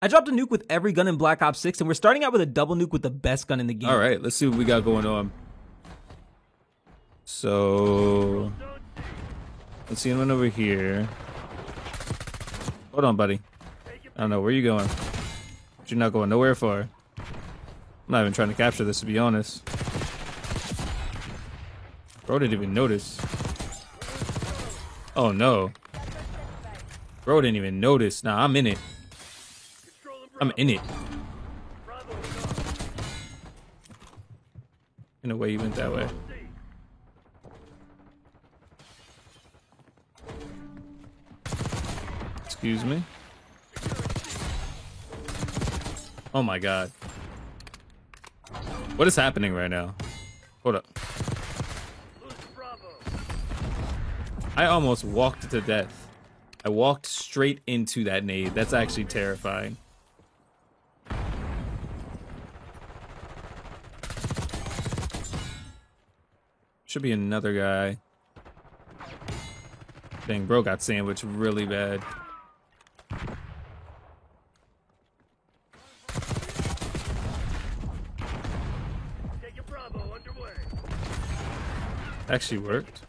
I dropped a nuke with every gun in Black Ops 6, and we're starting out with a double nuke with the best gun in the game. All right, let's see what we got going on. So, let's see anyone over here. Hold on, buddy. I don't know, where you going? But you're not going nowhere far. I'm not even trying to capture this, to be honest. Bro didn't even notice. Oh, no. Bro didn't even notice. Nah, I'm in it. I'm in it. In a way, he went that way. Excuse me. Oh my god. What is happening right now? Hold up. I almost walked to death. I walked straight into that nade. That's actually terrifying. Should be another guy. Dang, bro got sandwiched really bad. Actually worked.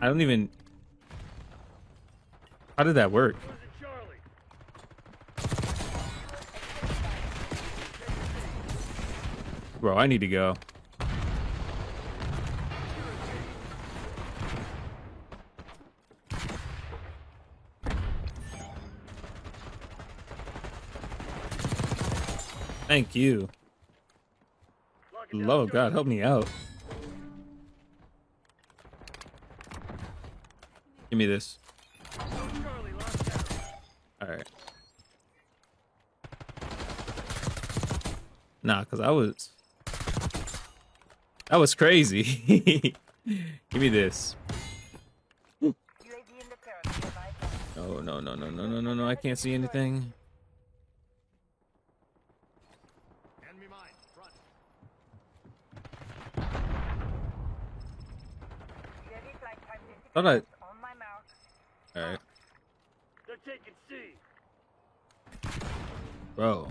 I don't even... How did that work? Bro, I need to go. Thank you. Lord God, help me out. Give me this. Alright. Nah, because that was crazy. Give me this. No, no, no, no, no, no, no, no. I can't see anything. Thought I... Alright. They're taking C. Bro.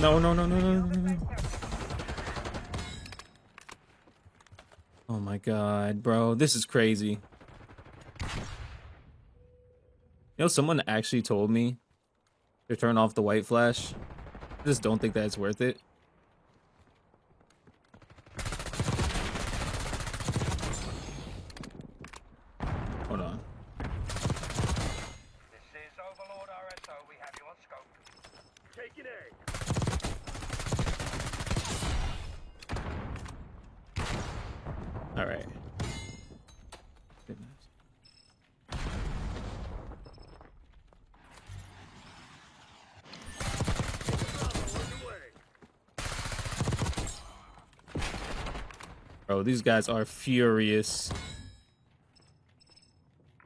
No, no, no, no, no, no, no. Oh my god, bro. This is crazy. You know, someone actually told me to turn off the white flash. I just don't think that it's worth it. Hold on. This is Overlord RSO. We have you on scope. Taking A. All right. Bro, these guys are furious.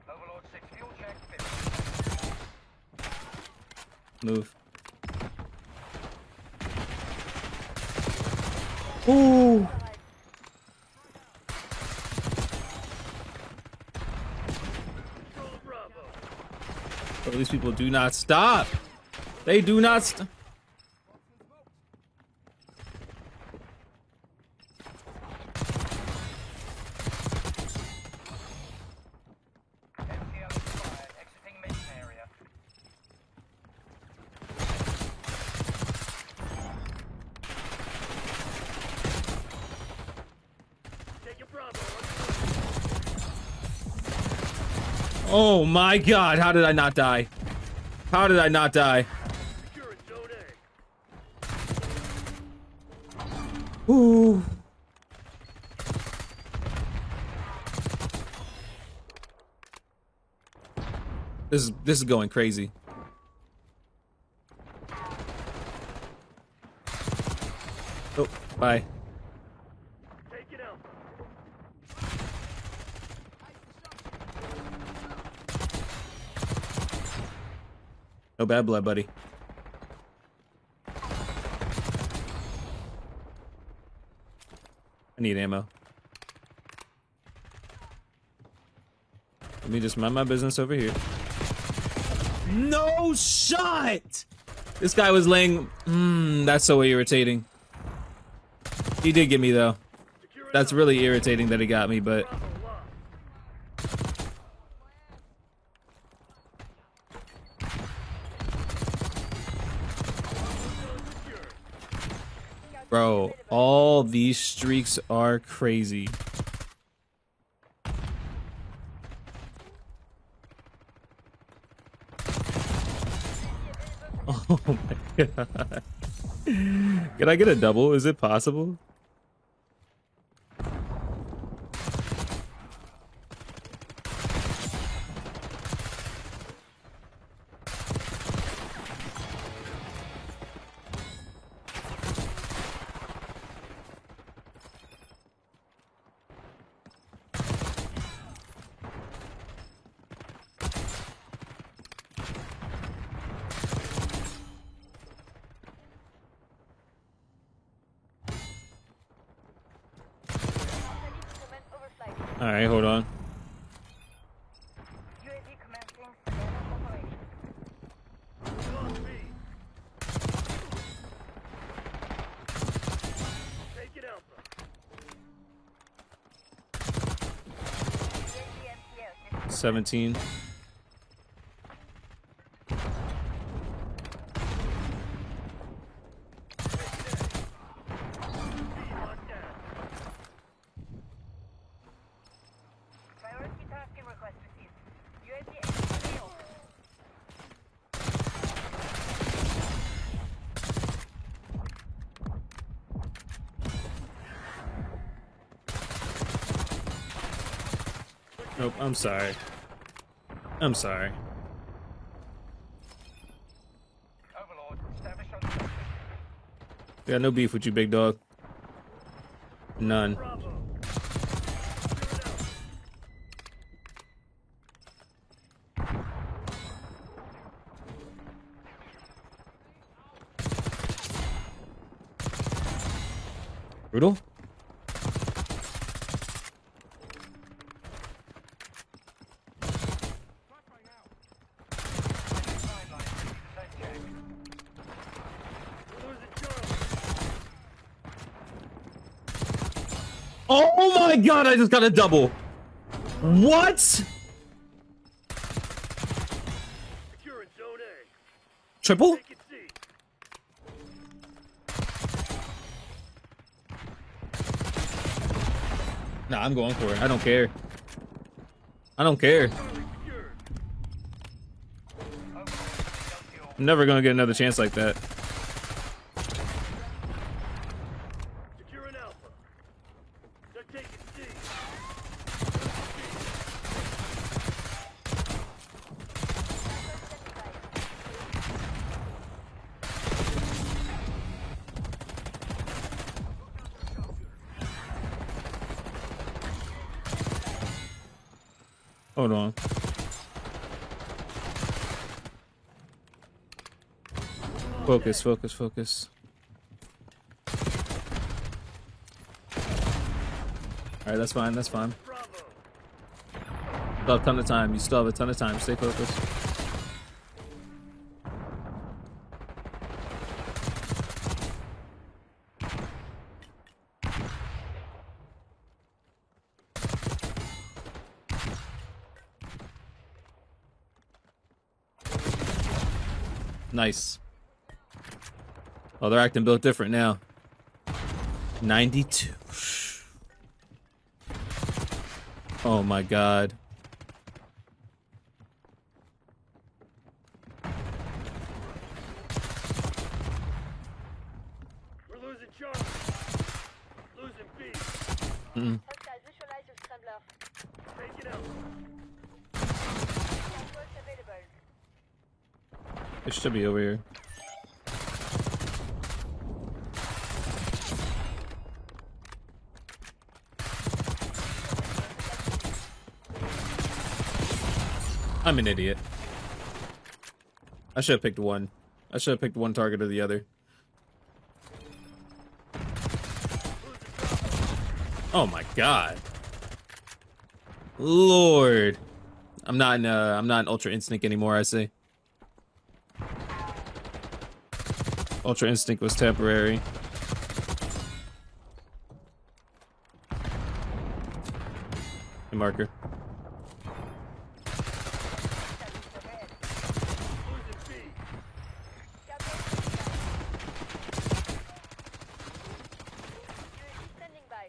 Overlord 6 fuel check. Move. Ooh. Bro, these people do not stop. They do not stop. Oh my god, how did I not die? How did I not die? Ooh. This is going crazy. Oh, bye. No bad blood, buddy. I need ammo. Let me just mind my business over here. No shot! This guy was laying... that's so irritating. He did get me, though. That's really irritating that he got me, but... Bro, all these streaks are crazy. Oh my god. Can I get a double? Is it possible? Alright, hold on. UAV commencing surveillance operation. Take it Alpha. UAV MTL. 17. Priority tasking request received. UAV MTL. Nope, I'm sorry. I'm sorry. Overlord, establish on station. Got no beef with you, big dog. None. Brutal? Oh my god, I just got a double. What? Secure in zone A. Triple? Take it C. Nah, I'm going for it. I don't care. I don't care. Secured. I'm never gonna get another chance like that. Secure in Alpha. They're taking C. Hold on. Focus, focus, focus. Alright, that's fine, that's fine. Bravo. Still have a ton of time. You still have a ton of time. Stay focused. Nice. Oh, they're acting built different now. 92. Oh my god. We're losing Charlie. Losing B. Mm-mm. Hostile visualize your scrambler. Take it out. Networks available. It should be over here. I'm an idiot. I should have picked one. I should have picked one target or the other. Oh my god. Lord. I'm not in Ultra Instinct anymore, I see. Ultra Instinct was temporary. Hey, marker. Standing by.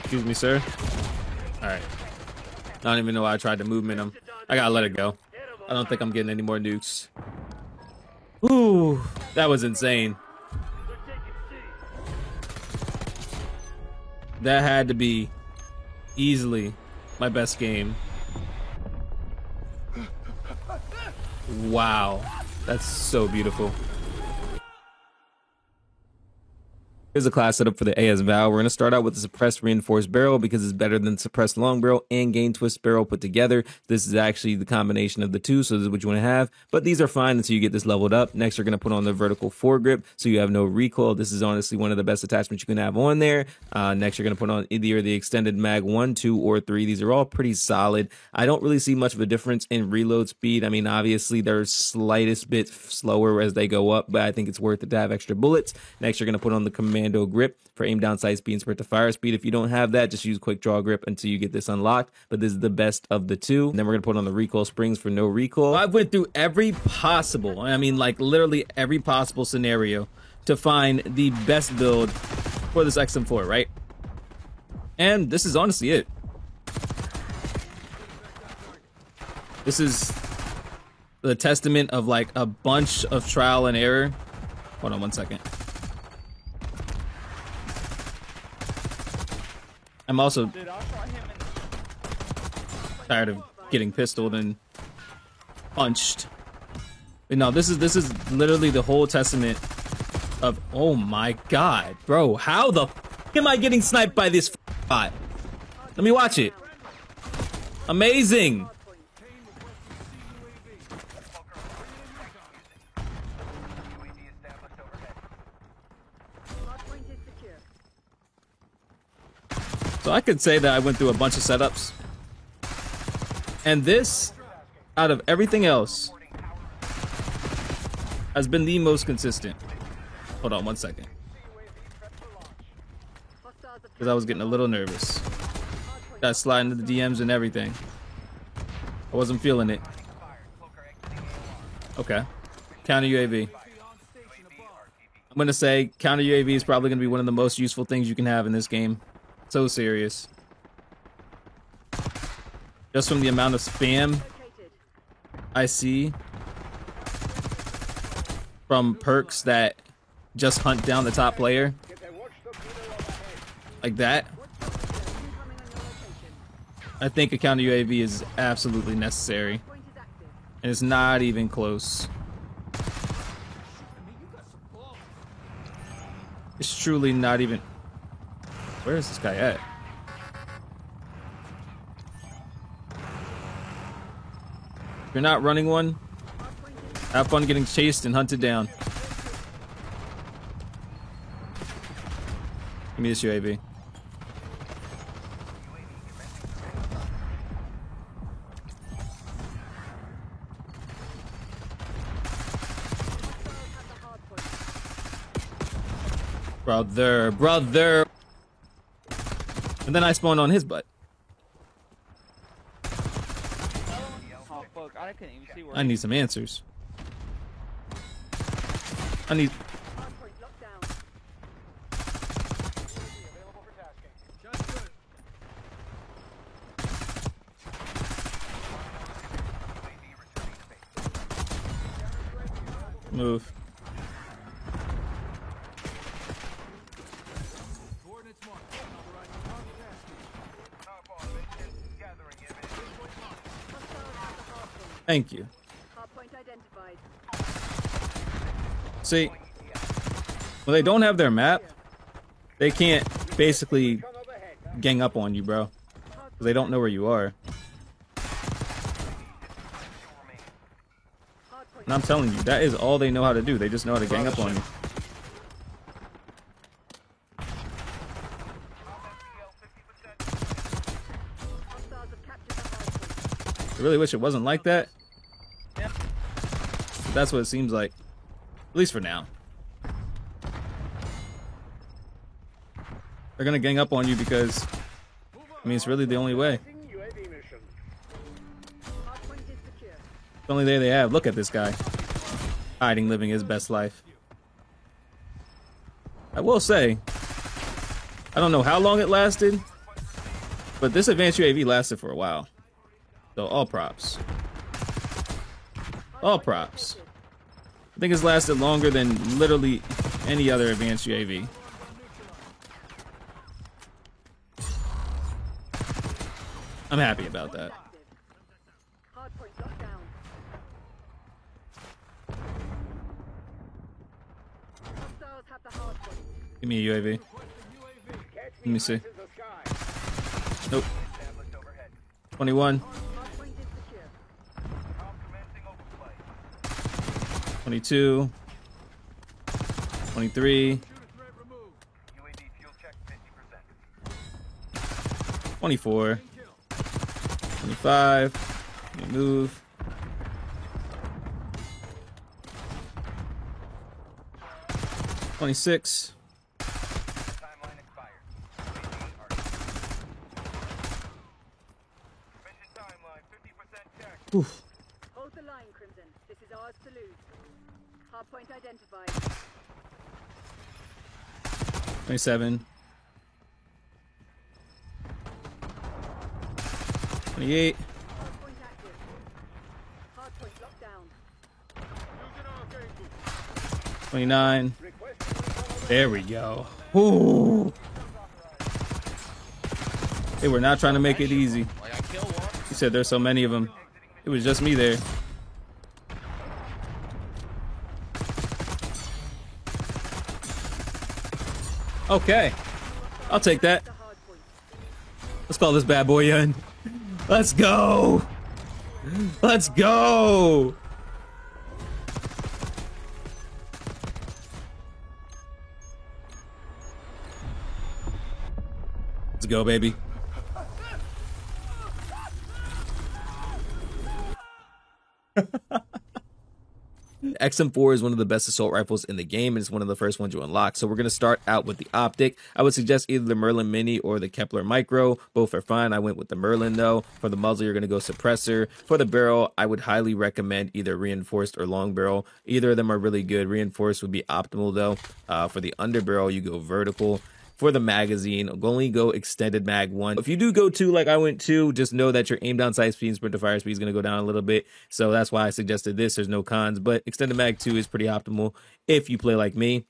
Excuse me, sir. Alright. I don't even know why I tried to movement him. I gotta let it go. I don't think I'm getting any more nukes. Ooh, that was insane. That had to be easily my best game. Wow, that's so beautiful. Here's a class setup for the AS Val. We're going to start out with the suppressed reinforced barrel because it's better than suppressed long barrel and gain twist barrel put together. This is actually the combination of the two, so this is what you want to have. But these are fine until you get this leveled up. Next, you're going to put on the vertical foregrip so you have no recoil. This is honestly one of the best attachments you can have on there. Next, you're going to put on either the extended mag 1, 2, or 3. These are all pretty solid. I don't really see much of a difference in reload speed. I mean, obviously, they're slightest bit slower as they go up, but I think it's worth it to have extra bullets. Next, you're going to put on the commando grip for aim down sight speed and sprint to fire speed. If you don't have that, just use quick draw grip until you get this unlocked, but this is the best of the two. And then we're gonna put on the recoil springs for no recoil. I went through every possible, I mean like literally every possible scenario to find the best build for this XM4, right? And this is honestly it. This is the testament of like a bunch of trial and error. Hold on one second. I'm also tired of getting pistoled and punched. But no, this is literally the whole testament of, oh my god, bro, how the f am I getting sniped by this bot? Let me watch it. Amazing. So I could say that I went through a bunch of setups. And this, out of everything else, has been the most consistent. Hold on one second. Because I was getting a little nervous. Got sliding into the DMs and everything. I wasn't feeling it. Okay. Counter UAV. I'm going to say counter UAV is probably going to be one of the most useful things you can have in this game. So serious. Just from the amount of spam I see from perks that just hunt down the top player. Like that. I think a counter UAV is absolutely necessary. And it's not even close. It's truly not even... Where is this guy at? If you're not running one, have fun getting chased and hunted down. Give me this UAV. Brother. And then I spawned on his butt. Oh fuck, I couldn't even see where I need some answers. I need... Move. Thank you. See, when they don't have their map, they can't basically gang up on you, bro. They don't know where you are. And I'm telling you, that is all they know how to do. They just know how to gang up on you. really wish it wasn't like that. Yeah. That's what it seems like. At least for now. They're gonna gang up on you because, I mean, it's really the only way. The only day they have. Look at this guy. Hiding, living his best life. I will say, I don't know how long it lasted, but this advanced UAV lasted for a while. So all props. All props. I think it's lasted longer than literally any other advanced UAV. I'm happy about that. Hardpoint locked down. Hostiles have the hardpoint. Give me a UAV. Let me see. Nope. 21. Hardpoint is secure. 22. 23. 24. 25. Let me move. 26. Timeline expired. Mission timeline 50% check. Oof. Hold the line, Crimson. This is ours to lose. Hardpoint identified. 27. 28. Hardpoint active. Hardpoint locked down. 29. There we go. Ooh. They were not trying to make it easy. He said there's so many of them. It was just me there. Okay. I'll take that. The hardpoint. Let's call this bad boy in. Let's go. Let's go. Let's go, baby. XM4 is one of the best assault rifles in the game, and it's one of the first ones you unlock. So we're going to start out with the optic. I would suggest either the Merlin Mini or the Kepler Micro. Both are fine. I went with the Merlin though. For the muzzle, you're going to go suppressor. For the barrel, I would highly recommend either reinforced or long barrel. Either of them are really good. Reinforced would be optimal though. For the underbarrel, you go vertical. For the magazine, only go extended mag 1. If you do go 2 like I went 2, just know that your aim down sight speed and sprint to fire speed is going to go down a little bit. So that's why I suggested this. There's no cons, but extended mag 2 is pretty optimal if you play like me.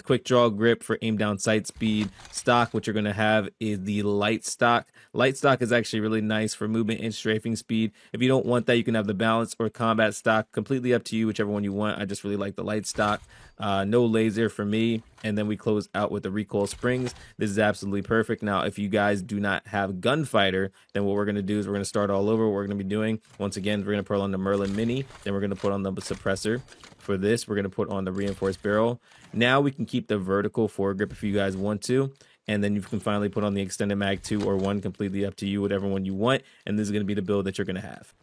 Quick draw grip for aim down sight speed. Stock, what you're going to have is the light stock. Light stock is actually really nice for movement and strafing speed. If you don't want that, you can have the balance or combat stock. Completely up to you, whichever one you want. I just really like the light stock. No laser for me. And then we close out with the recoil springs. This is absolutely perfect. Now, if you guys do not have gunfighter, then what we're going to do is we're going to start all over. What we're going to be doing, once again, we're going to put on the Merlin Mini. Then we're going to put on the suppressor. For this, we're going to put on the reinforced barrel. Now we can keep the vertical foregrip if you guys want to. And then you can finally put on the extended mag 2 or 1, completely up to you, whatever one you want. And this is going to be the build that you're going to have.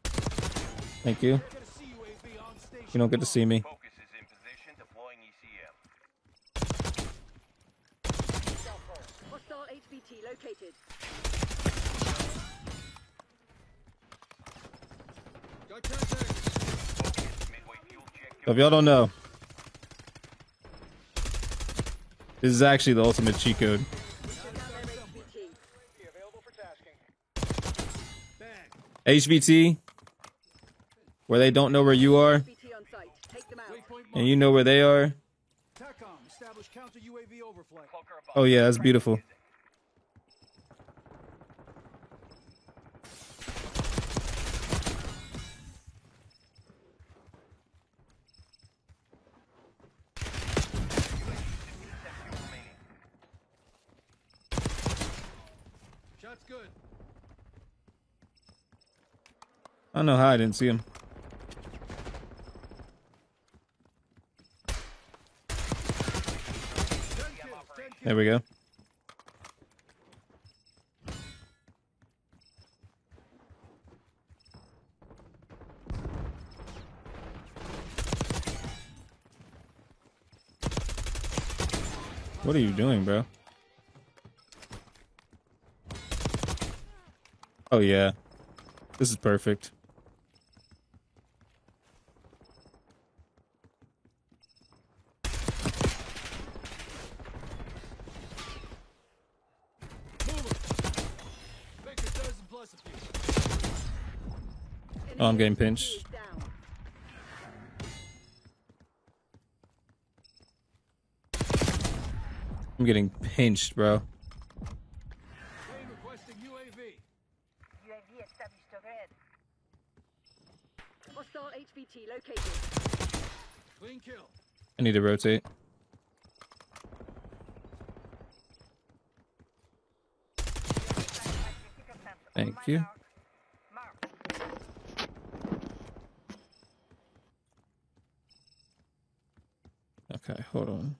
Thank you. You don't get to see me. Focus is in position, deploying ECM. Hostile HVT located. Midway fuel check. So if y'all don't know, this is actually the ultimate cheat code. Shut down their HVT. Available for tasking. HVT, where they don't know where you are, HVT on site. Take them out. and you know where they are. TACOM, establish counter UAV overflight. Cloaker above. Oh yeah, that's beautiful. Shots good. I don't know how I didn't see him. There we go. What are you doing, bro? Oh yeah. This is perfect. Make a dozen plus a piece. Oh, I'm getting pinched. Down. I'm getting pinched, bro. Plane requesting UAV. UAV established overhead. Hostile HVT located. Clean kill. I need to rotate. Thank you. Okay, hold on.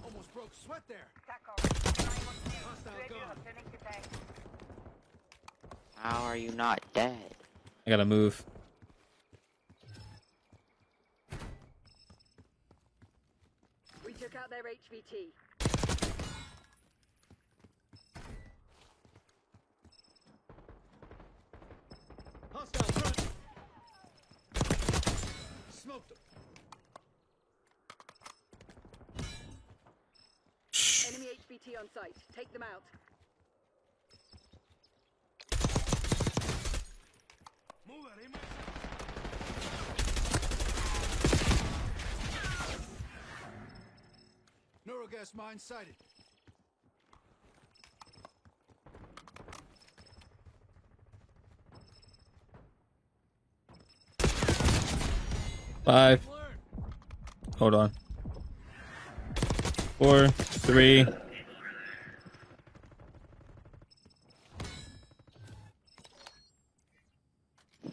Almost broke sweat there. Hostile gone. How are you not dead? I gotta move. We took out their HVT. Hostile front. Smoked them. Enemy HVT on site. Take them out. Move it, aim it. Neurogas mine sighted. Five. Learn. Hold on. 4, 3. You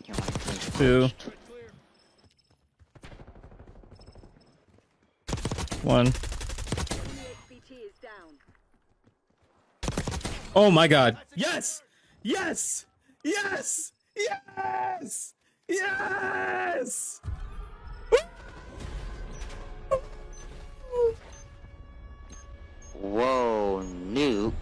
want to 2, Right clear. 1. Enemy HVT is down. Oh my god. Yes! Yes! Yes! Yes! Yes! Whoa, nuke.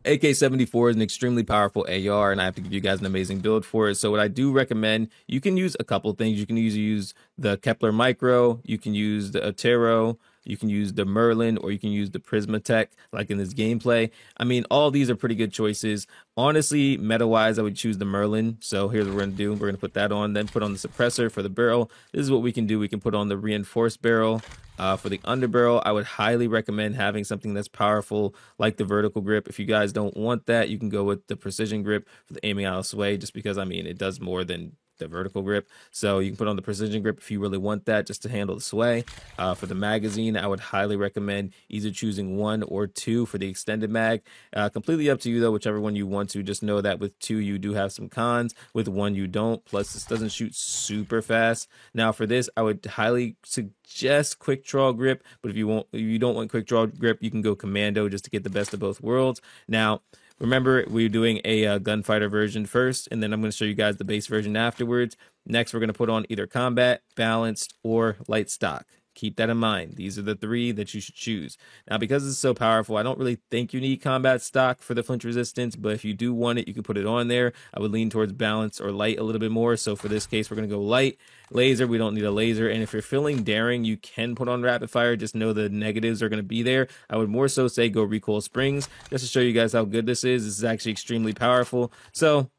AK-74 is an extremely powerful AR, and I have to give you guys an amazing build for it. So what I do recommend, you can use a couple things. You can use the Kepler Micro, you can use the Otero, you can use the Merlin, or you can use the Prismatech, like in this gameplay. I mean, all these are pretty good choices. Honestly, meta-wise, I would choose the Merlin. So here's what we're going to do. We're going to put that on, then put on the suppressor for the barrel. This is what we can do. We can put on the reinforced barrel. For the underbarrel, I would highly recommend having something that's powerful like the vertical grip. If you guys don't want that, you can go with the precision grip for the aiming out of sway, just because, I mean, it does more than the vertical grip. So you can put on the precision grip if you really want that, just to handle the sway. For the magazine, I would highly recommend either choosing 1 or 2 for the extended mag. Completely up to you though, whichever one you want to. Just know that with 2 you do have some cons, with 1 you don't. Plus this doesn't shoot super fast. Now for this, I would highly suggest quick draw grip, but if you don't want quick draw grip, you can go commando just to get the best of both worlds. Now remember, we're doing a gunfighter version first, and then I'm going to show you guys the base version afterwards. Next, we're going to put on either combat, balanced, or light stock. Keep that in mind. These are the 3 that you should choose. Now, because it's so powerful, I don't really think you need combat stock for the flinch resistance, but if you do want it, you can put it on there. I would lean towards balanced or light a little bit more. So for this case, we're going to go light. Laser, we don't need a laser. And if you're feeling daring, you can put on rapid fire. Just know the negatives are going to be there. I would more so say go recoil springs, just to show you guys how good this is. This is actually extremely powerful. So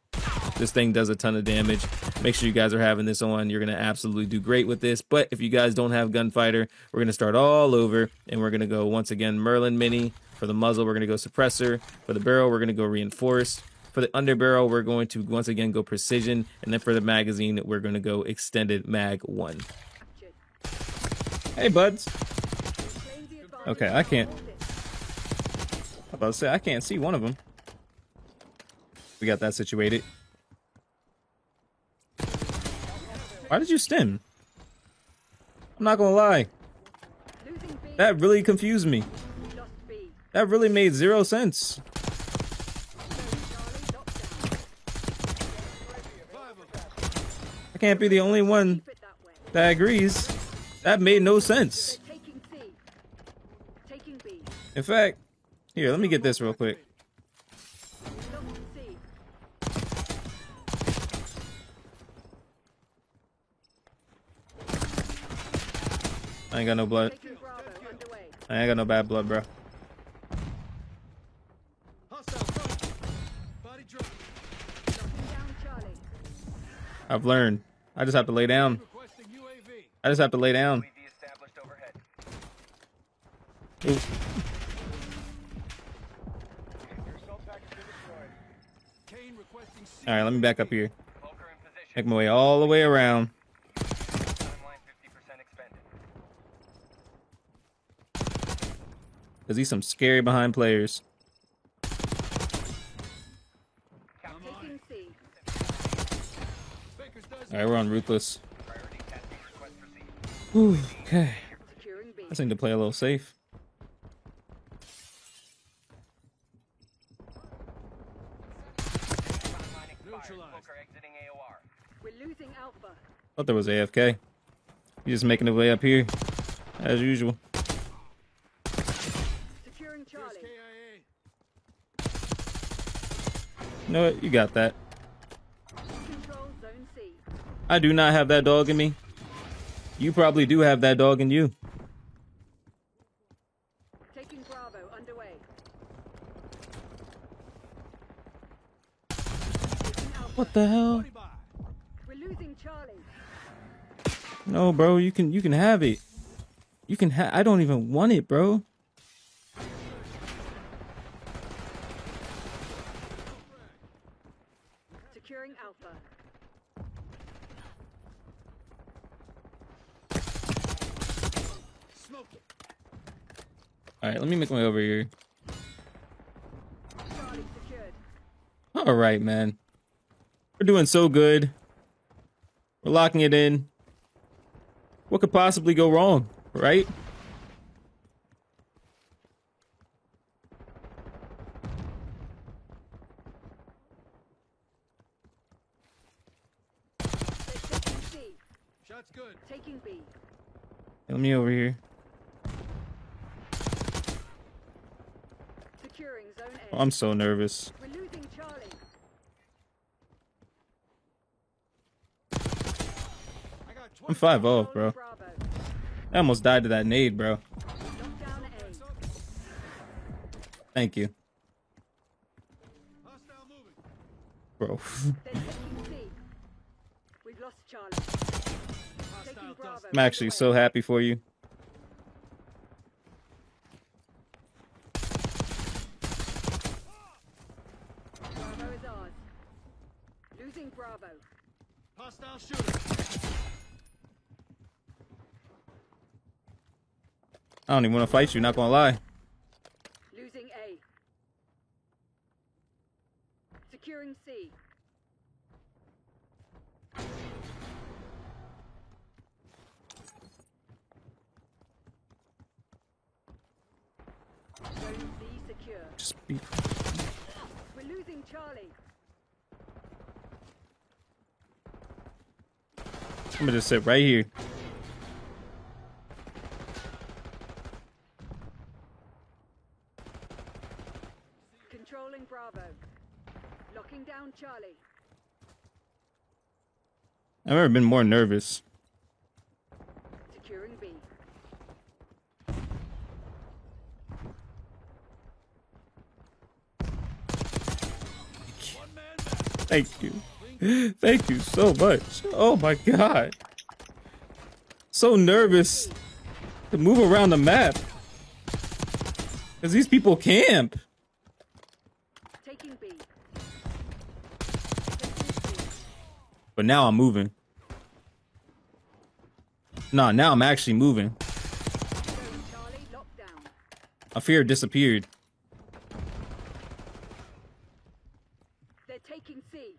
this thing does a ton of damage. Make sure you guys are having this on. You're going to absolutely do great with this. But if you guys don't have gunfighter, we're going to start all over, and we're going to go once again Merlin Mini. For the muzzle, we're going to go suppressor. For the barrel, we're going to go reinforced. For the underbarrel, we're going to once again go precision. And then for the magazine, we're going to go extended mag 1. Hey, buds. Okay, I can't. I'm about to say, I can't see one of them. We got that situated. Why did you stim? I'm not gonna lie. That really confused me. That really made 0 sense. I can't be the only one Keep it that way. that agrees. That made no sense. They're taking C. Taking B. In fact, here, let me get this real quick. Lost C. I ain't got no blood. Taking Bravo underway. I ain't got no bad blood, bro. Hostile front. Body drop. Locking down Charlie. I've learned. I just have to lay down. Requesting UAV. I just have to lay down. UAV established overhead. Ooh. Kane requesting C. All right, let me back up here. Volker in position. Make my way all the way around. Timeline 50% expended. Cause he's some scary behind players. Taking C. Baker's dozen. All right, we're on ruthless. Priority testing request received. Whew, okay. Securing B. I just need to play a little safe. Timeline expired. Neutralized. Volker exiting AOR. We're losing Alpha. Thought there was AFK. He's just making his way up here, as usual. Securing Here's Charlie. KIA. You know what? You got that. Control Zone C. I do not have that dog in me. You probably do have that dog in you. Taking Bravo underway. Taking Alpha. What the hell? Body by. We're losing Charlie. No, bro. You can have it. You can I don't even want it, bro. Securing Alpha. Smoked him. All right, let me make my way over here. Charlie secured. All right, man. We're doing so good. We're locking it in. What could possibly go wrong, right? They're taking C. Shot's good. Taking B. Let me over here. Securing Zone Oh, A. I'm so nervous. We're losing Charlie. I got I'm 20. 5 off, bro. Bravo. I almost died to that nade, bro. Lockdown A. Thank you, Hostile moving. bro. They're taking C. We've lost Charlie. Taking Hostile Bravo. dust. I'm actually so happy for you. Bravo is ours. Losing Bravo. Hostile shooter. I don't even want to fight you, not gonna lie. Losing A. Securing C. Zone B secure. Just be. We're losing Charlie. I'm gonna just sit right here. Controlling Bravo. Locking down Charlie. I've never been more nervous. Securing B. One man back. Thank you. Thank you so much. Oh my god. So nervous to move around the map. Because these people camp. Taking B. Taking C. But now I'm moving. Nah, now I'm actually moving. Zone Charlie locked down. My fear disappeared. They're taking C.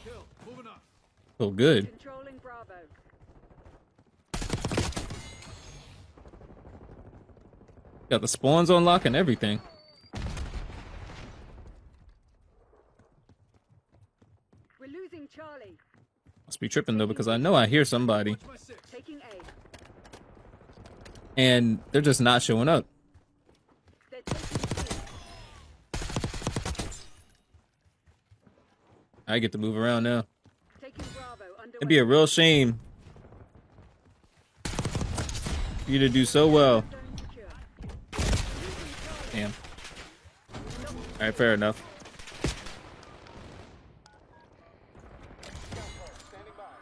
Kill. Moving up. So good. Controlling Bravo. Got the spawns on lock and everything. We're losing Charlie. Must be tripping though, because I know I hear somebody Watch my six. Taking A. and they're just not showing up. They're taking B. I get to move around now. Taking Bravo underway. It'd be a real shame for you to do so well. Zone secure. Damn. Alright, fair enough.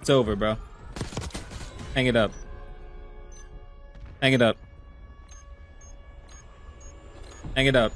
It's over, bro. Hang it up. Hang it up. Hang it up.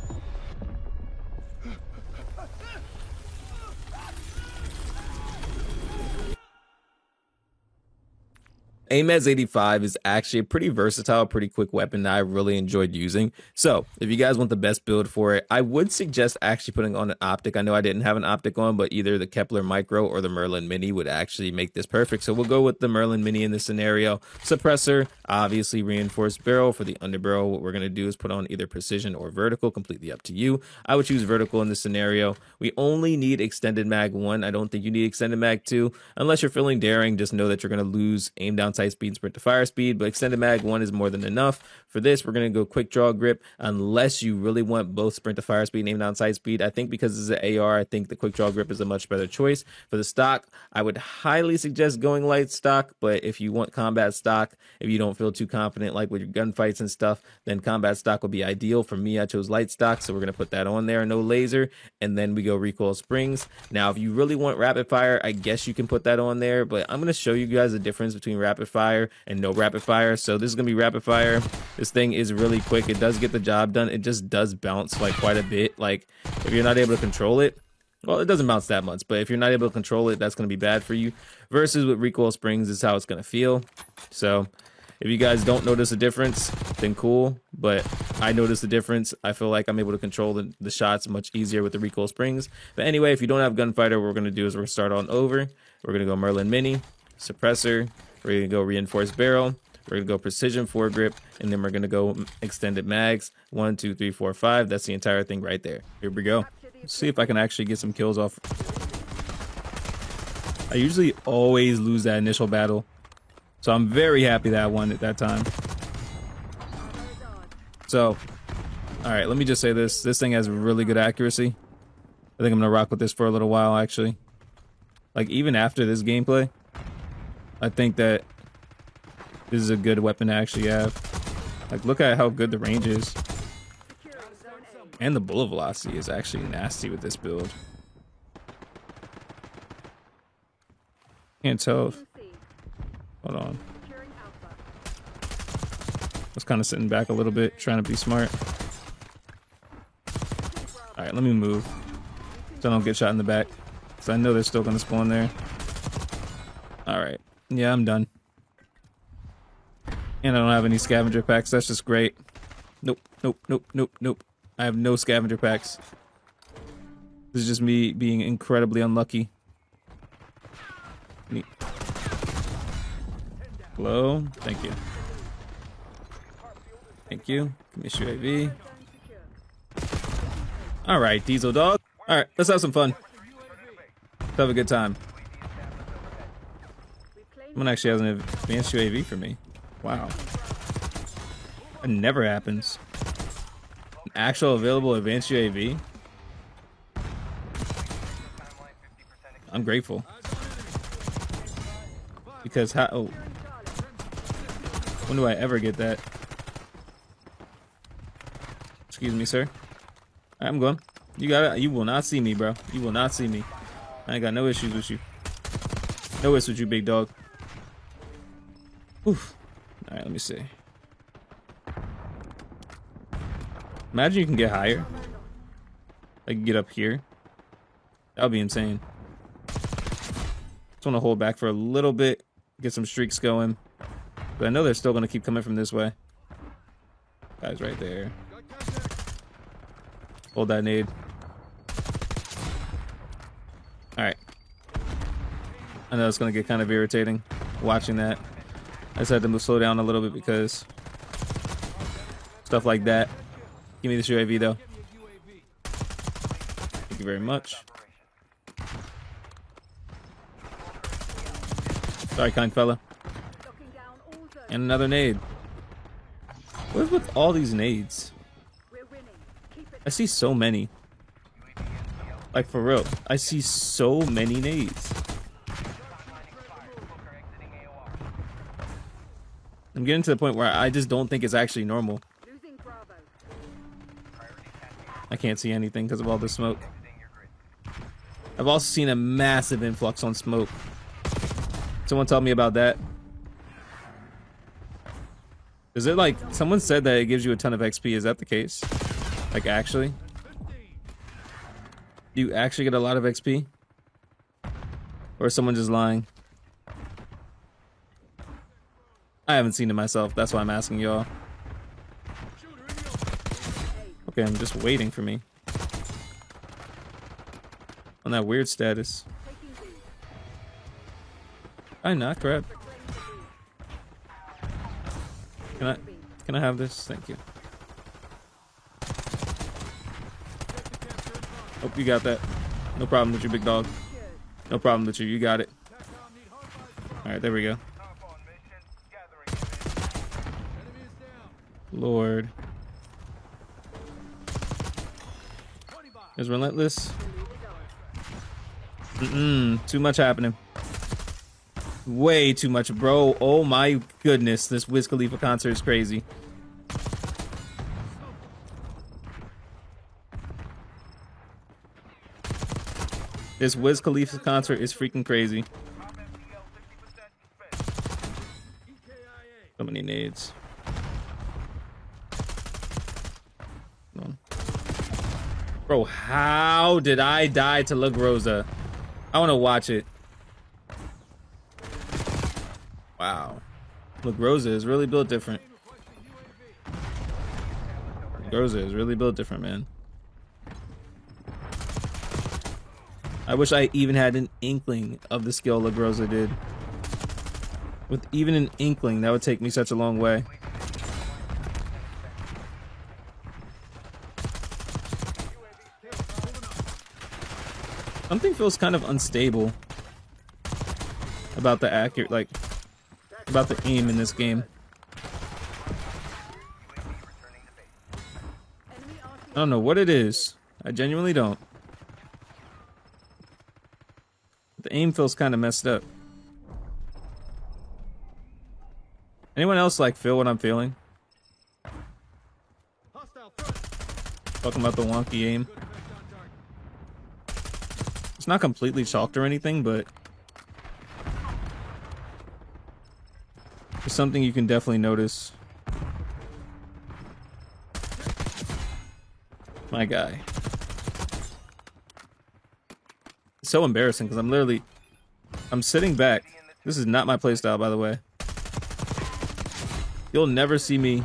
AMETS 85 is actually a pretty versatile, pretty quick weapon that I really enjoyed using. So if you guys want the best build for it, I would suggest actually putting on an optic. I know I didn't have an optic on, but either the Kepler Micro or the Merlin Mini would actually make this perfect. So we'll go with the Merlin Mini in this scenario. Suppressor, obviously reinforced barrel. For the underbarrel, what we're going to do is put on either precision or vertical, completely up to you. I would choose vertical in this scenario. We only need extended mag 1. I don't think you need extended mag 2. Unless you're feeling daring, just know that you're going to lose aim down sight speed, sprint to fire speed, but extended mag 1 is more than enough. For this, we're going to go quick draw grip, unless you really want both sprint to fire speed and aim down sight speed. I think because it's an AR, I think the quick draw grip is a much better choice. For the stock, I would highly suggest going light stock, but if you want combat stock, if you don't feel too confident like with your gunfights and stuff, then combat stock would be ideal. For me, I chose light stock, so we're going to put that on there, no laser, and then we go recoil springs. Now, if you really want rapid fire, I guess you can put that on there, but I'm going to show you guys the difference between rapid fire and no rapid fire. So this is gonna be rapid fire. This thing is really quick. It does get the job done. It just does bounce like quite a bit. Like if you're not able to control it, well, it doesn't bounce that much, but if you're not able to control it, that's gonna be bad for you. Versus with recoil springs, this is how it's gonna feel. So if you guys don't notice a difference, then cool, but I notice the difference. I feel like I'm able to control the shots much easier with the recoil springs. But anyway, if you don't have gunfighter, what we're gonna do is we're gonna start on over. We're gonna go Merlin Mini, suppressor. We're going to go reinforced barrel. We're going to go precision foregrip. And then we're going to go extended mags. 1, 2, 3, 4, 5. That's the entire thing right there. Here we go. Let's see if I can actually get some kills off. I usually always lose that initial battle. So I'm very happy that I won at that time. So, alright, let me just say this. This thing has really good accuracy. I think I'm going to rock with this for a little while, actually. Like, even after this gameplay, I think that this is a good weapon to actually have. Like, look at how good the range is. And the bullet velocity is actually nasty with this build. Can't tell if... Hold on. I was kind of sitting back a little bit, trying to be smart. Alright, let me move. So I don't get shot in the back. So I know they're still going to spawn there. Alright. Yeah, I'm done. And I don't have any scavenger packs. That's just great. Nope, nope, nope, nope, nope. I have no scavenger packs. This is just me being incredibly unlucky. Neat. Hello? Thank you. Thank you. Give me a UAV. Alright, Diesel Dog. Alright, let's have some fun. Let's have a good time. Someone actually has an advanced UAV for me. Wow. That never happens. An actual available advanced UAV? I'm grateful. Because how... Oh. When do I ever get that? Excuse me, sir. Alright, I'm going. You got it. You will not see me, bro. You will not see me. I ain't got no issues with you. No issues with you, big dog. Oof. Alright, let me see. Imagine you can get higher. Like, get up here. That would be insane. Just want to hold back for a little bit. Get some streaks going. But I know they're still going to keep coming from this way. Guy's right there. Hold that nade. Alright. I know it's going to get kind of irritating watching that. I just had to slow down a little bit because stuff like that. Give me this UAV though. Thank you very much. Sorry, kind fella. Locking down all zones. And another nade. What is with all these nades? We're winning. Keep it I see so many. Like, for real. I see so many nades. I'm getting to the point where I just don't think it's actually normal. losing Bravo. I can't see anything because of all the smoke. I've also seen a massive influx on smoke. Someone tell me about that. Is it like, someone said that it gives you a ton of XP, is that the case? Like, actually? Do you actually get a lot of XP? Or is someone just lying? I haven't seen it myself, that's why I'm asking y'all. Okay, I'm just waiting for me. On that weird status. Taking B. I not crap. Reclaim the lead. Can I have this? Thank you. Oh, you got that. No problem with you, big dog. No problem with you. You got it. All right, there we go. Lord. Is relentless. Too much happening. Way too much, bro. Oh my goodness, this Wiz Khalifa concert is crazy. This Wiz Khalifa concert is freaking crazy. So many nades. Come on. Bro, how did I die to La Groza? I want to watch it. Wow. La Groza is really built different. La Groza is really built different, man. I wish I even had an inkling of the skill La Groza did. With even an inkling, that would take me such a long way. Something feels kind of unstable about the about the aim in this game. I don't know what it is. I genuinely don't. The aim feels kind of messed up. Anyone else like feel what I'm feeling? Talking about the wonky aim. It's not completely chalked or anything, but it's something you can definitely notice. My guy. It's so embarrassing because I'm sitting back. This is not my playstyle, by the way. You'll never see me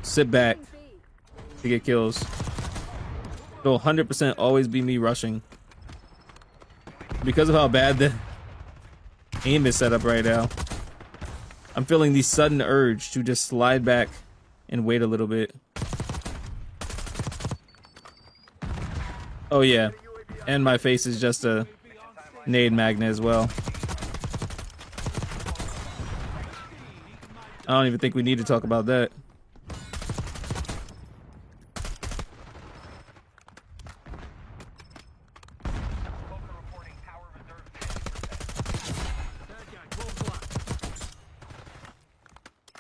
sit back to get kills. It'll 100% always be me rushing. Because of how bad the aim is set up right now, I'm feeling the sudden urge to just slide back and wait a little bit. Oh yeah, and my face is just a nade magnet as well. I don't even think we need to talk about that.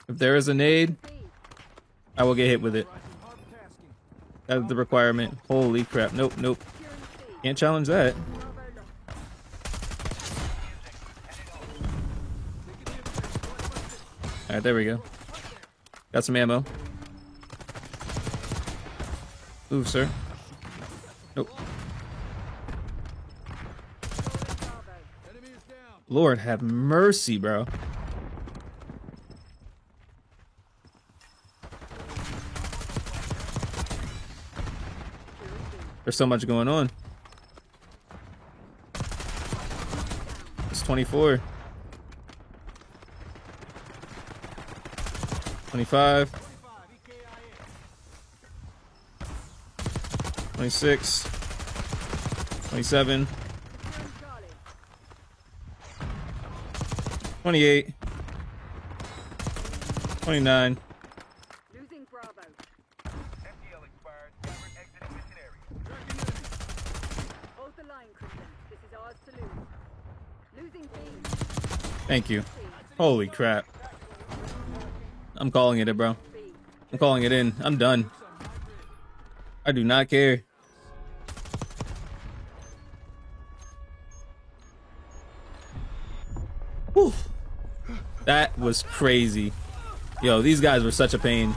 If there is a nade, I will get hit with it. That is the requirement. Holy crap. Nope, nope. Can't challenge that. Alright, there we go. Got some ammo. Ooh, sir. Nope. Lord have mercy, bro. There's so much going on. It's 24. 25. 26. 27. 28. 29. Losing Bravo. FTL expired. Squadron exiting mission area. Hold the line, Crimson. This is ours to lose. Losing B. Thank you. Holy crap. I'm calling it, bro. B. I'm calling it in. I'm done. I do not care. Whew. That was crazy. Yo, these guys were such a pain.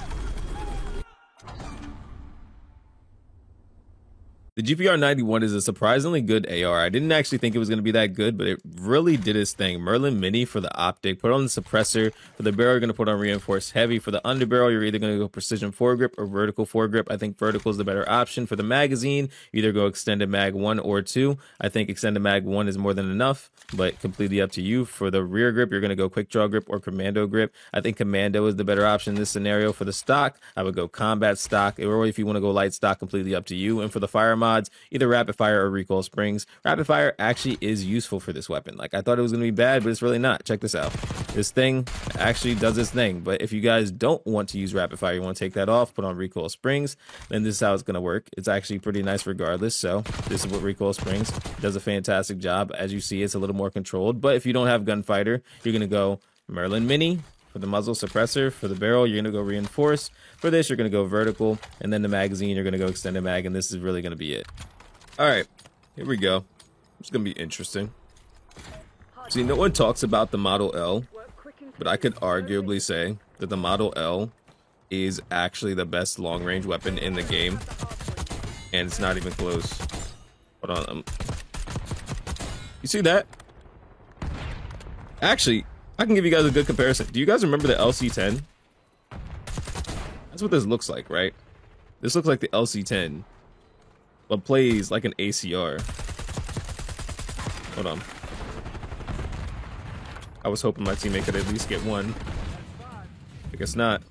The GPR-91 is a surprisingly good AR. I didn't actually think it was going to be that good, but it really did its thing. Merlin Mini for the optic, put on the suppressor. For the barrel, you're going to put on reinforced heavy. For the underbarrel, you're either going to go precision foregrip or vertical foregrip. I think vertical is the better option. For the magazine, you either go extended mag 1 or 2. I think extended mag 1 is more than enough, but completely up to you. For the rear grip, you're going to go quick draw grip or commando grip. I think commando is the better option in this scenario. For the stock, I would go combat stock, or if you want to go light stock, completely up to you. And for the fire mods, either rapid fire or recoil springs. Rapid fire actually is useful for this weapon. Like, I thought it was going to be bad, but it's really not. Check this out. This thing actually does its thing. But if you guys don't want to use rapid fire, you want to take that off, put on recoil springs, then this is how it's going to work. It's actually pretty nice regardless. So this is what recoil springs does, a fantastic job. As you see, it's a little more controlled. But if you don't have gunfighter, you're going to go Merlin Mini. For the muzzle suppressor, for the barrel, you're going to go reinforce. For this, you're going to go vertical. And then the magazine, you're going to go extended mag. And this is really going to be it. All right, here we go. It's going to be interesting. See, no one talks about the Model L, but I could arguably say that the Model L is actually the best long-range weapon in the game. And it's not even close. Hold on. You see that? Actually, I can give you guys a good comparison. Do you guys remember the LC-10? That's what this looks like, right? This looks like the LC-10, but plays like an ACR. Hold on. I was hoping my teammate could at least get one. I guess not.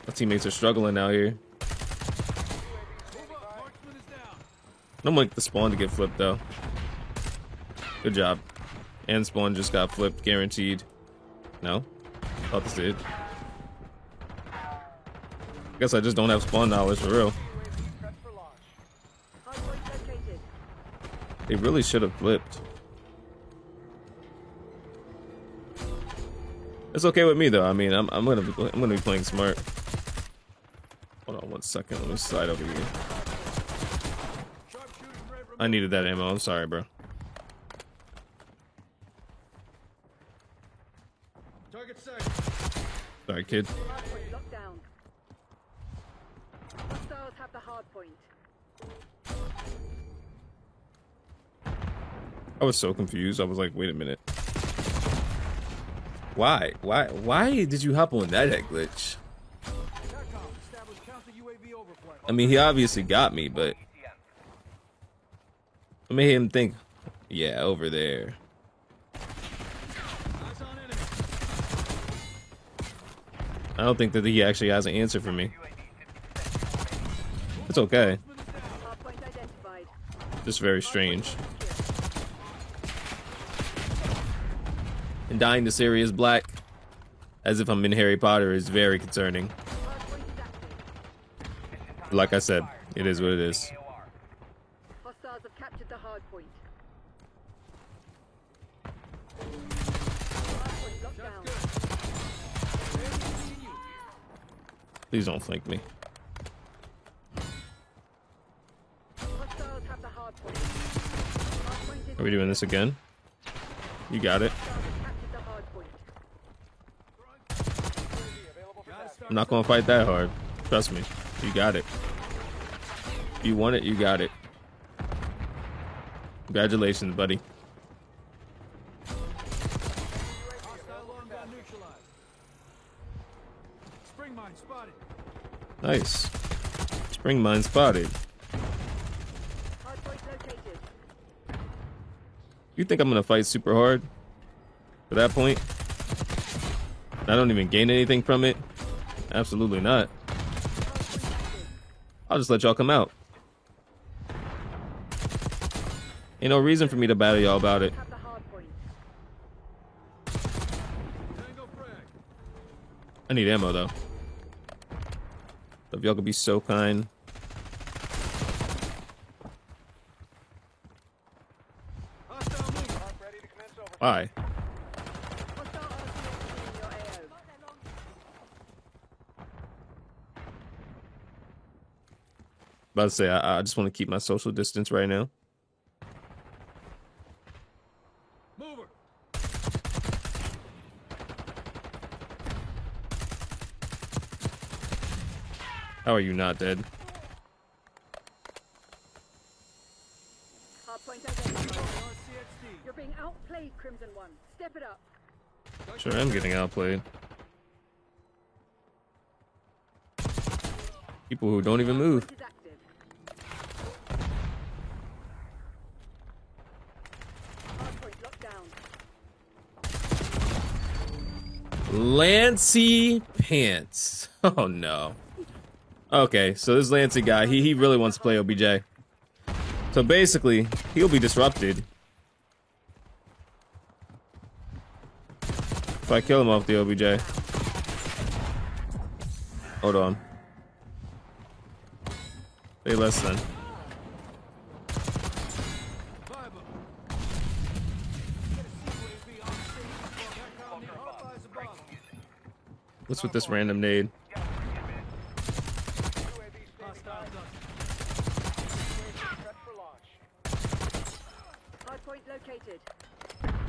My teammates are struggling out here. I don't like the spawn to get flipped, though. Good job. And spawn just got flipped, guaranteed. No? Thought this did. I guess I just don't have spawn knowledge for real. They really should have flipped. It's okay with me though. I mean, I'm gonna be playing smart. Hold on 1 second. Let me slide over here. I needed that ammo. I'm sorry, bro. Target sight. Sorry, kid. Hardpoint locked down. Hostiles have the hard point. I was so confused. I was like, wait a minute. Why? Why did you hop on that glitch? I mean, he obviously got me, but I made him think, yeah, over there. I don't think that he actually has an answer for me. It's okay. Hardpoint identified. Just very strange. And dying to Sirius Black, as if I'm in Harry Potter, is very concerning. Hardpoint is active. Like I said, it is what it is. Hostiles have captured the hardpoint. Hardpoint locked down. Please don't flank me. Hostiles have the hardpoint. Hardpoint is Are we doing this again? You got it. Hostiles have captured the hardpoint. I'm not gonna fight that hard. Trust me. You got it. If you want it, you got it. Congratulations, buddy. Hostile long gun neutralized. Spring mine spotted. Nice. Spring mine spotted. Hardpoint located. You think I'm gonna fight super hard? To that point? I don't even gain anything from it? Absolutely not. I'll just let y'all come out. Ain't no reason for me to battle y'all about it. Have the hardpoint. I need ammo though. If y'all could be so kind. Why? Hostile RCXD in your AO. About to say, I just want to keep my social distance right now. Mover. How are you not dead? Hardpoint identified. RCXD. You're being outplayed, Crimson One. Step it up. Sure, I'm getting outplayed. People who don't even move. Hardpoint is active. Hardpoint locked down. Lancy Pants. Oh no. Okay, so this Lancy guy, he really wants to play OBJ. So basically, he'll be disrupted if I kill him off the OBJ. Hold on. Say less than. Fiber. UAV on station. Back on the Allies above. What's with this random nade? Hostile done. Prep for launch. Hardpoint located.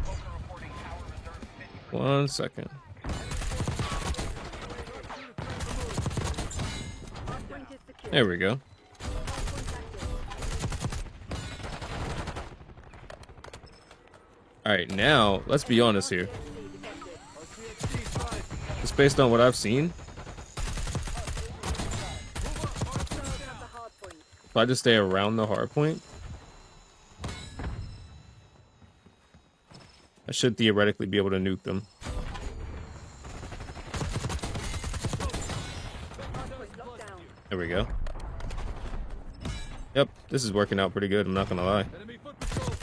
Poker reporting tower reserve 50. 1 second. Hardpoint is secure. There we go. Hardpoint active. Alright, now, let's be honest here. RCXD detected. RCXD spotted. Just based on what I've seen, Hostiles have the hardpoint. if I just stay around the hard point, I should theoretically be able to nuke them. Hardpoint locked down. There we go. Yep, this is working out pretty good, I'm not gonna lie. Enemy foot patrol.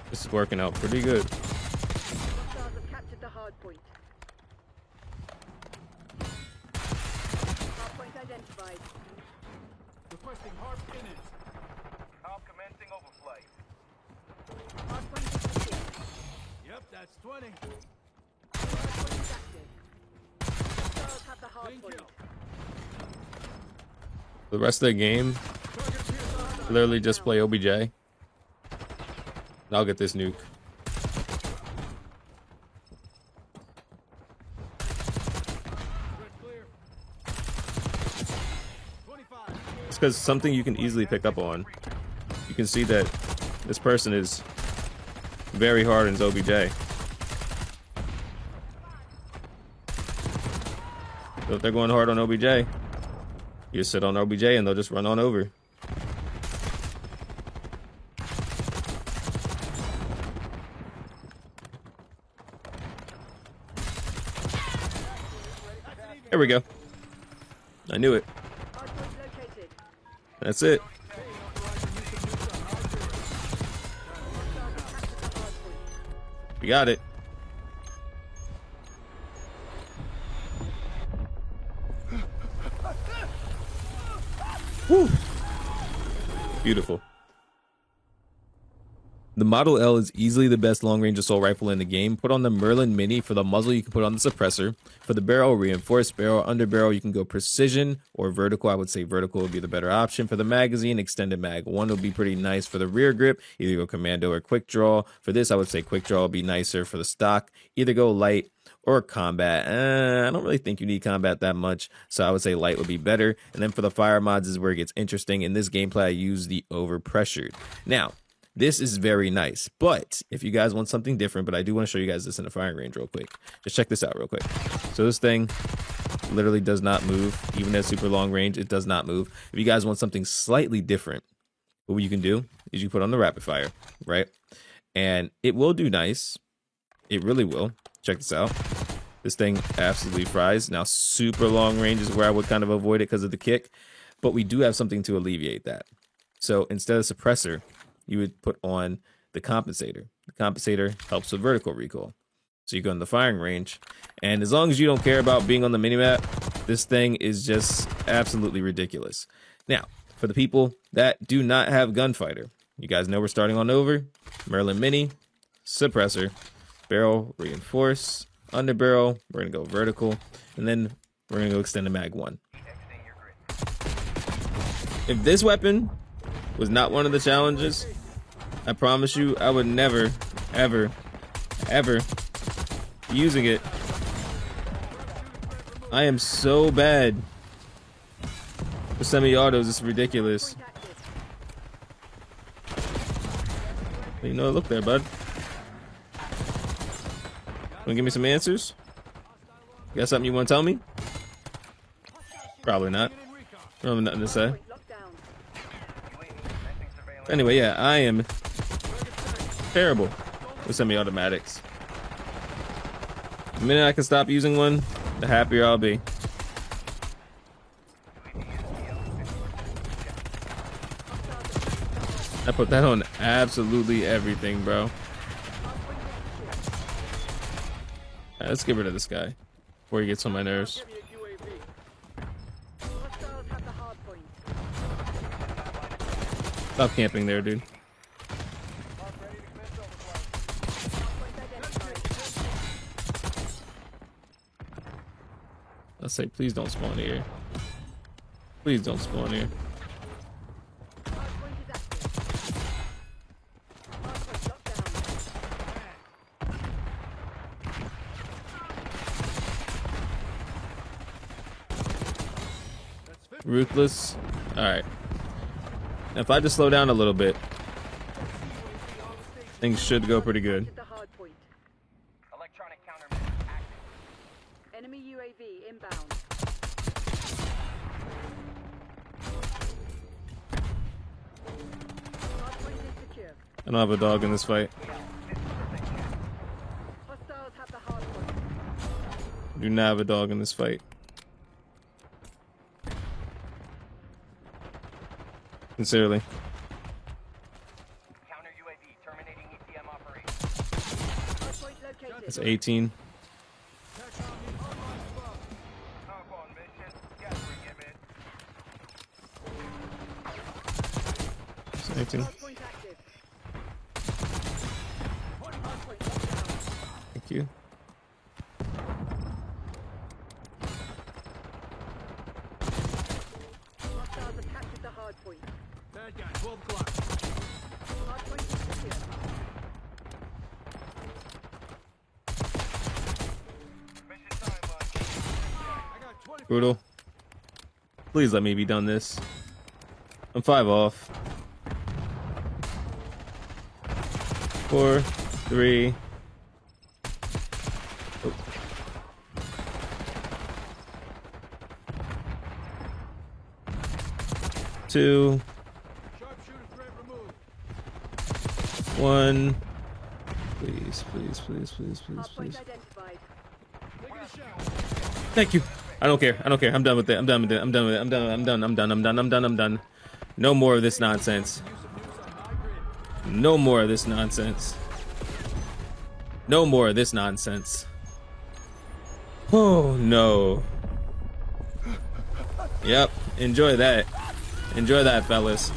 This is working out pretty good. Hostiles have captured the hardpoint. Hardpoint identified. Requesting hard finish. Top commencing overflight. Hardpoint is secure. Yep, that's 20. Hardpoint is active. Hostiles have the Clean hardpoint. kill. The rest of the game, Target pierce on. literally just play OBJ. And I'll get this nuke. Red clear. 25. It's because something you can easily pick up on. You can see that this person is very hard in his OBJ. So if they're going hard on OBJ, you just sit on OBJ and they'll just run on over. There we go. I knew it. Hardpoint located. That's it. We got it. Woo. Beautiful. The Model L is easily the best long-range assault rifle in the game. Put on the Merlin Mini. For the muzzle, you can put on the suppressor. For the barrel, reinforced barrel. Under barrel, you can go precision or vertical. I would say vertical would be the better option. For the magazine, extended mag 1 would be pretty nice. For the rear grip, either go commando or quick draw. For this, I would say quick draw would be nicer. For the stock, either go light or combat. I don't really think you need combat that much, so I would say light would be better. And then for the fire mods is where it gets interesting. In this gameplay, I use the overpressured. Now, this is very nice, but if you guys want something different, but I do want to show you guys this in the firing range real quick. Just check this out real quick. So this thing literally does not move. Even at super long range, it does not move. If you guys want something slightly different, what you can do is you put on the rapid fire, right? And it will do nice. It really will. Check this out. This thing absolutely fries. Now, super long range is where I would kind of avoid it because of the kick, but we do have something to alleviate that. So instead of suppressor, you would put on the compensator. The compensator helps with vertical recoil. So you go in the firing range, and as long as you don't care about being on the minimap, this thing is just absolutely ridiculous. Now, for the people that do not have Gunfighter, you guys know we're starting on over. Merlin Mini, suppressor, barrel, reinforce, underbarrel, we're gonna go vertical, and then we're gonna go extended mag 1. If this weapon was not one of the challenges, I promise you I would never, ever, ever be using it. I am so bad with semi-autos, it's ridiculous. You know, look there, bud. Wanna give me some answers? You got something you wanna tell me? Probably not. I don't have nothing to say. Anyway, yeah, I am terrible with semi-automatics. The minute I can stop using one, the happier I'll be. I put that on absolutely everything, bro. Alright, let's get rid of this guy before he gets on my nerves. Stop camping there, dude. Let's say, please don't spawn here. Please don't spawn here. Ruthless. Alright. If I just slow down a little bit, things should go pretty good. Electronic countermeasures active. Enemy UAV inbound. Hardpoint is secure. I don't have a dog in this fight. Hostiles have the hardpoint. Do not have a dog in this fight. Sincerely. Counter UAV terminating ECM operation. Hardpoint located. That's 18. Hop on mission. Gathering image. That's 18. Hardpoint active. Hardpoint locked down. Thank you. Hostiles have captured the hardpoint. Bad guy, 12 o'clock. Hardpoint is secure. Mission timeline. I got 20. Brutal. Please let me be done this. I'm 5 off. 4, 3. Oh. Two, Sharpshooter threat removed. 1. Please, please, please, please, please, Hardpoint please. identified. Taking a shot. Thank you. I don't care. I don't care. I'm done with it. I'm done with it. I'm done with it. I'm done. I'm done. I'm done. I'm done. I'm done. I'm done. No more of this nonsense. No more of this nonsense. No more of this nonsense. Oh no. Yep. Enjoy that. Enjoy that, fellas.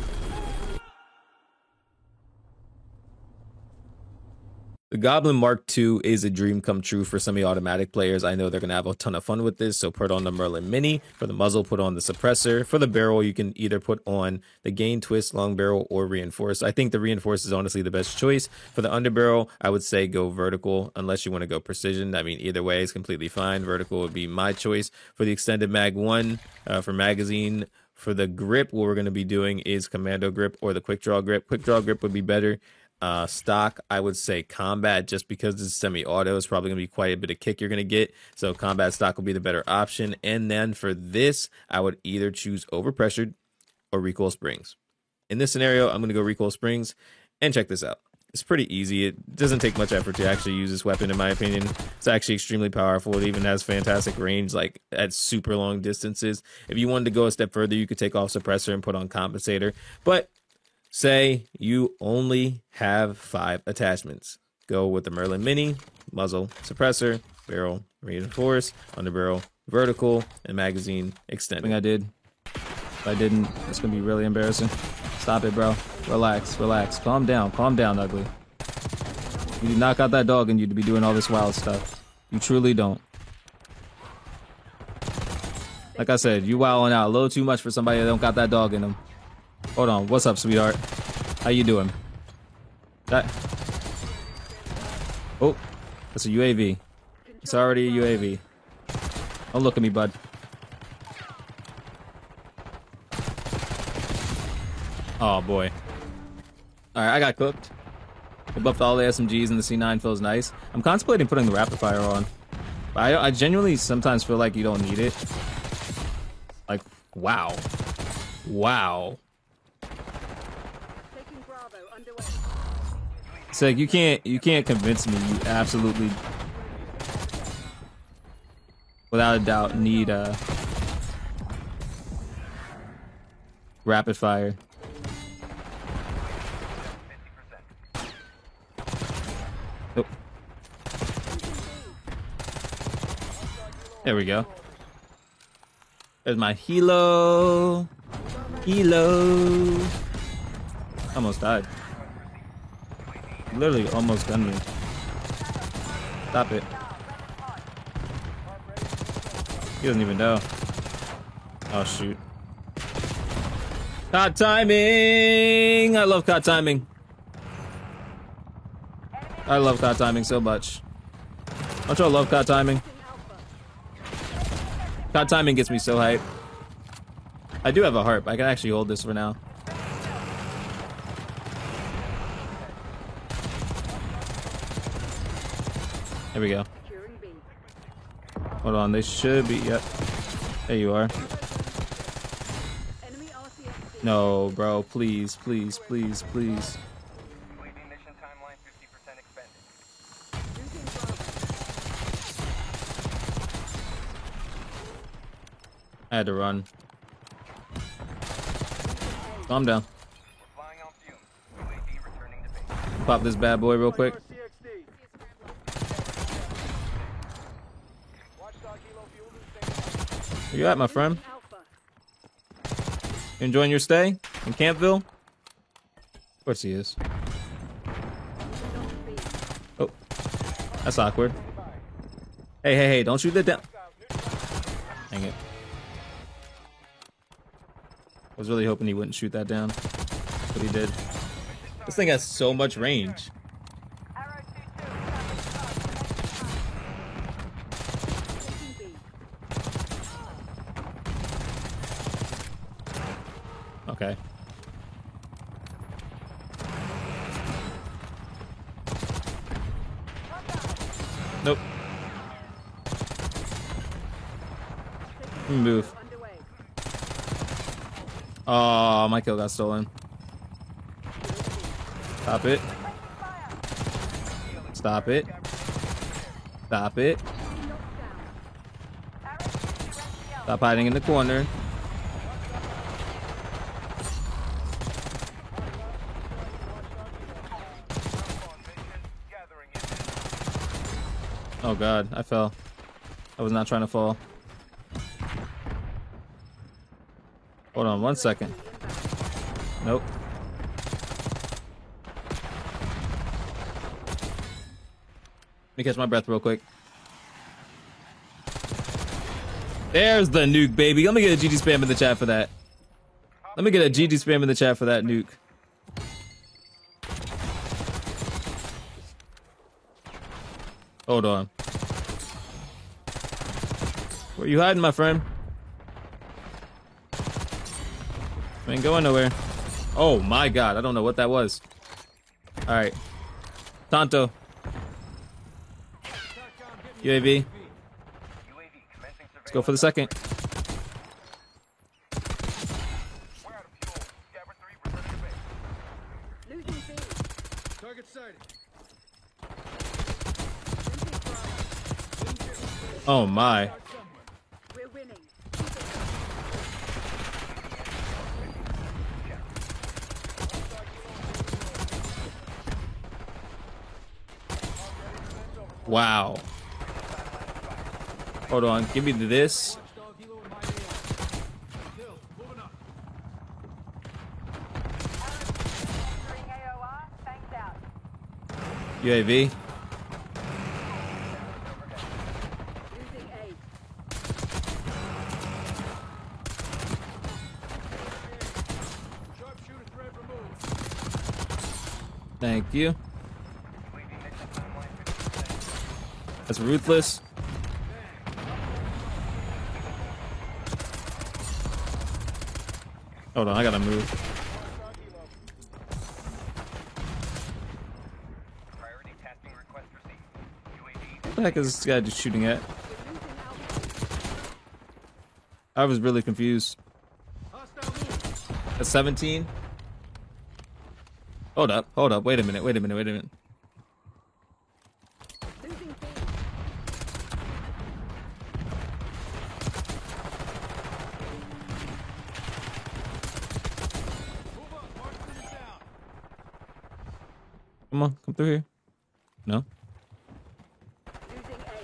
The Goblin Mark II is a dream come true for semi-automatic players. I know they're going to have a ton of fun with this, so put on the Merlin Mini. For the muzzle, put on the suppressor. For the barrel, you can either put on the Gain Twist, long barrel, or reinforce. I think the reinforce is honestly the best choice. For the underbarrel, I would say go vertical, unless you want to go precision. I mean, either way is completely fine. Vertical would be my choice. For the extended mag 1, for magazine, for the grip, what we're going to be doing is commando grip or the quick draw grip. Quick draw grip would be better. Stock, I would say combat, just because this is semi-auto, is probably going to be quite a bit of kick you're going to get. So combat stock will be the better option. And then for this, I would either choose overpressured or recoil springs. In this scenario, I'm going to go recoil springs. And check this out. It's pretty easy. It doesn't take much effort to actually use this weapon, in my opinion. It's actually extremely powerful. It even has fantastic range, like at super long distances. If you wanted to go a step further, you could take off suppressor and put on compensator. But Say you only have 5 attachments. Go with the Merlin Mini, muzzle, suppressor, barrel, reinforce, underbarrel, vertical, and magazine extended. I think I did. If I didn't, it's gonna be really embarrassing. Stop it, bro. Relax, relax. Calm down, ugly. You do not got that dog in you to be doing all this wild stuff. You truly don't. Like I said, you wilding out a little too much for somebody that don't got that dog in them. Hold on, what's up, sweetheart? How you doing? That... Oh, that's a UAV. It's already a UAV. Don't look at me, bud. Oh, boy. Alright, I got cooked. I buffed all the SMGs and the C9 feels nice. I'm contemplating putting the rapid fire on. But I genuinely sometimes feel like you don't need it. Like, wow. Wow. Taking Bravo underway. It's like you can't convince me you absolutely, without a doubt, need a rapid fire. Oh. There we go. There's my helo. Helo. Almost died. Literally almost done me. Stop it. He doesn't even know. Oh shoot. COD timing! I love COD timing. I love COD timing so much. Don't y'all love COD timing? COD timing gets me so hyped. I do have a harp. I can actually hold this for now. There we go. Hold on, they should be. Yep. There you are. No, bro. Please, please, please, please. Mission timeline 50% expended. I had to run. Calm down. We're flying on fumes. UAV returning to base. Pop this bad boy real quick. Where you at, my friend? You enjoying your stay in Campville? Of course he is. Oh, that's awkward. Hey, hey, hey, don't shoot that down. Dang it. I was really hoping he wouldn't shoot that down, but he did. This thing has so much range. Okay. Nope. Move. Oh, my kill got stolen. Stop it. Stop it. Stop it. Stop hiding in the corner. Oh god, I fell. I was not trying to fall. Hold on 1 second. Nope. Let me catch my breath real quick. There's the nuke, baby. Let me get a GG spam in the chat for that. Let me get a GG spam in the chat for that nuke. Hold on. Where you hiding, my friend? I ain't going nowhere. Oh my god, I don't know what that was. Alright. Tonto. UAV. Let's go for the second. Target sighted. Oh my. We're winning. Wow. Hold on, give me this. Watchdog helo in my AO. Hill, moving up. Entering AOR. Thanks out. UAV. Losing A. Sharpshooter threat removed. Thank you. That's ruthless. Hold on, I gotta move. Priority testing request received. UAV What the heck is this guy just shooting at? We're losing Alpha. I was really confused. Hostile move. That's 17. Hold up, wait a minute. Losing B. Move up. Marksman is down. Come on, come through here. No? Losing A.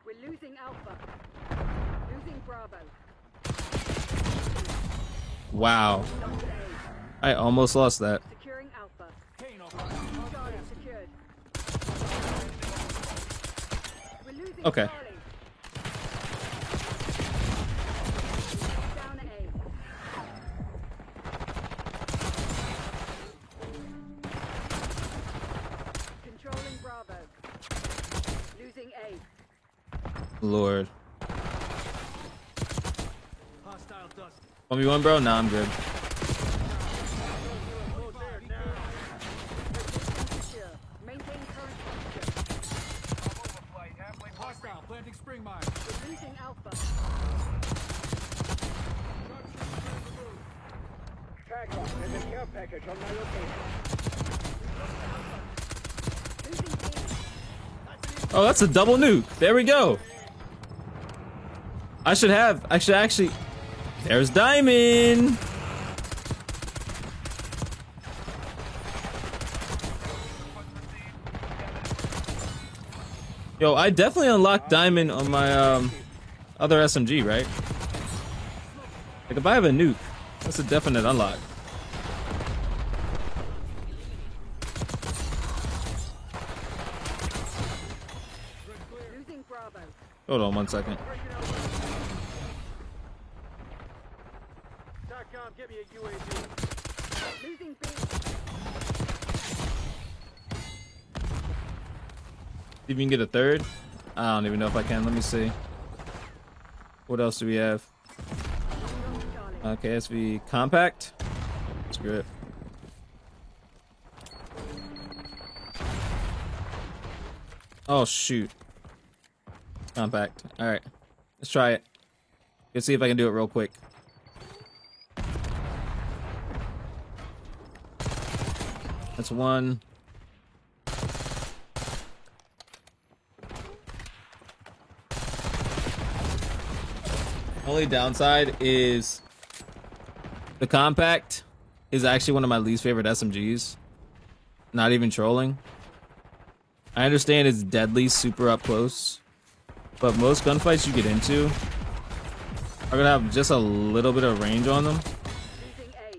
We're losing Alpha. Losing Bravo. Wow. Lost A. I almost lost that. Securing Alpha. Kane offline. Charlie secured. We're losing Okay. Charlie. Down A. Controlling Bravo. Losing A. Lord. Hostile dusted. 1v1, bro? Nah, I'm good. Close there now. Position secure. Maintain current posture. overflight halfway point. Hostile planting spring mine. We're losing Alpha. Losing B. Oh, that's a double nuke. There we go. I should actually. There's Diamond. Yo, I definitely unlocked Diamond on my other SMG, right? Like if I have a nuke, that's a definite unlock. Losing Bravo. Hold on 1 second. SATCOM, get me a UAV. Losing B. See if you can get a third. I don't even know if I can. Let me see. What else do we have? Lost Charlie. Okay, SV compact. Screw it. Oh shoot. Compact. All right, let's try it. Let's see if I can do it real quick. That's one. Only downside is the compact is actually one of my least favorite SMGs. Not even trolling. I understand it's deadly super up close, but most gunfights you get into are gonna have just a little bit of range on them, Losing A.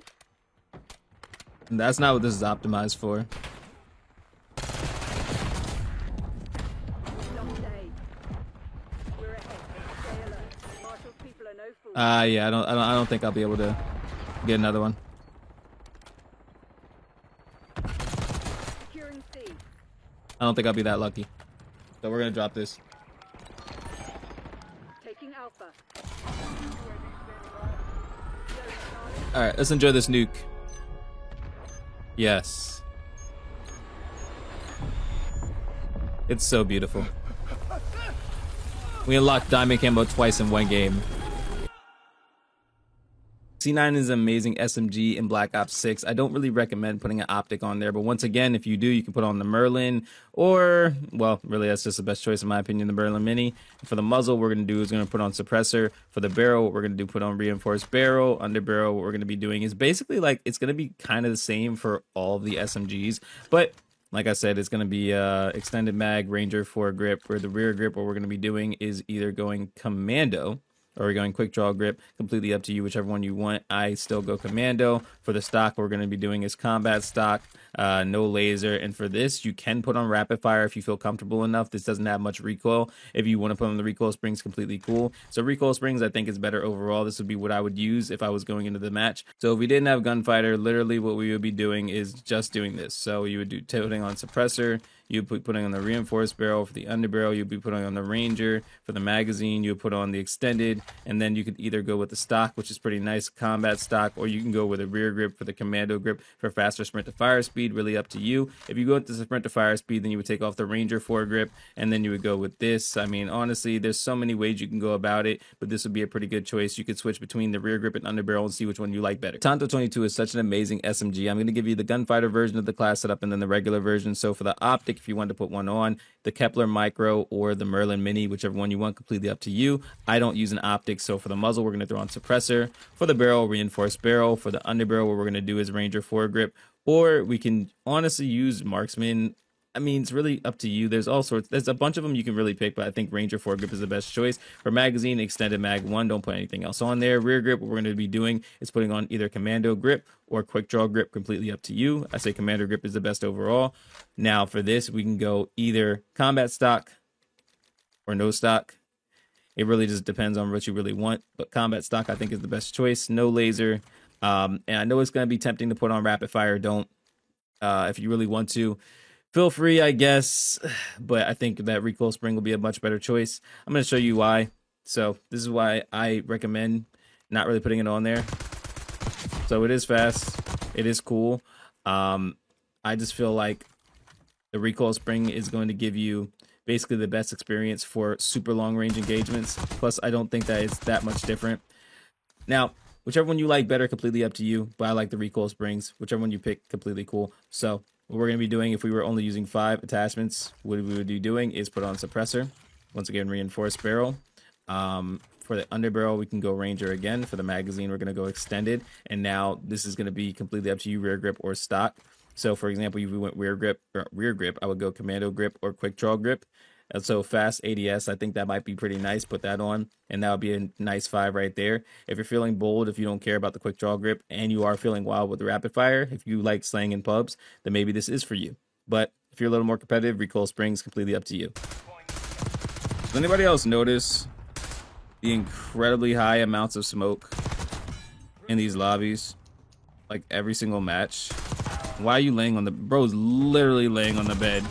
and that's not what this is optimized for. Lost A. We're ahead. Stay alert. Marshall's people are no fools. Yeah, I don't think I'll be able to get another one. Securing C. I don't think I'll be that lucky. So we're gonna drop this. Taking Alpha. All right, let's enjoy this nuke. Yes. It's so beautiful. We unlocked Diamond Camo twice in one game. C9 is an amazing SMG in Black Ops 6. I don't really recommend putting an optic on there, but once again, if you do, you can put on the Merlin, or, well, really that's just the best choice in my opinion, the Merlin Mini. For the muzzle, what we're going to do is going to put on suppressor. For the barrel, what we're going to do, put on reinforced barrel. Under barrel, what we're going to be doing is basically like, it's going to be kind of the same for all of the SMGs, but like I said, it's going to be extended mag, Ranger foregrip. For the rear grip, what we're going to be doing is either going commando, or we're going quick draw grip, completely up to you, whichever one you want. I still go commando. For the stock, what we're going to be doing is combat stock, no laser. And for this, you can put on rapid fire if you feel comfortable enough. This doesn't have much recoil. If you want to put on the recoil springs, completely cool. So recoil springs, I think is better overall. This would be what I would use if I was going into the match. So if we didn't have gunfighter, literally what we would be doing is just doing this. So you would do tilting on suppressor. You'd be putting on the reinforced barrel. For the underbarrel, you'd be putting on the Ranger. For the magazine, you would put on the extended, and then you could either go with the stock, which is pretty nice, combat stock, or you can go with a rear grip for the commando grip for faster sprint to fire speed, really up to you. If you go with the sprint to fire speed, then you would take off the Ranger foregrip, and then you would go with this. I mean, honestly, there's so many ways you can go about it, but this would be a pretty good choice. You could switch between the rear grip and underbarrel and see which one you like better. Tanto 22 is such an amazing SMG. I'm going to give you the gunfighter version of the class setup and then the regular version. So for the optic, if you want to put one on, the Kepler Micro or the Merlin Mini, whichever one you want, completely up to you. I don't use an optic, so for the muzzle, we're going to throw on suppressor. For the barrel, reinforced barrel. For the underbarrel, what we're going to do is Ranger foregrip, or we can honestly use marksman. I mean, it's really up to you. There's all sorts. There's a bunch of them you can really pick, but I think Ranger foregrip is the best choice. For magazine, extended mag 1, don't put anything else on there. Rear grip, what we're going to be doing is putting on either commando grip or quick draw grip, completely up to you. I say commando grip is the best overall. Now for this, we can go either combat stock or no stock. It really just depends on what you really want, but combat stock I think is the best choice. No laser. And I know it's going to be tempting to put on rapid fire. Don't. If you really want to, feel free, I guess, but I think that recoil spring will be a much better choice. I'm going to show you why. So this is why I recommend not really putting it on there. So it is fast. It is cool. I just feel like the recoil spring is going to give you basically the best experience for super long range engagements. Plus, I don't think that it's that much different. Now, whichever one you like better, completely up to you, but I like the recoil springs. Whichever one you pick, completely cool. So what we're going to be doing, if we were only using 5 attachments, what we would be doing is put on suppressor. Once again, reinforced barrel. For the underbarrel, we can go Ranger again. For the magazine, we're going to go extended. And now this is going to be completely up to you, rear grip or stock. So for example, if we went rear grip, I would go commando grip or quick draw grip. And so fast ADS, I think that might be pretty nice. Put that on, and that would be a nice 5 right there. If you're feeling bold, if you don't care about the quick draw grip, and you are feeling wild with the rapid fire, if you like slaying in pubs, then maybe this is for you. But if you're a little more competitive, recoil springs, completely up to you. Does anybody else notice the incredibly high amounts of smoke in these lobbies? Like every single match. Why are you laying on the... Bro's literally laying on the bed.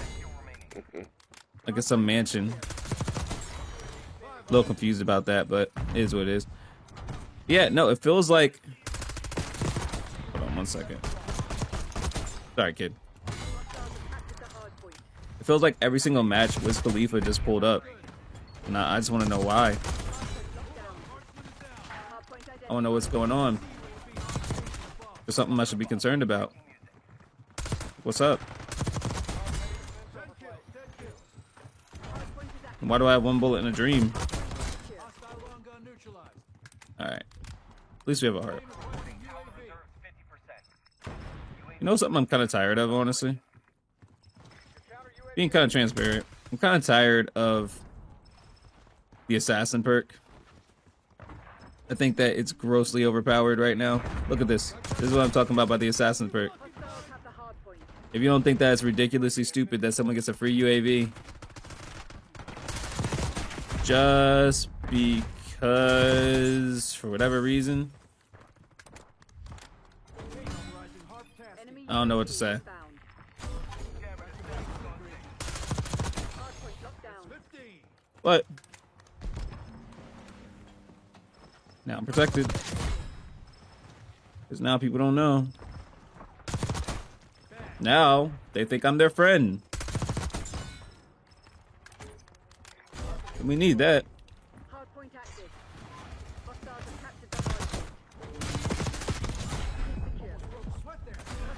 Like it's some mansion. A little confused about that, but it is what it is. Yeah, no, it feels like... Hold on 1 second. Sorry, kid. It feels like every single match Wiz Khalifa just pulled up. And I just want to know why. I want to know what's going on. There's something I should be concerned about. What's up? Why do I have 1 bullet in a dream? Alright. At least we have a heart. You know something I'm kind of tired of, honestly? Being kind of transparent. I'm kind of tired of the assassin perk. I think that it's grossly overpowered right now. Look at this. This is what I'm talking about the assassin perk. If you don't think that it's ridiculously stupid that someone gets a free UAV just because, for whatever reason, I don't know what to say. But now I'm protected, because now people don't know. Now they think I'm their friend. And we need that.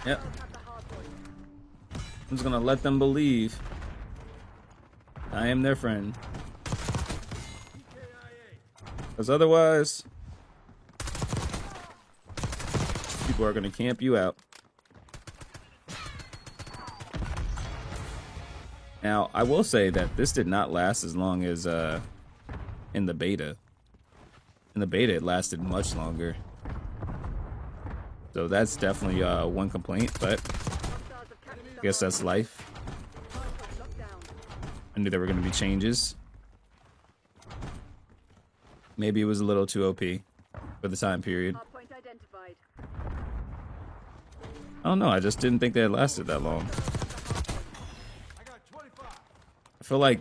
Yep. Have the hard point. I'm just gonna let them believe I am their friend. Because otherwise, people are gonna camp you out. Now, I will say that this did not last as long as in the beta. In the beta, it lasted much longer. So that's definitely one complaint, but I guess that's life. I knew there were going to be changes. Maybe it was a little too OP for the time period. Hard point identified. I don't know, I just didn't think they had lasted that long. I feel like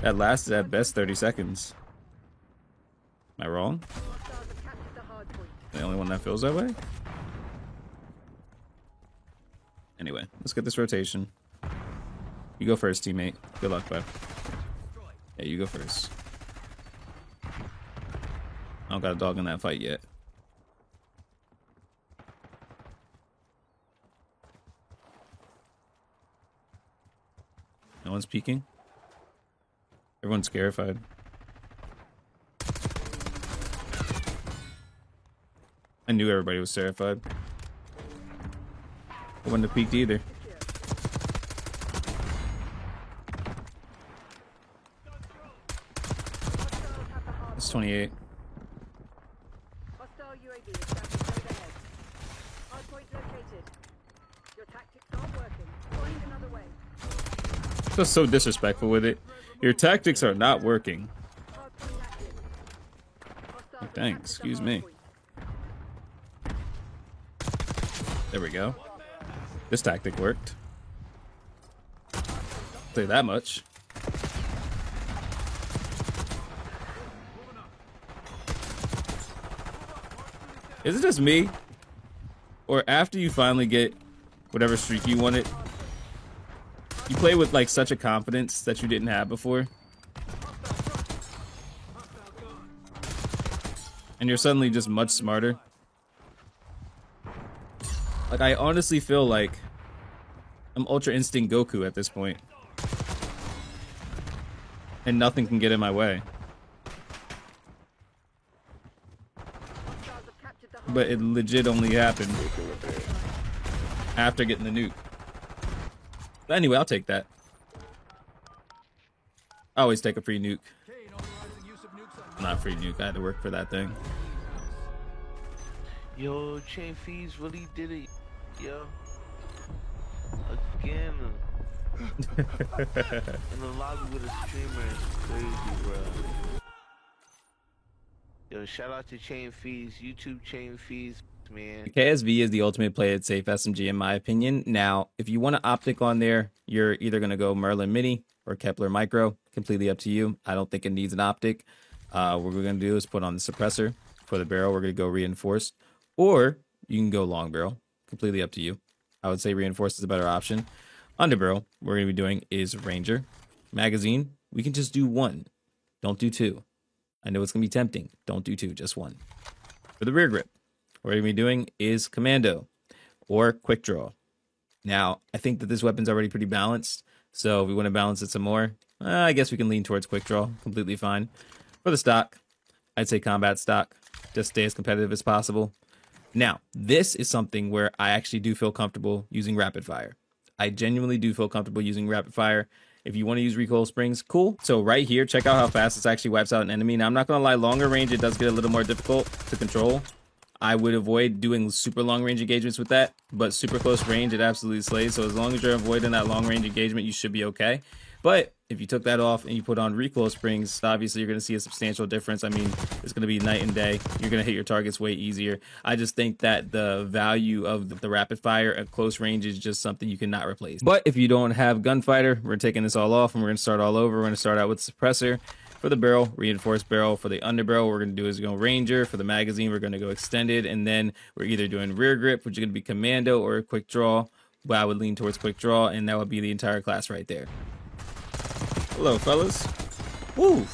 that lasted at best 30 seconds. Am I wrong? Hostiles have captured the hard point. The only one that feels that way? Anyway, let's get this rotation. You go first, teammate. Good luck, bud. Yeah, you go first. I don't got a dog in that fight yet. No one's peeking. Everyone's scarified. I knew everybody was terrified. I wouldn't have peeked either. It's 28. Hostile UAV established overhead. Hard point located. Your tactics aren't working. Find another way. Just so disrespectful with it. Your tactics are not working. Hard point active. Hostiles have Thanks, captured the excuse hard me. point. There we go. This tactic worked. I'll say that much. Is it just me? Or after you finally get whatever streak you wanted, you play with like such a confidence that you didn't have before? And you're suddenly just much smarter? Like, I honestly feel like I'm Ultra Instinct Goku at this point. And nothing can get in my way. Hostiles have captured the hard But it legit only happened after getting the nuke. But anyway, I'll take that. I always take a free nuke. Not free nuke, I had to work for that thing. Yo, Chain Fees really did it, yo. Again. In the lobby with a streamer is crazy, bro. Yo, shout out to Chain Fees, YouTube Chain Fees, man. KSV is the ultimate play it safe SMG in my opinion. Now, if you want an optic on there, you're either going to go Merlin Mini or Kepler Micro. Completely up to you. I don't think it needs an optic. What we're going to do is put on the suppressor. For the barrel, we're going to go reinforced. Or you can go long barrel. Completely up to you. I would say reinforced is a better option. Underbarrel, what we're going to be doing is Ranger. Magazine, we can just do one. Don't do two. I know it's going to be tempting. Don't do two, just one. For the rear grip, what we're going to be doing is Commando or Quick Draw. Now, I think that this weapon's already pretty balanced. So if we want to balance it some more, I guess we can lean towards Quick Draw. Completely fine. For the stock, I'd say combat stock. Just stay as competitive as possible. Now, this is something where I actually do feel comfortable using rapid fire. I genuinely do feel comfortable using rapid fire. If you want to use recoil springs, cool. So right here, check out how fast this actually wipes out an enemy. Now, I'm not going to lie, longer range, it does get a little more difficult to control. I would avoid doing super long range engagements with that, but super close range, it absolutely slays. So as long as you're avoiding that long range engagement, you should be okay. But if you took that off and you put on recoil springs, obviously you're going to see a substantial difference. I mean, it's going to be night and day. You're going to hit your targets way easier. I just think that the value of the rapid fire at close range is just something you cannot replace. But if you don't have gunfighter, we're taking this all off and we're going to start all over. We're going to start out with suppressor. For the barrel, reinforced barrel. For the underbarrel, what we're going to do is go Ranger. For the magazine, we're going to go extended. And then we're either doing rear grip, which is going to be commando, or a quick draw. But I would lean towards quick draw, and that would be the entire class right there. Hello, fellas. Woo!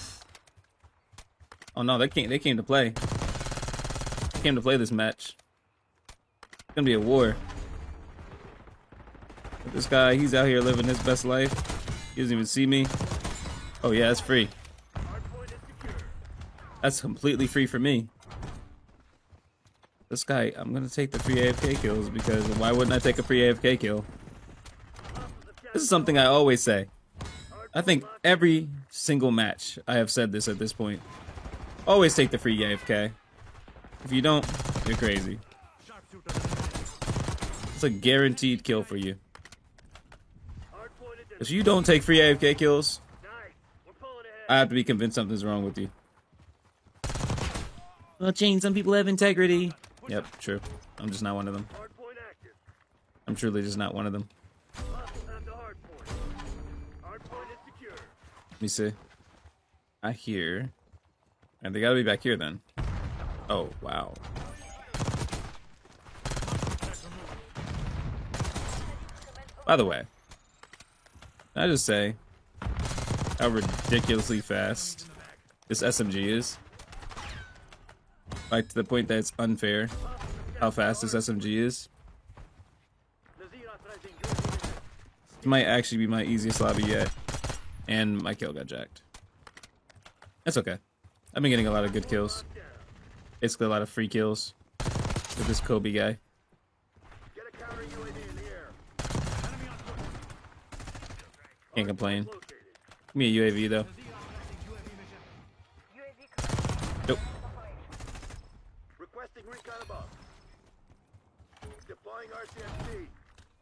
Oh no, they came to play. They came to play this match. gonna be a war. But this guy, he's out here living his best life. He doesn't even see me. Oh yeah, it's free. That's completely free for me. This guy, I'm gonna take the free AFK kills because why wouldn't I take a free AFK kill? This is something I always say. I think every single match I have said this at this point. Always take the free AFK. If you don't, you're crazy. It's a guaranteed kill for you. If you don't take free AFK kills, I have to be convinced something's wrong with you. Well, Jane, some people have integrity. Yep, true. I'm just not one of them. I'm truly just not one of them. Let me see. I hear. And they gotta be back here then. Oh, wow. By the way, can I just say how ridiculously fast this SMG is? Like to the point that it's unfair how fast this SMG is. This might actually be my easiest lobby yet. And my kill got jacked. That's okay. I've been getting a lot of good kills. Basically a lot of free kills with this Kobe guy. Can't complain. Give me a UAV though. Nope. Requesting recon above. Deploying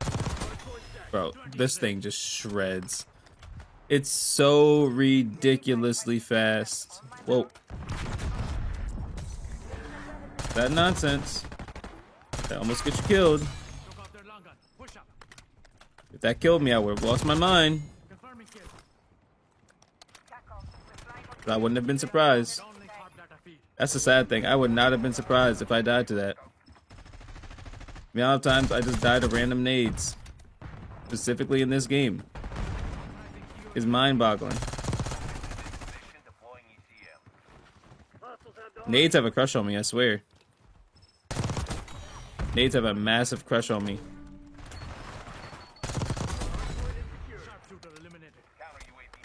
RCXD. Bro, this thing just shreds. It's so ridiculously fast. Whoa. That nonsense. That almost gets you killed. If that killed me, I would have lost my mind. But I wouldn't have been surprised. That's the sad thing. I would not have been surprised if I died to that. The amount of times I just died to random nades. Specifically in this game. Is mind-boggling. Nades have a crush on me, I swear. Nades have a massive crush on me.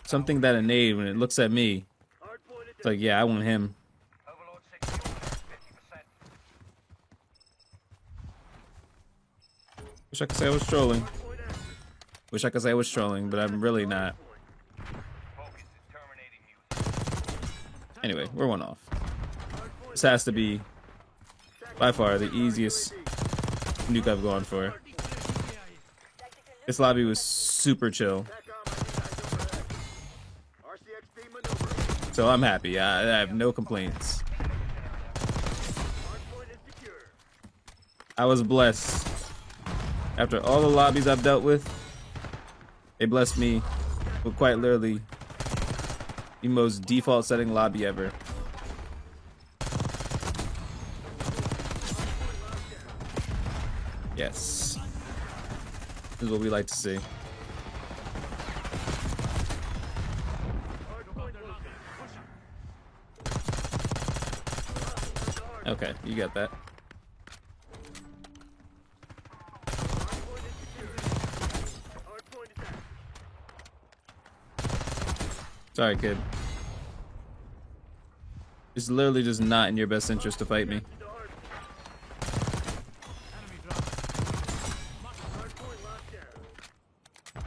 Something that a nade, when it looks at me, it's like, yeah, I want him. Wish I could say I was trolling. Wish I could say I was trolling, but I'm really not. Anyway, we're one off. This has to be, by far, the easiest nuke I've gone for. This lobby was super chill. So I'm happy. I have no complaints. I was blessed. After all the lobbies I've dealt with, they blessed me with quite literally the most default setting lobby ever. Yes. This is what we like to see. Okay, you got that. Sorry, kid. It's literally just not in your best interest to fight me.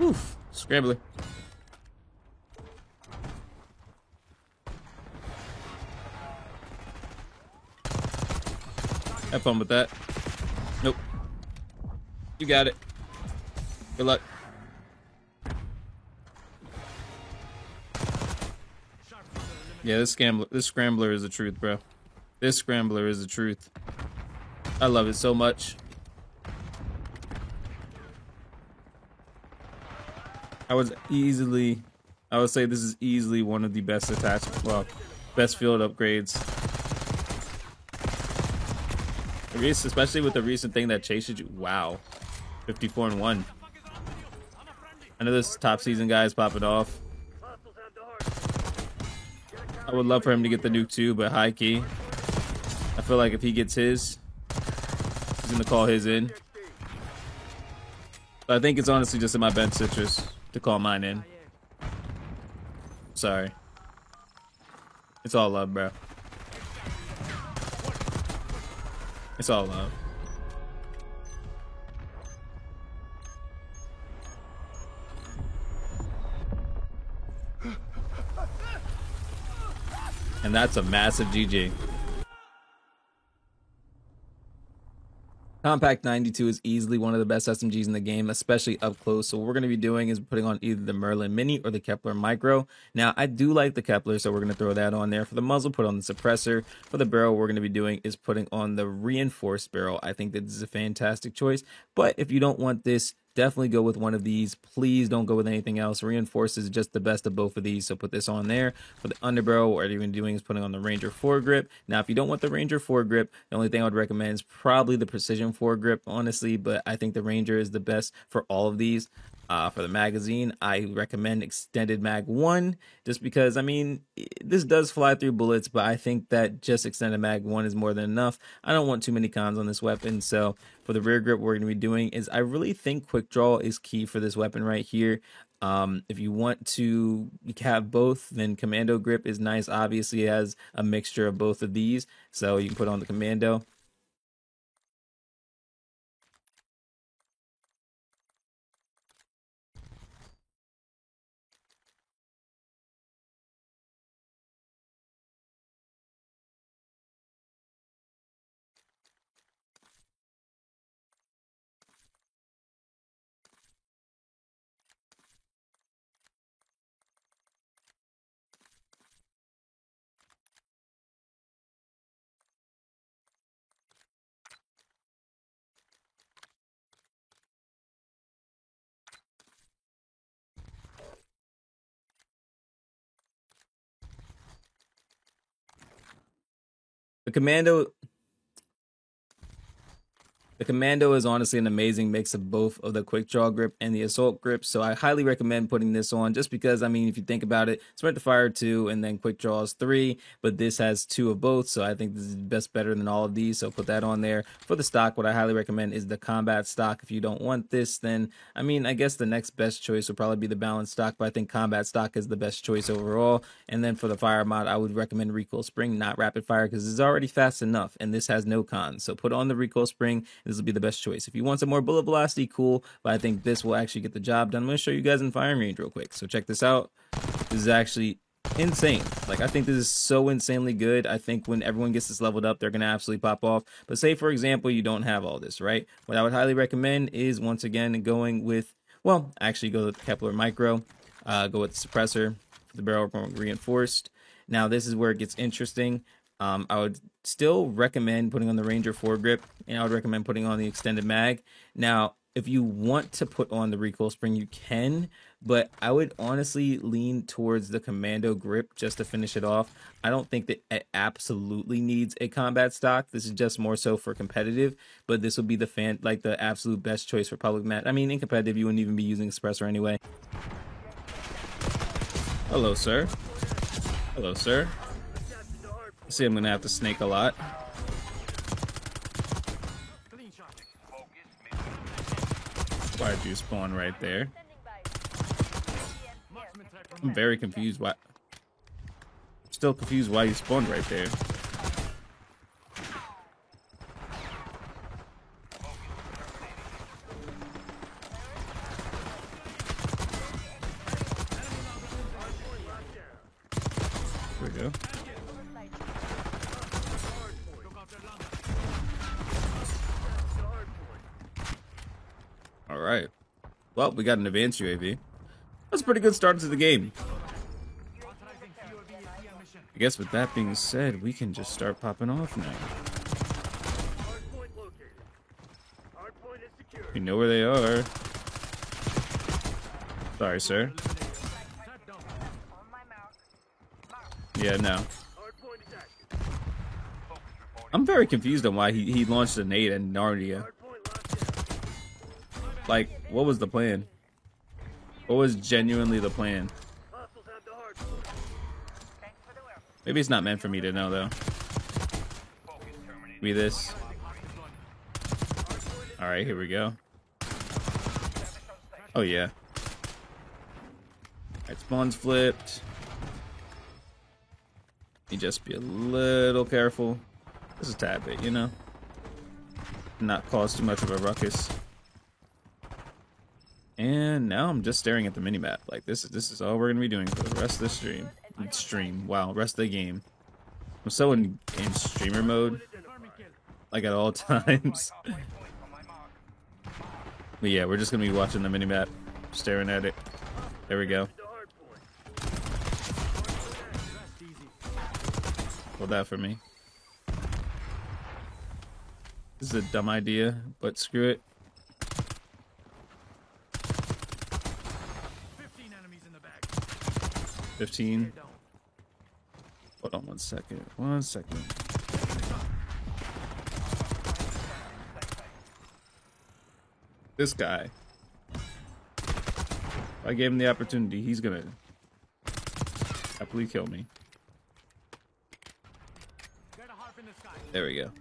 Oof, scrambler. Have fun with that. Nope. You got it. Good luck. Yeah, this scrambler is the truth, bro. This scrambler is the truth. I love it so much. I would say this is easily one of the best best field upgrades. Especially with the recent thing that chases you. Wow. 54-1. I know this top season guy is popping off. I would love for him to get the nuke too, but high key, I feel like if he gets his, He's gonna call his in. But I think it's honestly just in my bench citrus to call mine in. Sorry. It's all love, bro. It's all love. And that's a massive GG. Compact 92 is easily one of the best SMGs in the game, especially up close. So what we're going to be doing is putting on either the Merlin Mini or the Kepler Micro. Now, I do like the Kepler, so we're going to throw that on there. For the muzzle, put on the suppressor. For the barrel, what we're going to be doing is putting on the reinforced barrel. I think that this is a fantastic choice. But if you don't want this, definitely go with one of these. Please don't go with anything else. Reinforced is just the best of both of these, so put this on there. For the underbarrel, what you're doing is putting on the Ranger foregrip. Now, if you don't want the Ranger foregrip, the only thing I would recommend is probably the Precision foregrip, honestly, but I think the Ranger is the best for all of these. For the magazine, I recommend Extended Mag 1, just because, I mean, this does fly through bullets, but I think that just Extended Mag 1 is more than enough. I don't want too many cons on this weapon, so for the rear grip, what we're going to be doing is I really think Quick Draw is key for this weapon right here. If you want to have both, then Commando grip is nice. Obviously, it has a mixture of both of these, so you can put on the Commando. The Commando is honestly an amazing mix of both of the Quick Draw grip and the Assault grip, so I highly recommend putting this on, just because, I mean, if you think about it, Sprint to Fire 2 and then Quick Draw is 3, but this has 2 of both, so I think this is better than all of these, so put that on there. For the stock, what I highly recommend is the Combat stock. If you don't want this, then, I mean, I guess the next best choice would probably be the Balanced stock, but I think Combat stock is the best choice overall. And then for the fire mod, I would recommend Recoil Spring, not Rapid Fire, because it's already fast enough, and this has no cons, so put on the Recoil Spring. This will be the best choice. If you want some more bullet velocity, cool, but I think this will actually get the job done. I'm going to show you guys in firing range real quick. So check this out. This is actually insane. Like, I think this is so insanely good. I think when everyone gets this leveled up, they're going to absolutely pop off. But say, for example, you don't have all this, right? What I would highly recommend is, once again, going with, well, actually go with the Kepler Micro, go with the suppressor for the barrel reinforced. Now, this is where it gets interesting. I would still recommend putting on the Ranger foregrip, and I would recommend putting on the Extended Mag. Now, if you want to put on the Recoil Spring, you can, but I would honestly lean towards the Commando grip just to finish it off. I don't think that it absolutely needs a combat stock. This is just more so for competitive, but this will be the absolute best choice for public match. I mean, in competitive, you wouldn't even be using suppressor anyway. Hello, sir. Hello, sir. See, I'm gonna have to snake a lot. Why did you spawn right there? I'm very confused. Why? I'm still confused why you spawned right there. There we go. All right. Well, we got an advanced UAV. That's a pretty good start to the game. I guess with that being said, we can just start popping off now. We know where they are. Sorry, sir. Yeah, no. I'm very confused on why he launched a nade at Narnia. Like, what was the plan? What was genuinely the plan? Maybe it's not meant for me to know, though. Maybe this. All right, here we go. Oh yeah. All right, spawn's flipped. You just be a little careful. Just a tad bit, you know. Not cause too much of a ruckus. And now I'm just staring at the minimap. Like this is all we're gonna be doing for the rest of the stream. Wow, rest of the game. I'm so in streamer mode, like at all times. But yeah, we're just gonna be watching the minimap, staring at it. There we go. Hold that for me. This is a dumb idea, but screw it. 15 enemies in the back. 15. Hold on 1 second. 1 second. This guy. If I gave him the opportunity, he's gonna happily kill me. There we go.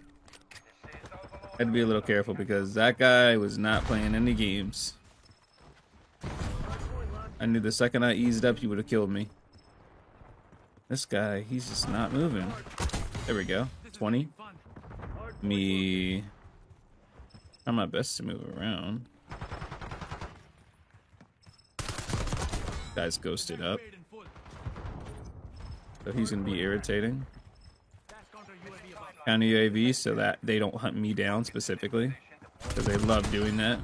Had to be a little careful because that guy was not playing any games. I knew the second I eased up, he would have killed me. This guy, he's just not moving. There we go. 20. Me. Try my best to move around. Guy's ghosted up. So he's gonna be irritating. Counter UAV so that they don't hunt me down specifically. Because they love doing that.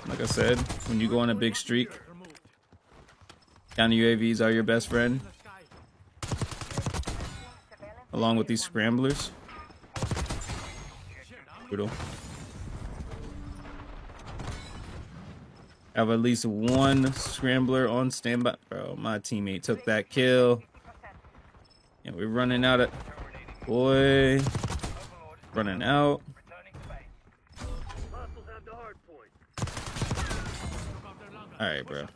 Like I said, when you go on a big streak, counter UAVs are your best friend. Along with these scramblers. Brutal. I have at least one scrambler on standby. Bro, my teammate took that kill. And we're running out of... Boy. Running out. Alright, bro.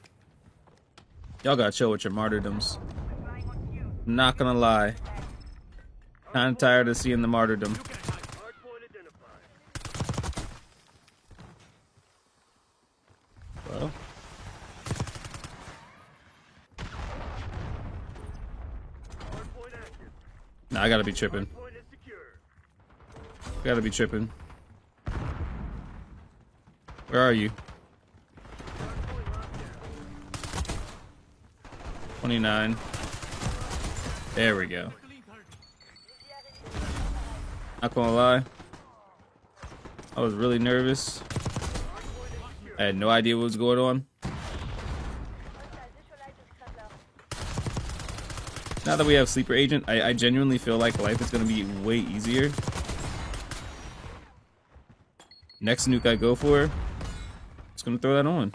Y'all gotta chill with your martyrdoms. Not gonna lie. Kinda tired of seeing the martyrdom. Well. Nah, I gotta be tripping. Gotta be tripping. Where are you? 29. There we go. Not gonna lie. I was really nervous. I had no idea what was going on. Now that we have Sleeper Agent, I genuinely feel like life is going to be way easier. Next nuke I go for, it's going to throw that on.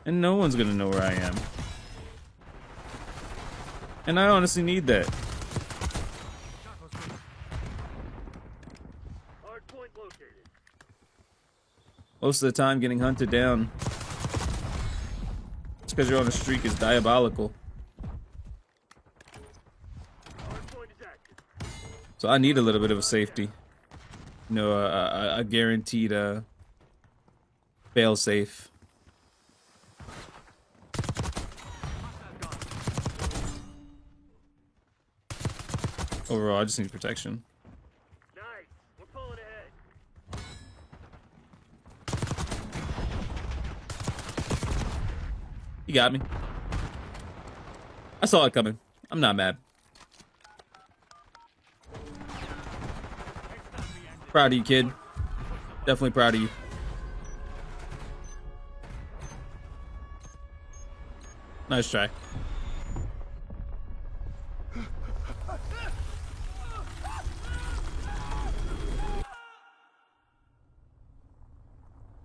And no one's going to know where I am. And I honestly need that. Most of the time getting hunted down just because you're on a streak is diabolical. So I need a little bit of a safety. You know, a guaranteed fail safe. Overall, I just need protection. Nice. We're pulling ahead. He got me. I saw it coming. I'm not mad. Proud of you, kid. Definitely proud of you. Nice try.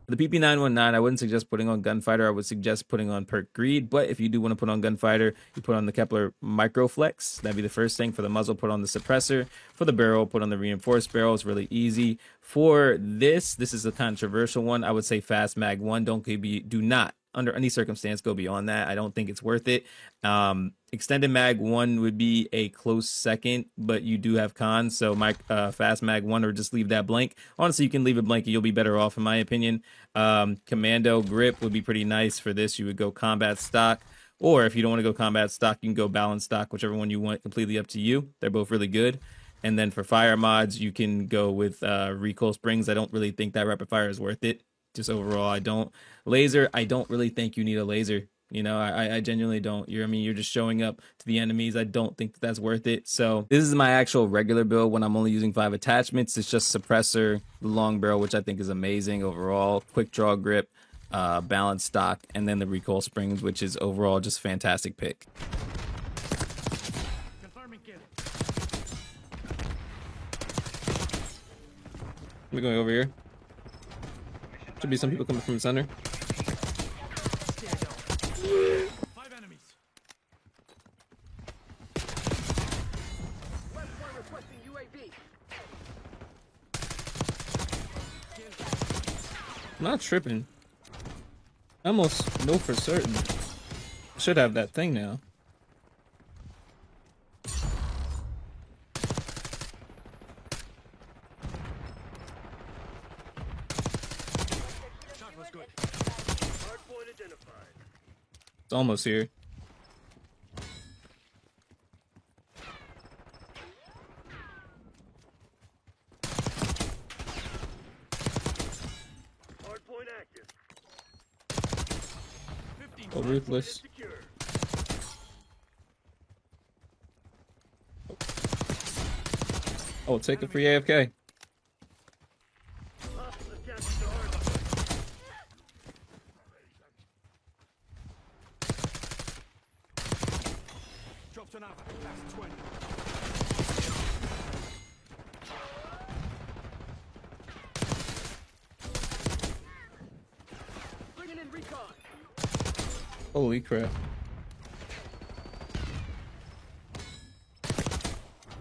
The PP919, I wouldn't suggest putting on Gunfighter. I would suggest putting on Perk Greed. But if you do want to put on Gunfighter, you put on the Kepler Microflex. That'd be the first thing. For the muzzle, put on the suppressor. For the barrel, put on the reinforced barrel. It's really easy. For this is a controversial one. I would say Fast Mag 1. Do not under any circumstance go beyond that. I don't think it's worth it. Extended mag 1 would be a close second, but you do have cons. So my fast mag 1, or just leave that blank. Honestly, you can leave it blank and you'll be better off in my opinion. Commando grip would be pretty nice for this. You would go combat stock, or if you don't want to go combat stock, you can go balance stock, whichever one you want, completely up to you. They're both really good. And then for fire mods, you can go with recoil springs. I don't really think that rapid fire is worth it. Just overall, I don't. Laser, I don't really think you need a laser. You know, I genuinely don't. You're just showing up to the enemies. I don't think that's worth it. So this is my actual regular build when I'm only using 5 attachments. It's just suppressor, the long barrel, which I think is amazing overall, quick draw grip, balance stock, and then the recoil springs, which is overall just a fantastic pick. We're going over here. Should be some people coming from the center. 5 enemies. West point requesting UAV. I'm not tripping. I almost know for certain. I should have that thing now. Shot was good. Hardpoint identified. It's almost here. Hardpoint active. 15. Oh, ruthless. Secure. Oh, take a free AFK. Hostiles have captured the hardpoint. Dropped another. That's 20. Bringing in recon. Holy crap.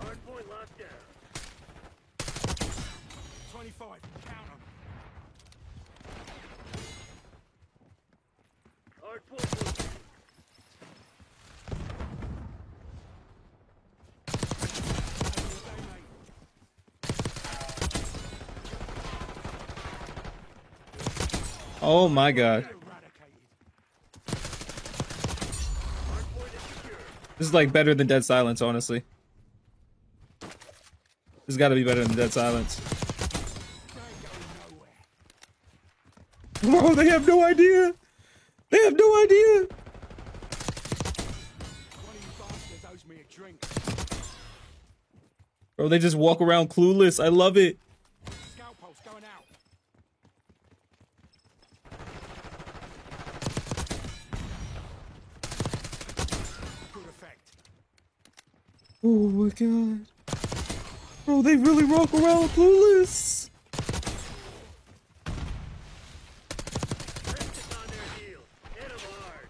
Hardpoint locked down. 25. Count 'em. Hardpoint moving. Oh my god. Eradicated. Hardpoint is secure. This is like better than Dead Silence, honestly. This has got to be better than Dead Silence. They ain't going nowhere. Bro, they have no idea. They have no idea. One of you bastards owes me a drink. Bro, they just walk around clueless. I love it. Scout pulse going out. Good effect. Oh my god. Bro, they really walk around clueless. Let's get on their heels. Hit 'em hard.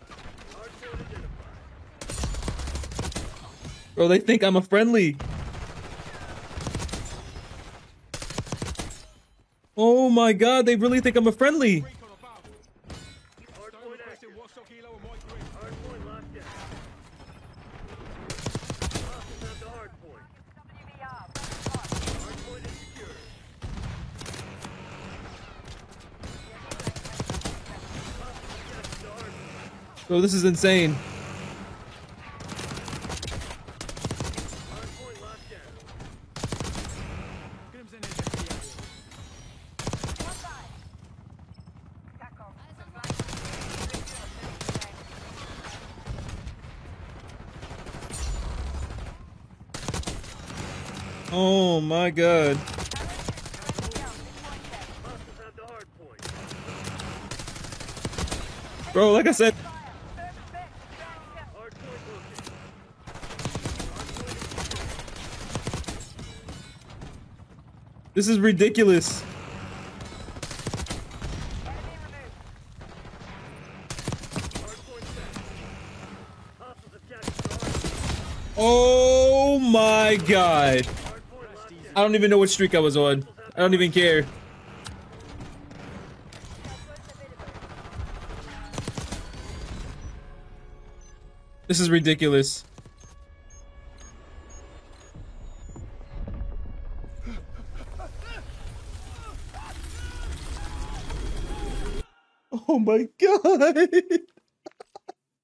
Hardpoint identified. Bro, they think I'm a friendly. Oh my god, they really think I'm a friendly. Recon above. Stone Hardpoint requesting active. Watchdog Hilo and White Grid. Hardpoint locked down. Hostiles have the hardpoint. Hardpoint is secure. Hostiles have captured the hardpoint. Bro, this is insane. Hardpoint locked down. Get him sending HFT out here. Oh my god. Hostiles have the hardpoint. Bro, like I said, Hardpoint looking. this is ridiculous. Hardpoint set. Hostiles have captured the hardpoint. Oh my god. Hardpoint locked down. I don't even know what streak I was on. I don't even care. This is ridiculous. Oh my god.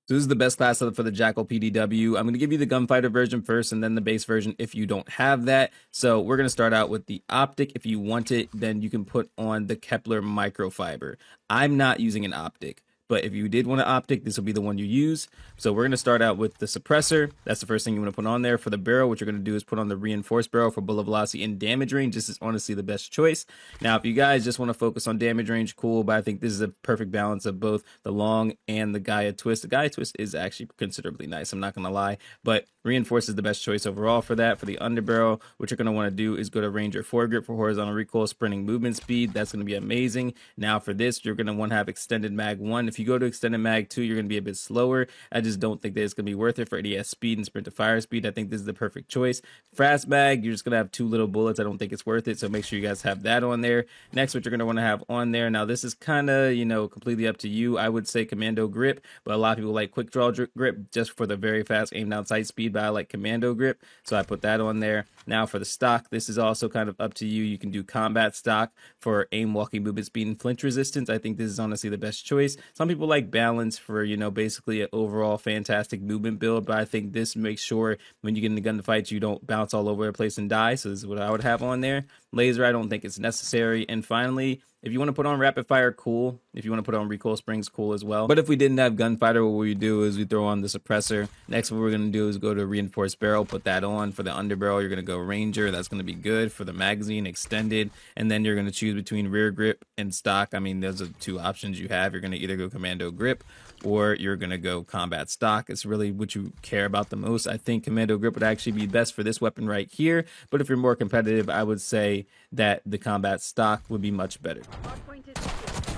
So this is the best class setup for the Jackal PDW. I'm going to give you the gunfighter version first and then the base version if you don't have that. So we're going to start out with the optic. If you want it, then you can put on the Kepler microfiber. I'm not using an optic, but if you did want an optic, this will be the one you use. So we're going to start out with the suppressor. That's the first thing you want to put on there. For the barrel, what you're going to do is put on the reinforced barrel for bullet velocity and damage range. This is honestly the best choice. Now, if you guys just want to focus on damage range, cool, but I think this is a perfect balance of both the long and the Gaia twist. The Gaia twist is actually considerably nice, I'm not going to lie, but reinforced is the best choice overall for that. For the underbarrel, what you're going to want to do is go to Ranger foregrip for horizontal recoil, sprinting movement speed. That's going to be amazing. Now for this, you're going to want to have extended mag 1. If you go to extended mag 2, you're going to be a bit slower. I just don't think that it's going to be worth it for ADS speed and sprint to fire speed. I think this is the perfect choice. Fast mag, you're just going to have 2 little bullets. I don't think it's worth it, so make sure you guys have that on there. Next, what you're going to want to have on there, now this is kind of, you know, completely up to you. I would say commando grip, but a lot of people like quick draw grip just for the very fast aim down sight speed, but I like commando grip, so I put that on there. Now for the stock, this is also kind of up to you. You can do combat stock for aim, walking, movement speed, and flinch resistance. I think this is honestly the best choice. Some people like balance for, you know, basically an overall fantastic movement build, but I think this makes sure when you get in the gun to fight, you don't bounce all over the place and die. So this is what I would have on there. Laser, I don't think it's necessary. And finally, if you want to put on rapid fire, cool. If you want to put on recoil springs, cool as well. But if we didn't have gunfighter, what we do is we throw on the suppressor. Next, what we're going to do is go to reinforced barrel, put that on. For the underbarrel, you're going to go Ranger. That's going to be good. For the magazine, extended. And then you're going to choose between rear grip and stock. I mean, those are 2 options you have. You're going to either go commando grip or you're going to go combat stock. It's really what you care about the most. I think commando grip would actually be best for this weapon right here. But if you're more competitive, I would say that the combat stock would be much better. Hardpoint is secure.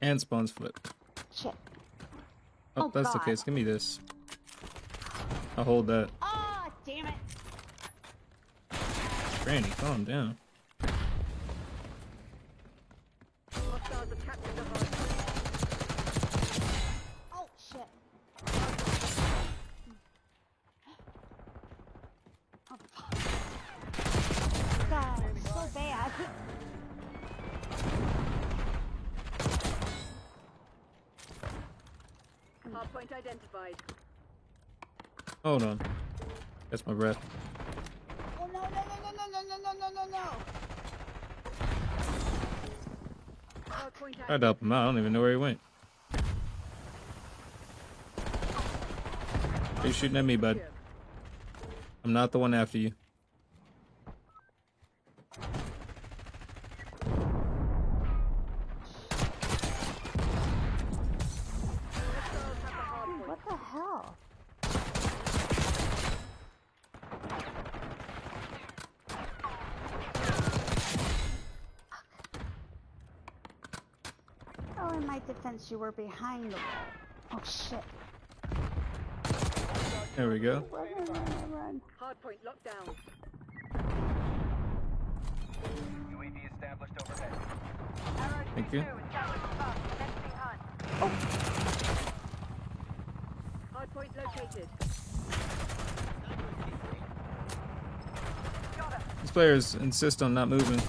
And spawns flip. Shit. Oh, that's the God. case. Give me this. I'll hold that. Oh, damn it. Randy, calm down. Hostiles have captured the hardpoint. Oh, shit. Oh, fuck. God, so bad. Hardpoint identified. Hold on. That's my breath. Oh, no, no, no, no, no, no, no, no, no, no. Hardpoint I'd help him out. I don't even know where he went. Are you shooting at me, bud? I'm not the one after you. What the hell? Oh, in my defense, you were behind the wall. Oh, shit. There we go. Run, run, run, run. Hardpoint locked down. UAV established overhead. Thank you. Hardpoint located. These players insist on not moving.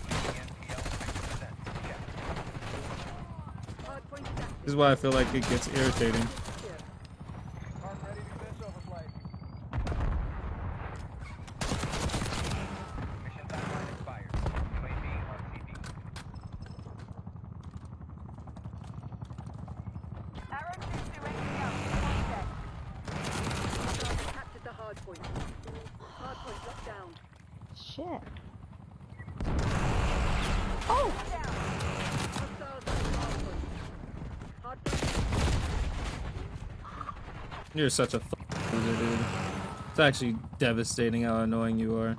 Hardpoint is active. This is why I feel like it gets irritating. Aren't ready for this overplay. Mission timeline expired. UAV on TV. Hostiles have captured the hardpoint. Hardpoint locked down. Shit. Hostiles have the hardpoint. Hardpoint You're such a loser, dude. It's actually devastating how annoying you are.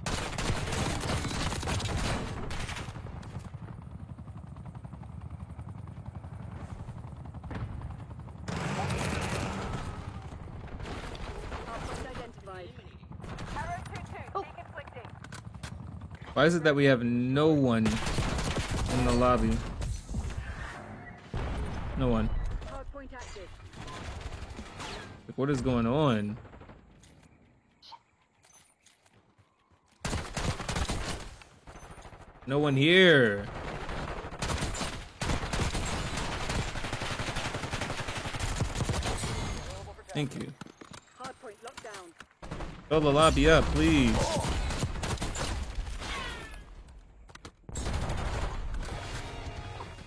hardpoint identified. Oh. Why is it that we have no one in the lobby? No one. Hardpoint active. Like, what is going on? No one here. Thank you. Hardpoint locked down. Fill the lobby up, please.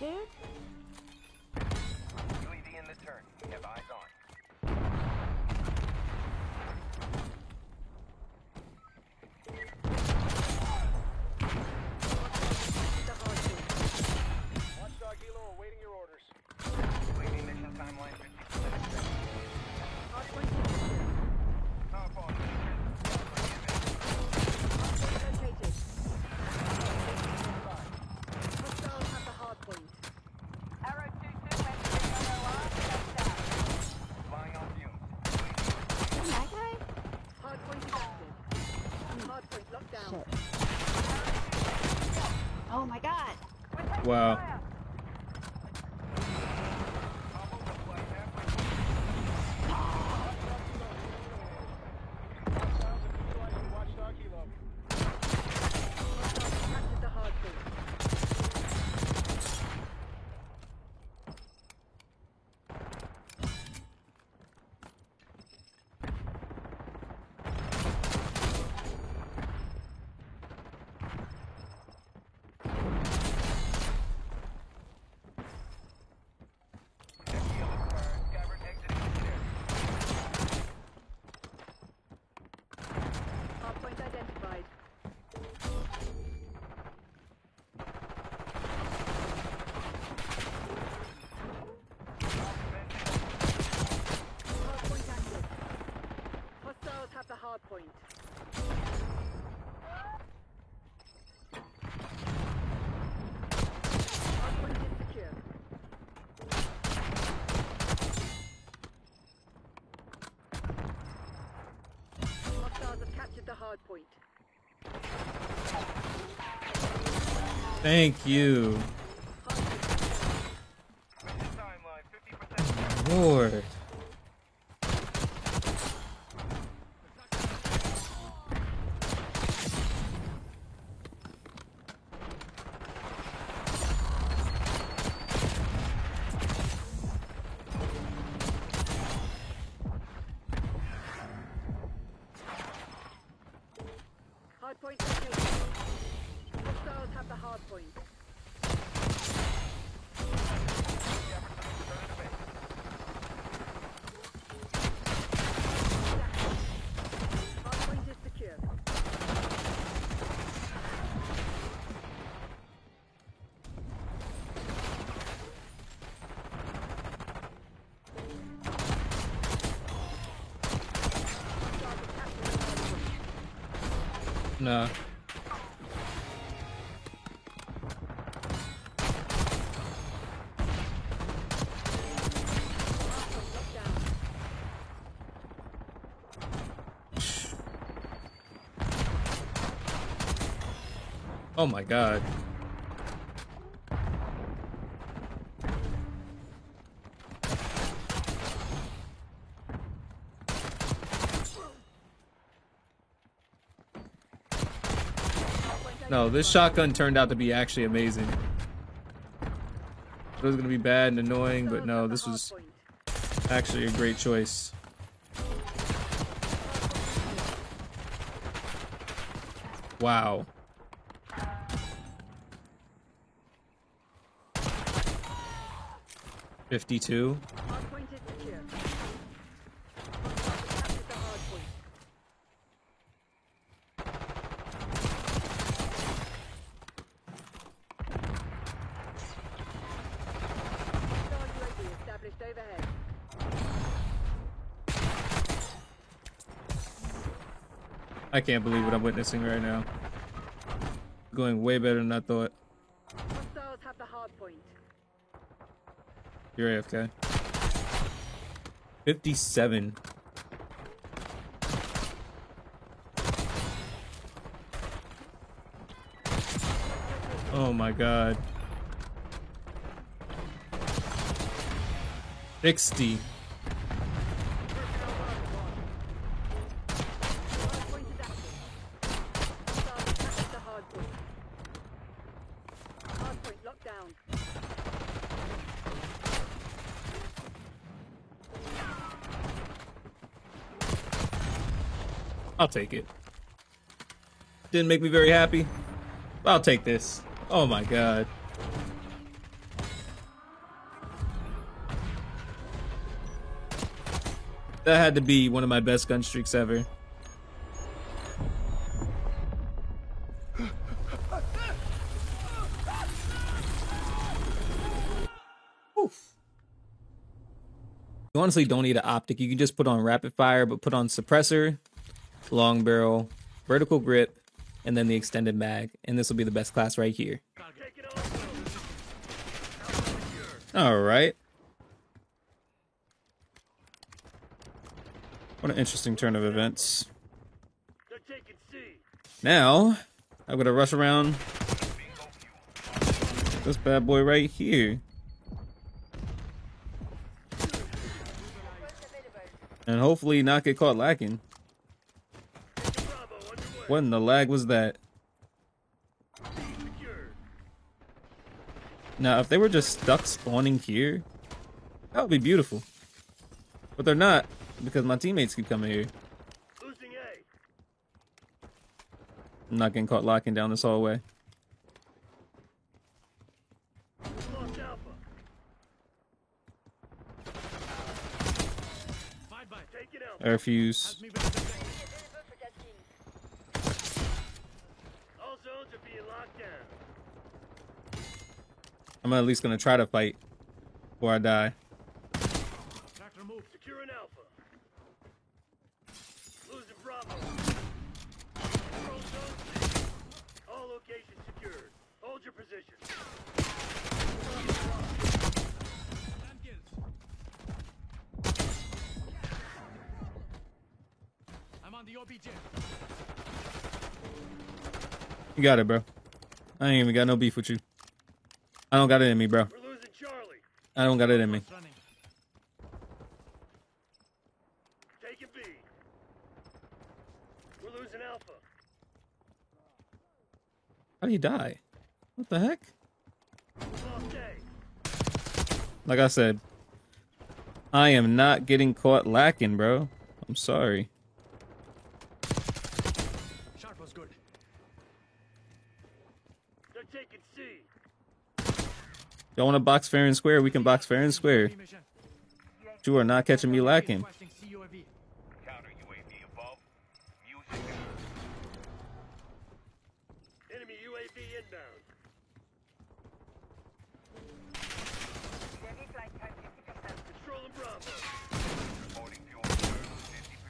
Dude, UAV in the turn. We have eyes on. The hardpoint. Watchdog Hilo awaiting your orders. UAV mission timeline 50% extended. Hardpoint secure. Powerful. Hardpoint located. Hostiles have the hardpoint. Arrow 2-2 entering LOR. Touchdown. Flying on fumes. isn't that guy? Hardpoint is active. Hardpoint locked down. Shit. Oh my god. Wow. Watchdog Hilo. Hostiles captured the hardpoint. Hardpoint identified. Hardpoint active. Hostiles have the hardpoint. Hardpoint is secure. Hostiles have captured the hardpoint. Thank you. Mission timeline 50%. Lord. Hardpoint located. Hostiles have the hardpoint. Hardpoint is secure. Hostiles have captured the hardpoint. Nah. Hardpoint locked down. Oh my god. No, this shotgun turned out to be actually amazing. It was gonna be bad and annoying, but no, this was actually a great choice. Wow. $52. Hardpoint is secure. Hostiles have captured the hardpoint. Hostile UAV established overhead. I can't believe what I'm witnessing right now. Going way better than I thought. Hostiles have the hardpoint. You're AFK. 57. Oh my god. 60. Hardpoint is active. Start attacking the hardpoint. Hardpoint locked down. I'll take it. Didn't make me very happy. But I'll take this. Oh my god. That had to be one of my best gun streaks ever. Oof. You honestly don't need an optic. You can just put on rapid fire, but put on suppressor, long barrel, vertical grip, and then the extended mag. And this will be the best class right here. All right. What an interesting turn of events. Now, I'm gonna rush around this bad boy right here. And hopefully not get caught lacking. What in the lag was that? Now, if they were just stuck spawning here, that would be beautiful. But they're not, because my teammates keep coming here. I'm not getting caught locking down this hallway. Air fuse. I'm at least gonna try to fight before I die. Securing Alpha. Losing Bravo. Control zone C. All locations secured. Hold your position. I'm on the OBJ. You got it, bro. I ain't even got no beef with you. I don't got it in me, bro. We're losing Charlie. I don't got it in me. Running. Taking B. We're losing Alpha. How do you die? What the heck? Lost A. Like I said, I am not getting caught lacking, bro. I'm sorry. Sharp was good. They're taking C. Y'all want to box fair and square? We can box fair and square. Mission. You are not catching me lacking. Requesting CUAV. Counter UAV above. Music. Enemy UAV inbound. Controlling Bravo. Reporting fuel reserve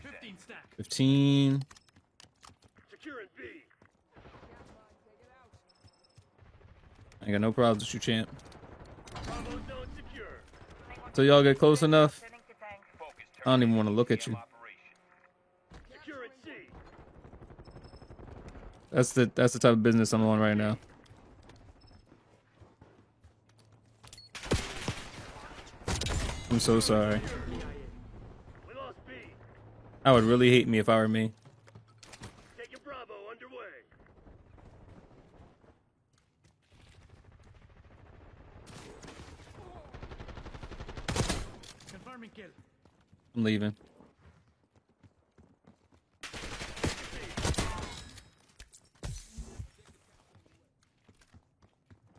50%. 15 stack. 15. Securing B. I ain't got no problems with you, champ. Bravo zone secure. So y'all get close enough. Focus. I don't even want to look at you. Operation. Securing C. That's the type of business I'm on right now. I'm so sorry. We lost B. I would really hate me if I were me. Taking Bravo underway. Confirming kill. I'm leaving.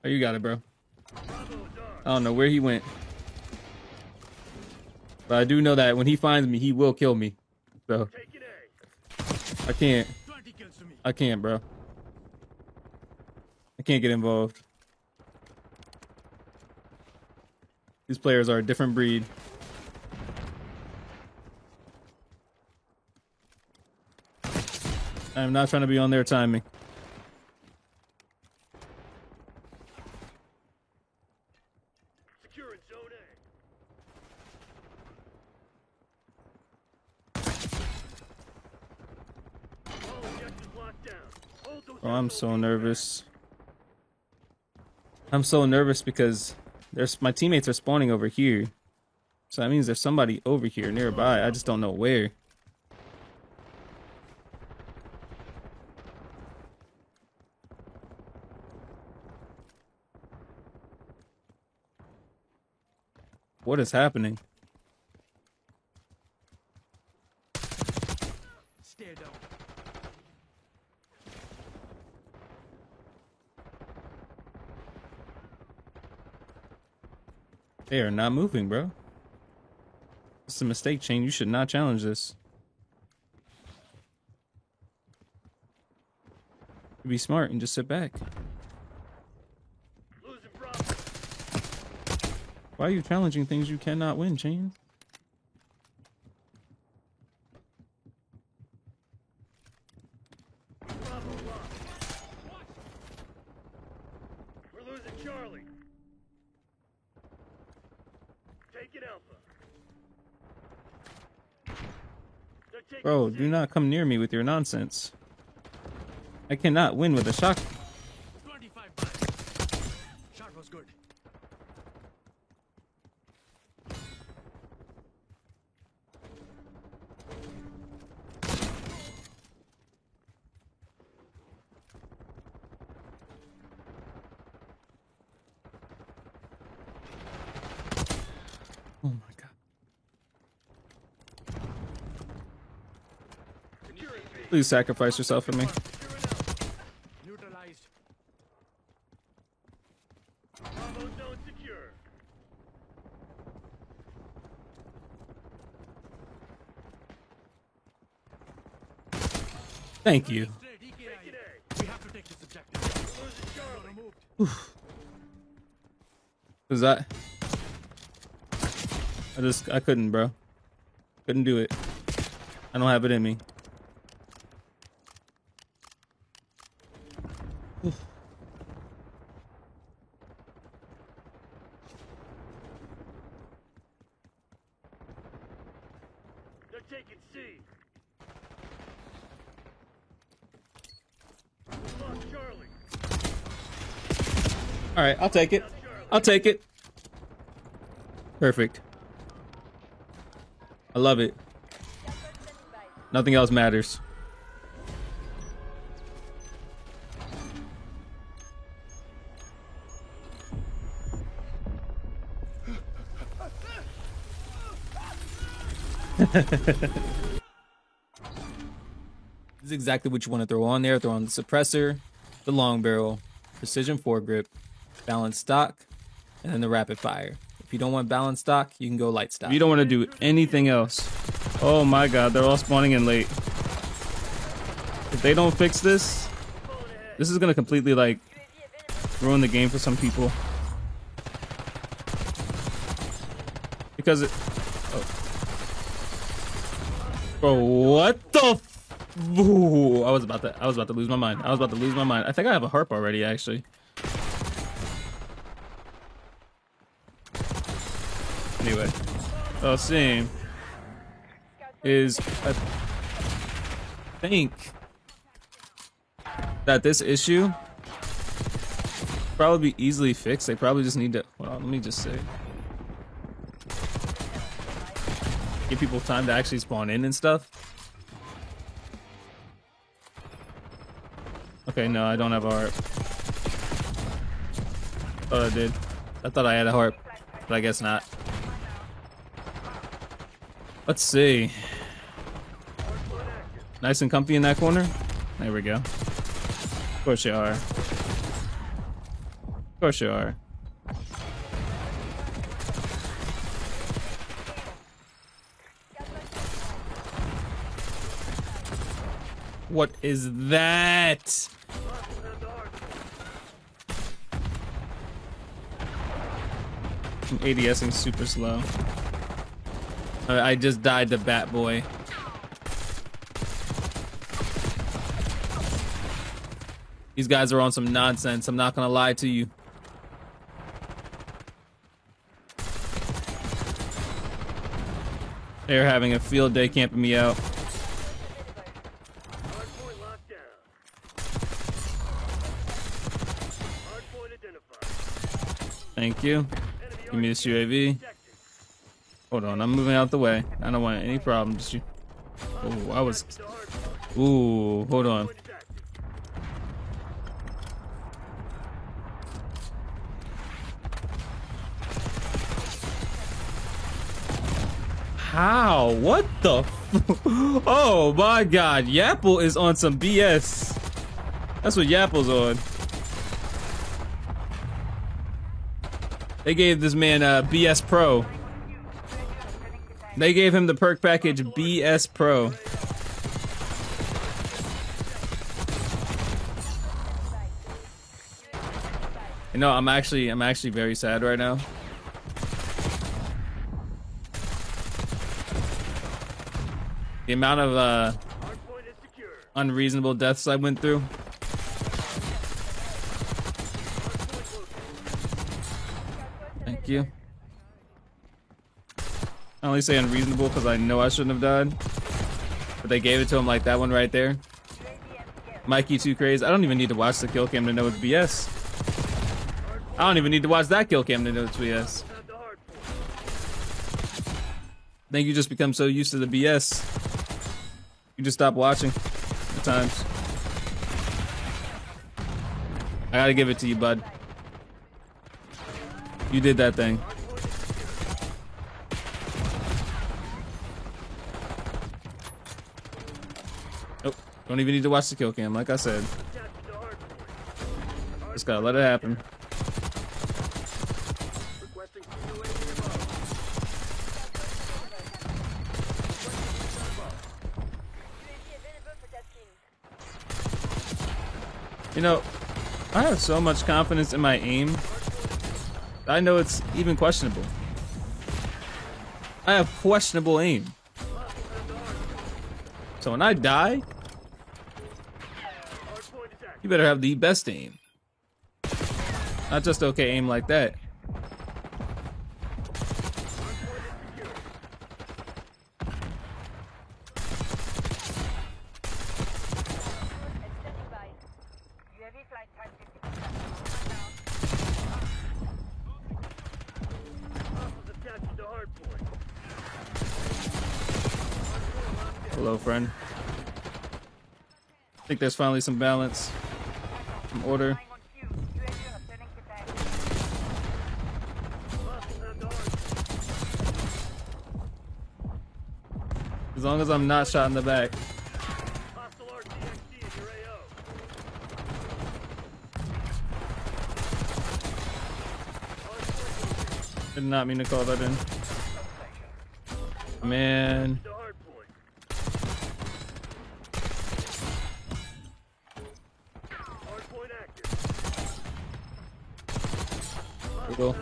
Oh, you got it, bro. I don't know where he went. But I do know that when he finds me, he will kill me. So, Taking A. I can't. 20 kills to me. I can't, bro. I can't get involved. These players are a different breed. I'm not trying to be on their timing. Securing zone A. All objectives locked down. Hold those Oh, I'm so nervous. I'm so nervous because my teammates are spawning over here. So that means there's somebody over here nearby. I just don't know where. What is happening? Stay down. They are not moving, bro. It's a mistake, Chain. You should not challenge this. Be smart and just sit back. Losing Bravo. Why are you challenging things you cannot win, Chain? Bravo lost. We're losing Charlie. Taking Alpha. They're taking Bro, C. do not come near me with your nonsense. I cannot win with a shock. 25 bucks. Shot was good. Oh my god. Securing B. Please sacrifice yourself for me. Securing Alpha. Neutralized. Bravo zone secure. Thank you. Taking A. We have to take this objective. We're losing Charlie. Removed. Cause I couldn't, bro. Couldn't do it. I don't have it in me. They're taking C. Lost Charlie. All right, I'll take it. I'll take it. Perfect. I love it. Nothing else matters. This is exactly what you want to throw on there. Throw on the suppressor, the long barrel, precision foregrip, balanced stock, and then the rapid fire. If you don't want balanced stock, you can go light stock. You don't want to do anything else. Oh my god, they're all spawning in late. If they don't fix this, this is gonna completely like ruin the game for some people. Because it. Oh. Bro, what the? Ooh, I was about to lose my mind. I think I have a harp already, actually. Anyway, so same is I think that this issue probably be easily fixed. They probably just need to. Well, let me just say, give people time to actually spawn in and stuff. Okay, no, I don't have a harp. Thought I did. I thought I had a harp, but I guess not. Let's see. Nice and comfy in that corner. There we go. Of course you are. Of course you are. What is that? I'm ADSing super slow. I just died to Bat Boy. These guys are on some nonsense. I'm not gonna lie to you. They're having a field day camping me out. Hardpoint locked down. Hardpoint identified. Thank you. Give me this UAV. Hold on, I'm moving out the way. I don't want any problems. Oh, I was. Ooh, hold on. How? What the? Oh my God! Yapple is on some BS. That's what Yapple's on. They gave this man BS Pro. They gave him the perk package BS Pro. You know, I'm actually very sad right now. The amount of unreasonable deaths I went through. Thank you. I only say unreasonable because I know I shouldn't have died. But they gave it to him like that one right there. Mikey too crazy. I don't even need to watch the kill cam to know it's BS. I don't even need to watch that kill cam to know it's BS. I think you just become so used to the BS. You just stop watching at times. I gotta give it to you, bud. You did that thing. Nope. Don't even need to watch the kill cam, like I said. Just gotta let it happen. You know, I have so much confidence in my aim. I know it's even questionable. I have questionable aim. So when I die, you better have the best aim. Not just okay aim like that. Hello, friend. I think there's finally some balance, some order. As long as I'm not shot in the back. Did not mean to call that in. Man. Go.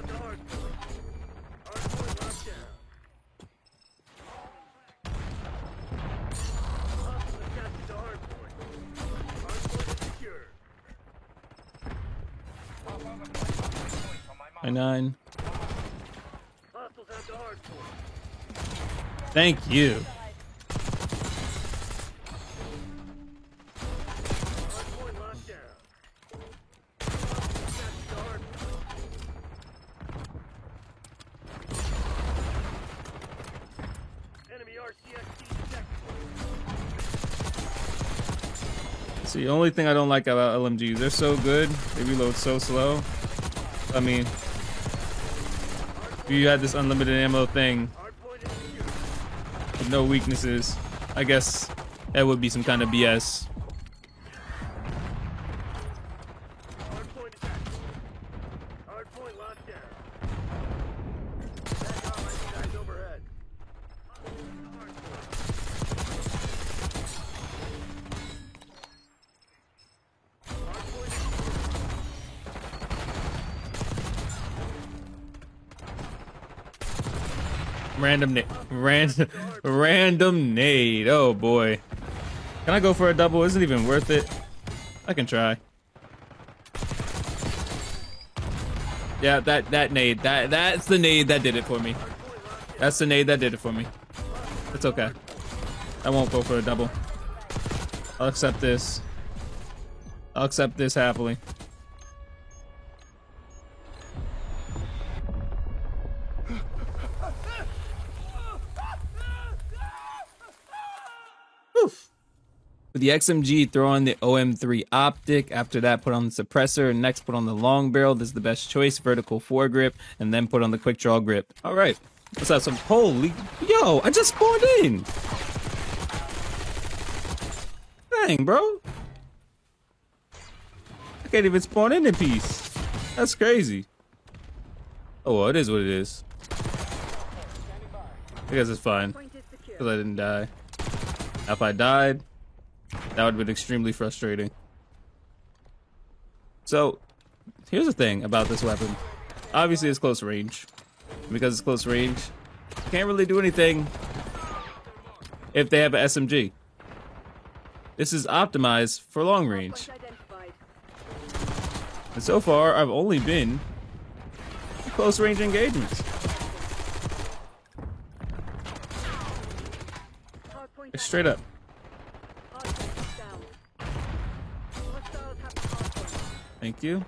I-9. Thank you. It's the only thing I don't like about LMGs. They're so good. They reload so slow. I mean, if you had this unlimited ammo thing with no weaknesses, I guess that would be some kind of BS. Random nade. Oh boy. Can I go for a double? Is it even worth it? I can try. Yeah, that nade. That's the nade that did it for me. That's the nade that did it for me. It's okay. I won't go for a double. I'll accept this. I'll accept this happily. For the XMG, throw on the OM3 optic. After that, put on the suppressor. Next, put on the long barrel. This is the best choice. Vertical foregrip. And then put on the quick draw grip. All right. Let's have some. Holy. Yo, I just spawned in. Dang, bro. I can't even spawn in peace. That's crazy. Oh, well, it is what it is. I guess it's fine. Point is secure. Because I didn't die. If I died, that would have been extremely frustrating. So, here's the thing about this weapon. Obviously, it's close range. Because it's close range, can't really do anything if they have an SMG. This is optimized for long range. Point identified. And so far, I've only been in close range engagements. Hardpoint Straight up. Hardpoint down. Hostiles have the hardpoint. Thank you.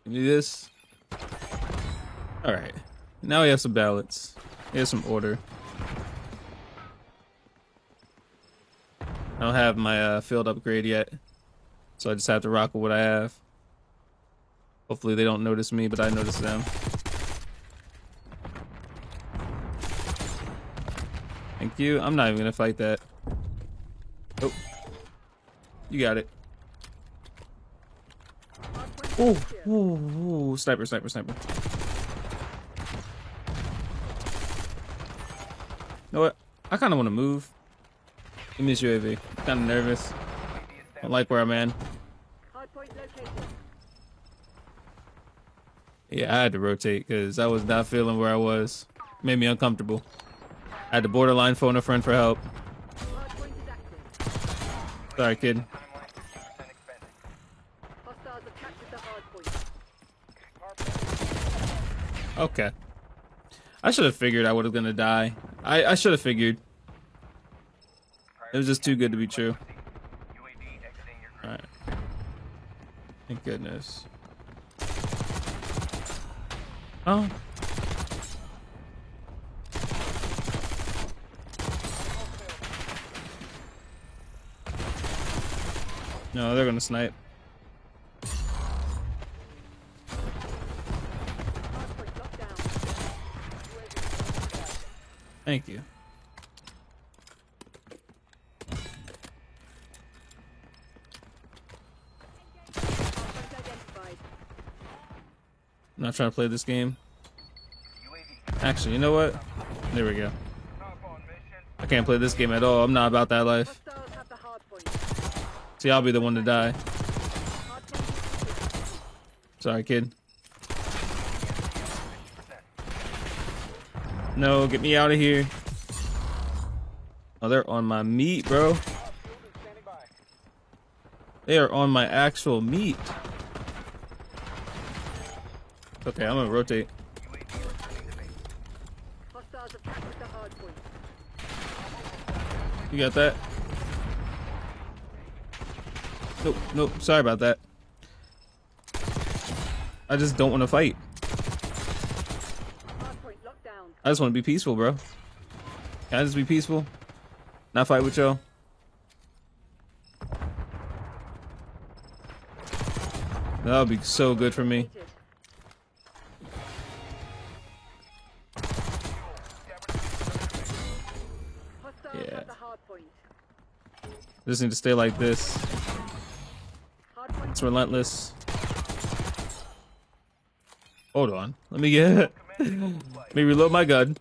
Give me this. Alright. Now we have some balance. We have some order. I don't have my field upgrade yet. So I just have to rock with what I have. Hopefully they don't notice me, but I notice them. Thank you. I'm not even gonna fight that. Oh. You got it. Ooh, ooh, ooh. Sniper, sniper, sniper. You know what? I kind of want to move. Give me this UAV. I'm kind of nervous. I don't like where I'm at. Hardpoint located. Yeah, I had to rotate because I was not feeling where I was. Made me uncomfortable. I had to borderline phone a friend for help. Hardpoint is active. Sorry, kid. Timeline 50% expended. Hostiles have captured the hardpoint. Okay. I should have figured I was gonna die. I should have figured. It was just too good to be true. UAV exiting your group. Alright. Thank goodness. Oh. No, they're gonna snipe. Hardpoint locked down. Thank you. Hardpoint identified. I'm not trying to play this game. UAV. Actually, you know what? There we go. Top on mission. I can't play this game at all. I'm not about that life. Hostiles have the hardpoint. See, I'll be the one to die. Hardpoint is secure. Sorry, kid. No, get me out of here. Oh, they're on my meat, bro. Standing by. They are on my actual meat. Okay, I'm gonna rotate. UAV returning to base. Hostiles have captured the hardpoint. You got that? Nope, nope. Sorry about that. I just don't want to fight. Hardpoint locked down. I just want to be peaceful, bro. Can I just be peaceful? Not fight with y'all? That would be so good for me. Located. Hostiles Yeah. have the hardpoint. Just need to stay like this. Hardpoint It's relentless. Hold on. Let me get. Let me reload my gun.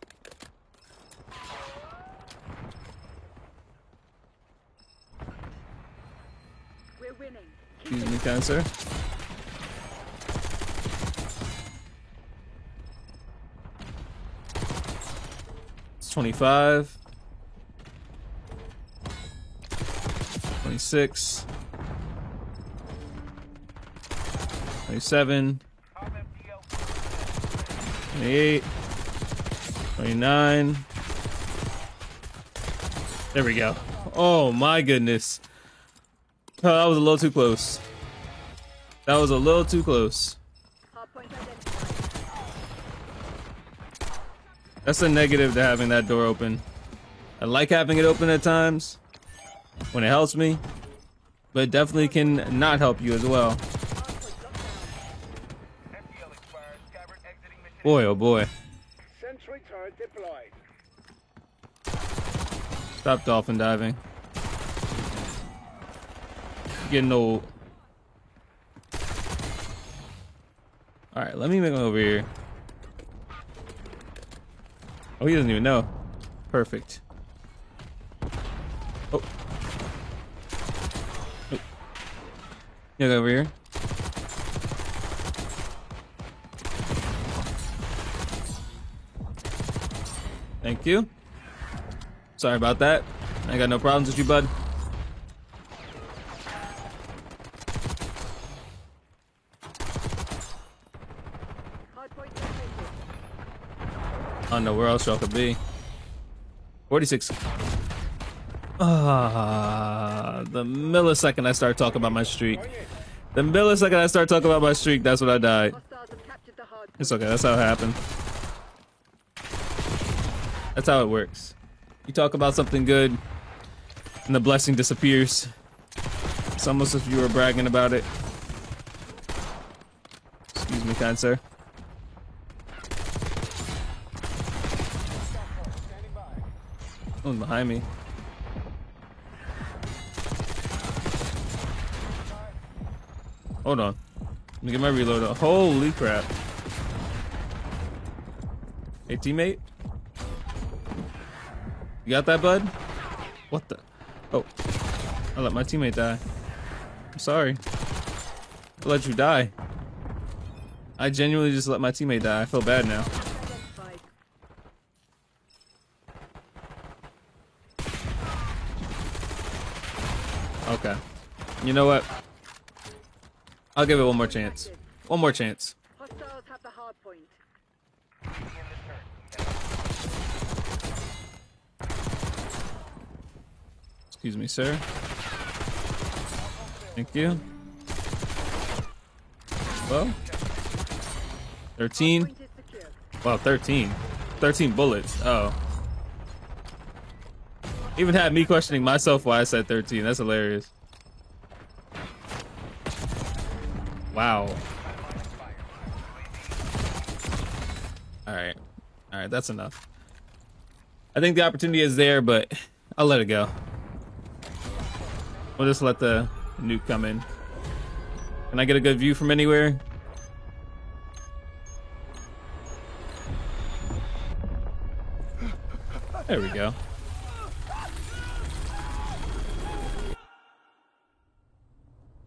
We're winning. Excuse me, kind sir. It's 25. 26. 27. 28. 29. There we go. Oh my goodness. Oh, that was a little too close. That was a little too close. Hardpoint identified. That's a negative to having that door open. I like having it open at times, when it helps me, but it definitely can not help you as well. FTL expired. Scabbard exiting mission. Boy, oh boy. Sentry turret deployed. Stop dolphin diving. Getting old. Alright, let me make him over here. Oh, he doesn't even know. Perfect. Oh. Oh. Yeah, over here. Thank you. Sorry about that. I got no problems with you, bud. Hardpoint located. I don't know where else y'all could be. 46. The millisecond I start talking about my streak. The millisecond I start talking about my streak, that's when I died. Hostiles have captured the hard. It's okay, that's how it happened. That's how it works. You talk about something good, and the blessing disappears. It's almost as if you were bragging about it. Excuse me, kind sir. Oh, behind me. Hold on. Let me get my reload up. Holy crap. Hey, teammate? You got that, bud? What the? Oh. I let my teammate die. I'm sorry. I let you die. I genuinely just let my teammate die. I feel bad now. Identified. Okay. You know what? I'll give it one more chance. One more chance. Hostiles have the hard point. Excuse me, sir. Thank you. Well, 13. Point is secure. Wow, 13. 13 bullets. Oh. Even had me questioning myself why I said 13. That's hilarious. Wow. Alright. Alright, that's enough. I think the opportunity is there, but I'll let it go. We'll just let the nuke come in. Can I get a good view from anywhere? There we go.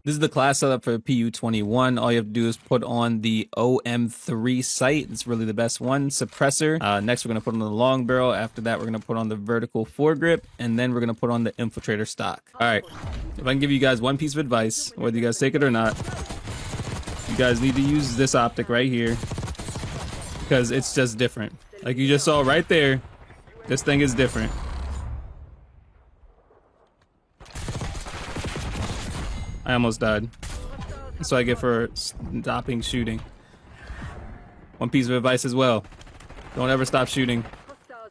This is the class setup for PU-21. All you have to do is put on the OM3 sight. It's really the best one. Suppressor. Next, we're going to put on the long barrel. After that, we're going to put on the vertical foregrip. And then we're going to put on the infiltrator stock. All right. If I can give you guys one piece of advice, whether you guys take it or not, you guys need to use this optic right here. Because it's just different. Like you just saw right there, this thing is different. I almost died. That's what I get for stopping shooting. One piece of advice as well. Don't ever stop shooting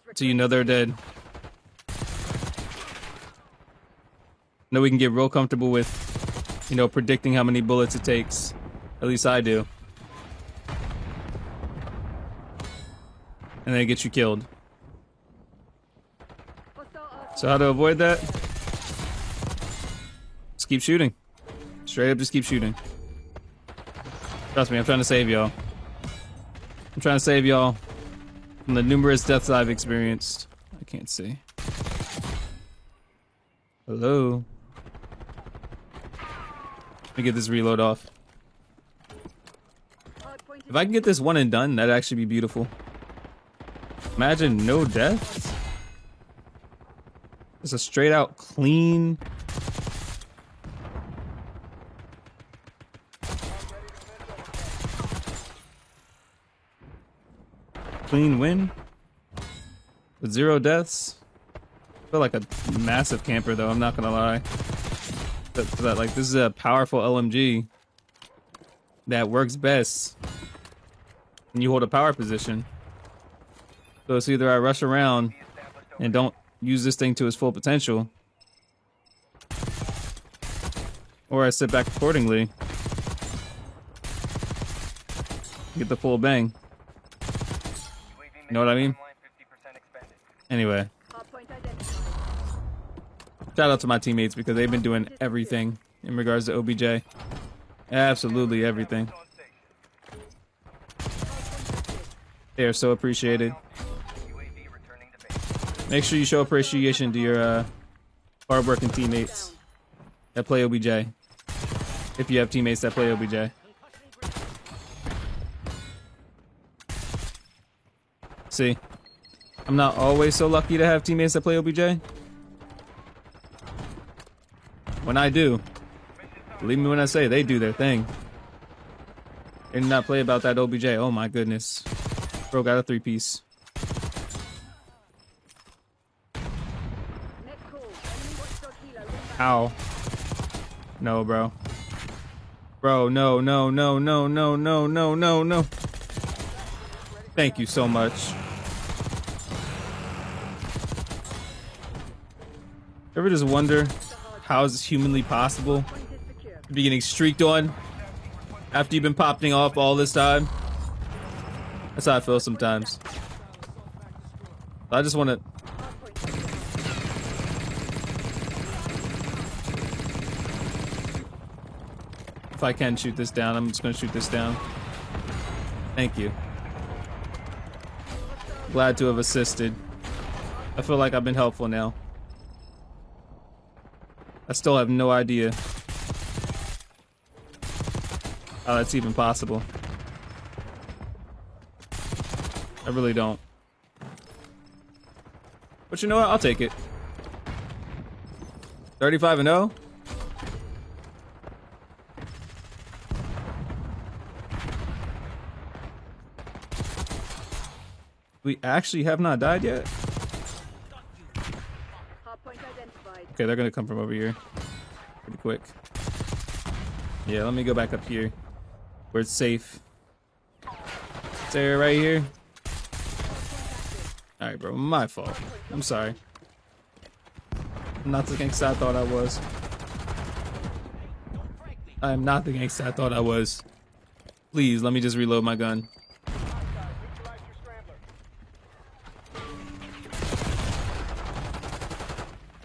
until you know they're dead. Know we can get real comfortable with, you know, predicting how many bullets it takes. At least I do. And then it gets you killed. So how to avoid that? Just keep shooting. Straight up, just keep shooting. Trust me, I'm trying to save y'all. I'm trying to save y'all from the numerous deaths I've experienced. I can't see. Hello? Let me get this reload off. If I can get this one and done, that'd actually be beautiful. Imagine no deaths. It's a straight out clean. Clean win with 0 deaths. I feel like a massive camper though, I'm not gonna lie. But like this is a powerful LMG that works best when you hold a power position. So it's either I rush around and don't use this thing to its full potential, Or I sit back accordingly. Get the full bang. You know what I mean? Anyway. Hardpoint identified. Shout out to my teammates because they've been doing everything in regards to OBJ. Absolutely everything. They are so appreciated. Make sure you show appreciation to your hardworking teammates that play OBJ. If you have teammates that play OBJ. See, I'm not always so lucky to have teammates that play OBJ. When I do, believe me when I say they do their thing. They do not play about that OBJ. Oh my goodness. Bro got a 3-piece. Net call. Enemy watchdog helo. Ow. No, bro. Bro, no, no, no, no, no, no, no, no, no. Thank you so much. Ever just wonder how is this humanly possible to be getting streaked on after you've been popping off all this time? That's how I feel sometimes. I just want to. If I can shoot this down, I'm just going to shoot this down. Thank you. Glad to have assisted. I feel like I've been helpful now. I still have no idea how that's even possible. I really don't. But you know what? I'll take it. 35-0? We actually have not died yet? Hardpoint identified. Okay, they're gonna come from over here pretty quick. Yeah, let me go back up here where it's safe. This area right here. Alright, bro, my fault. I'm sorry. I'm not the gangsta I thought I was. I am not the gangsta I thought I was. Please, let me just reload my gun.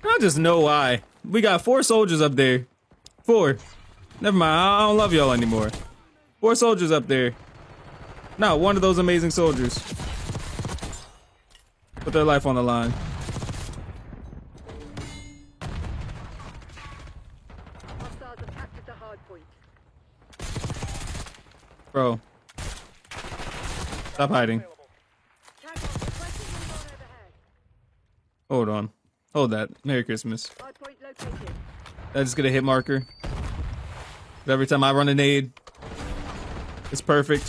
I just know why. We got 4 soldiers up there. 4. Never mind, I don't love y'all anymore. 4 soldiers up there. Not one of those amazing soldiers put their life on the line. Hostiles have captured the hardpoint. Bro. Stop hiding. Tag off. Requesting recon overhead. Hold on. Hold that. Merry Christmas. Hardpoint located. I just get a hit marker. Every time I run a nade, it's perfect.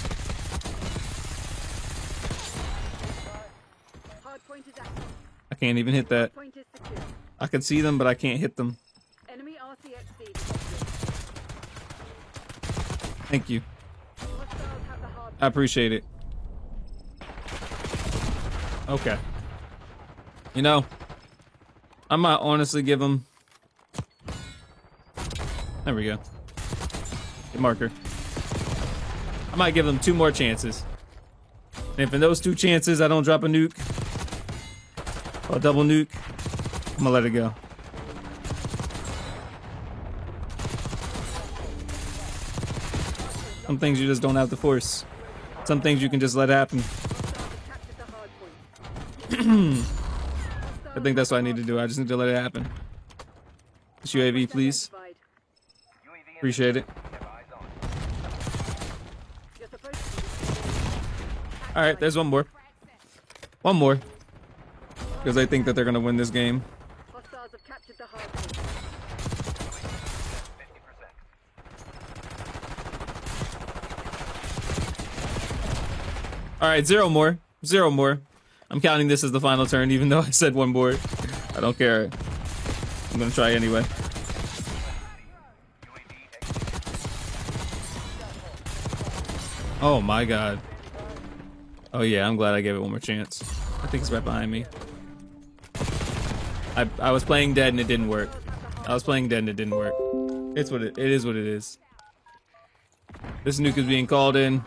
Hardpoint is active. I can't even hit that. Point is secure. I can see them, but I can't hit them. Enemy RCXD detected. Thank you. Hostiles have the hardpoint. I appreciate it. Okay. You know, I might honestly give them. There we go. Hit marker. I might give them 2 more chances. And if in those 2 chances I don't drop a nuke, or a double nuke, I'm gonna let it go. Some things you just don't have to force. Some things you can just let happen. I think that's what I need to do. I just need to let it happen. This UAV, please. Appreciate it. Alright, there's one more. One more. Because I think that they're going to win this game. Hostiles have captured the hardpoint. Alright, 0 more. 0 more. I'm counting this as the final turn, even though I said 1 more. I don't care. I'm going to try anyway. Oh my god. Oh yeah, I'm glad I gave it 1 more chance. I think it's right behind me. I was playing dead and it didn't work. I was playing dead and it didn't work. It's what it is what it is. This nuke is being called in.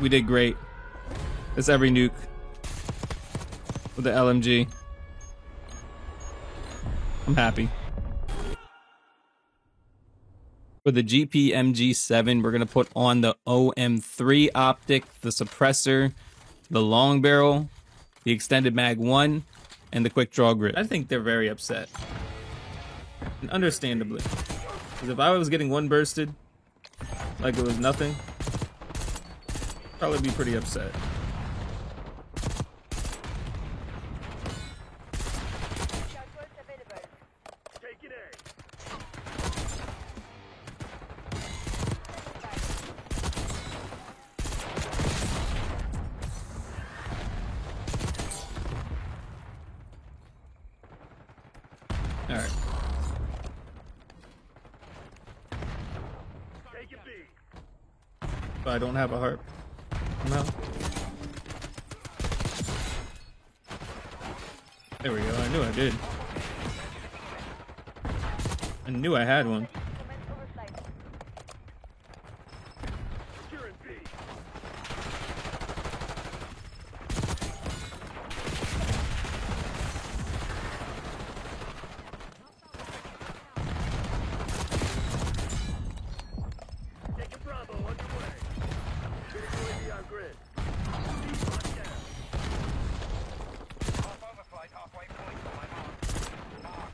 We did great. It's every nuke with the LMG. I'm happy. For the GPMG7, we're gonna put on the OM3 optic, the suppressor, the long barrel, the extended mag 1, and the quick draw grip. I think they're very upset. And understandably. Because if I was getting one bursted, like it was nothing, I'd probably be pretty upset. Taking A. Alright. Taking B. But I don't have a harp. No. There we go. I knew I did. I knew I had one. Securing B. Taking Bravo underway. Getting UAV on grid. Locked down. Half overflight, halfway point. My mark.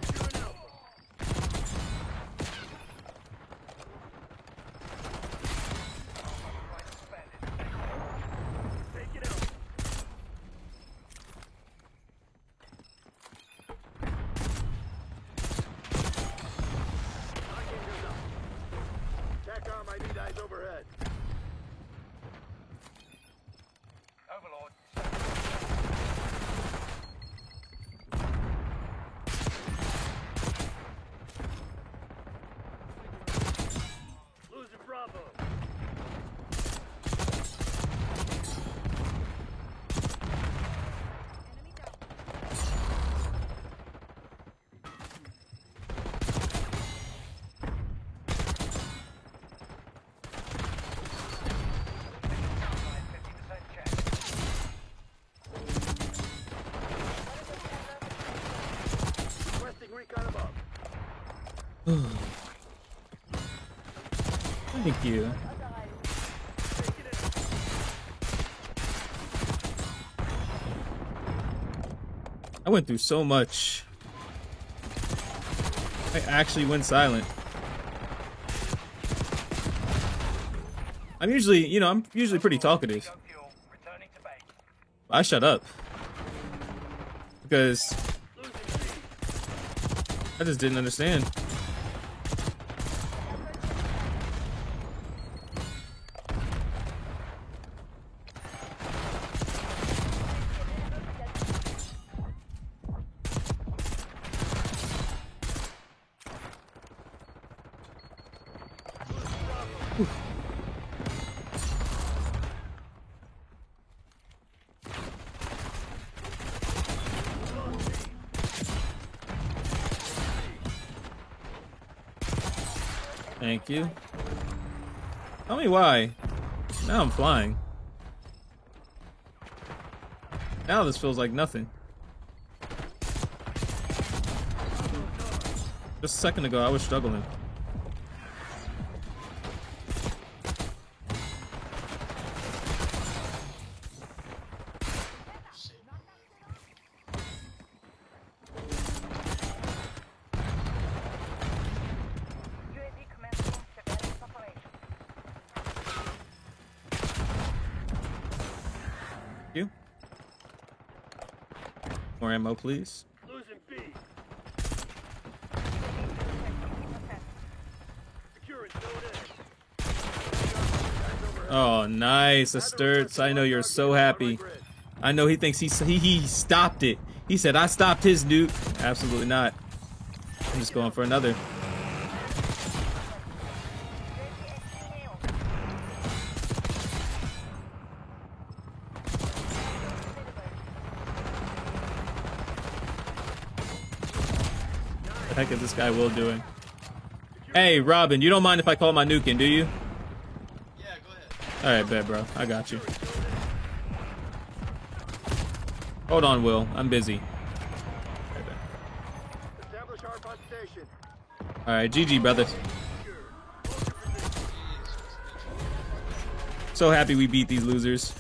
Securing Alpha. Overflight suspended. Taking Alpha. Lock-in goes up. TACOM, I need eyes overhead. Overlord. Losing Bravo. Outside 50% check. Requesting recon above. Thank you. Taking it. I went through so much. I actually went silent. I'm usually, you know, I'm usually pretty talkative. Go fuel. Returning to base. I shut up. Because Losing B. I just didn't understand. Thank you. Tell me why. Now I'm flying. Now this feels like nothing. Just a second ago I was struggling. UAV commencing surveillance operation. Thank you. More ammo, please. Losing B. Securing zone A. Oh, nice, Asturts. I know you're so happy. I know he thinks he stopped it. He said, I stopped his nuke. Absolutely not. I'm just going for another. What the heck is this guy Will doing? Hey, Robin, you don't mind if I call my nuke in, do you? Yeah, go ahead. Alright, bet, bro. I got you. Hold on, Will. I'm busy. Establish hardpoint station. Alright, GG, brother. So happy we beat these losers.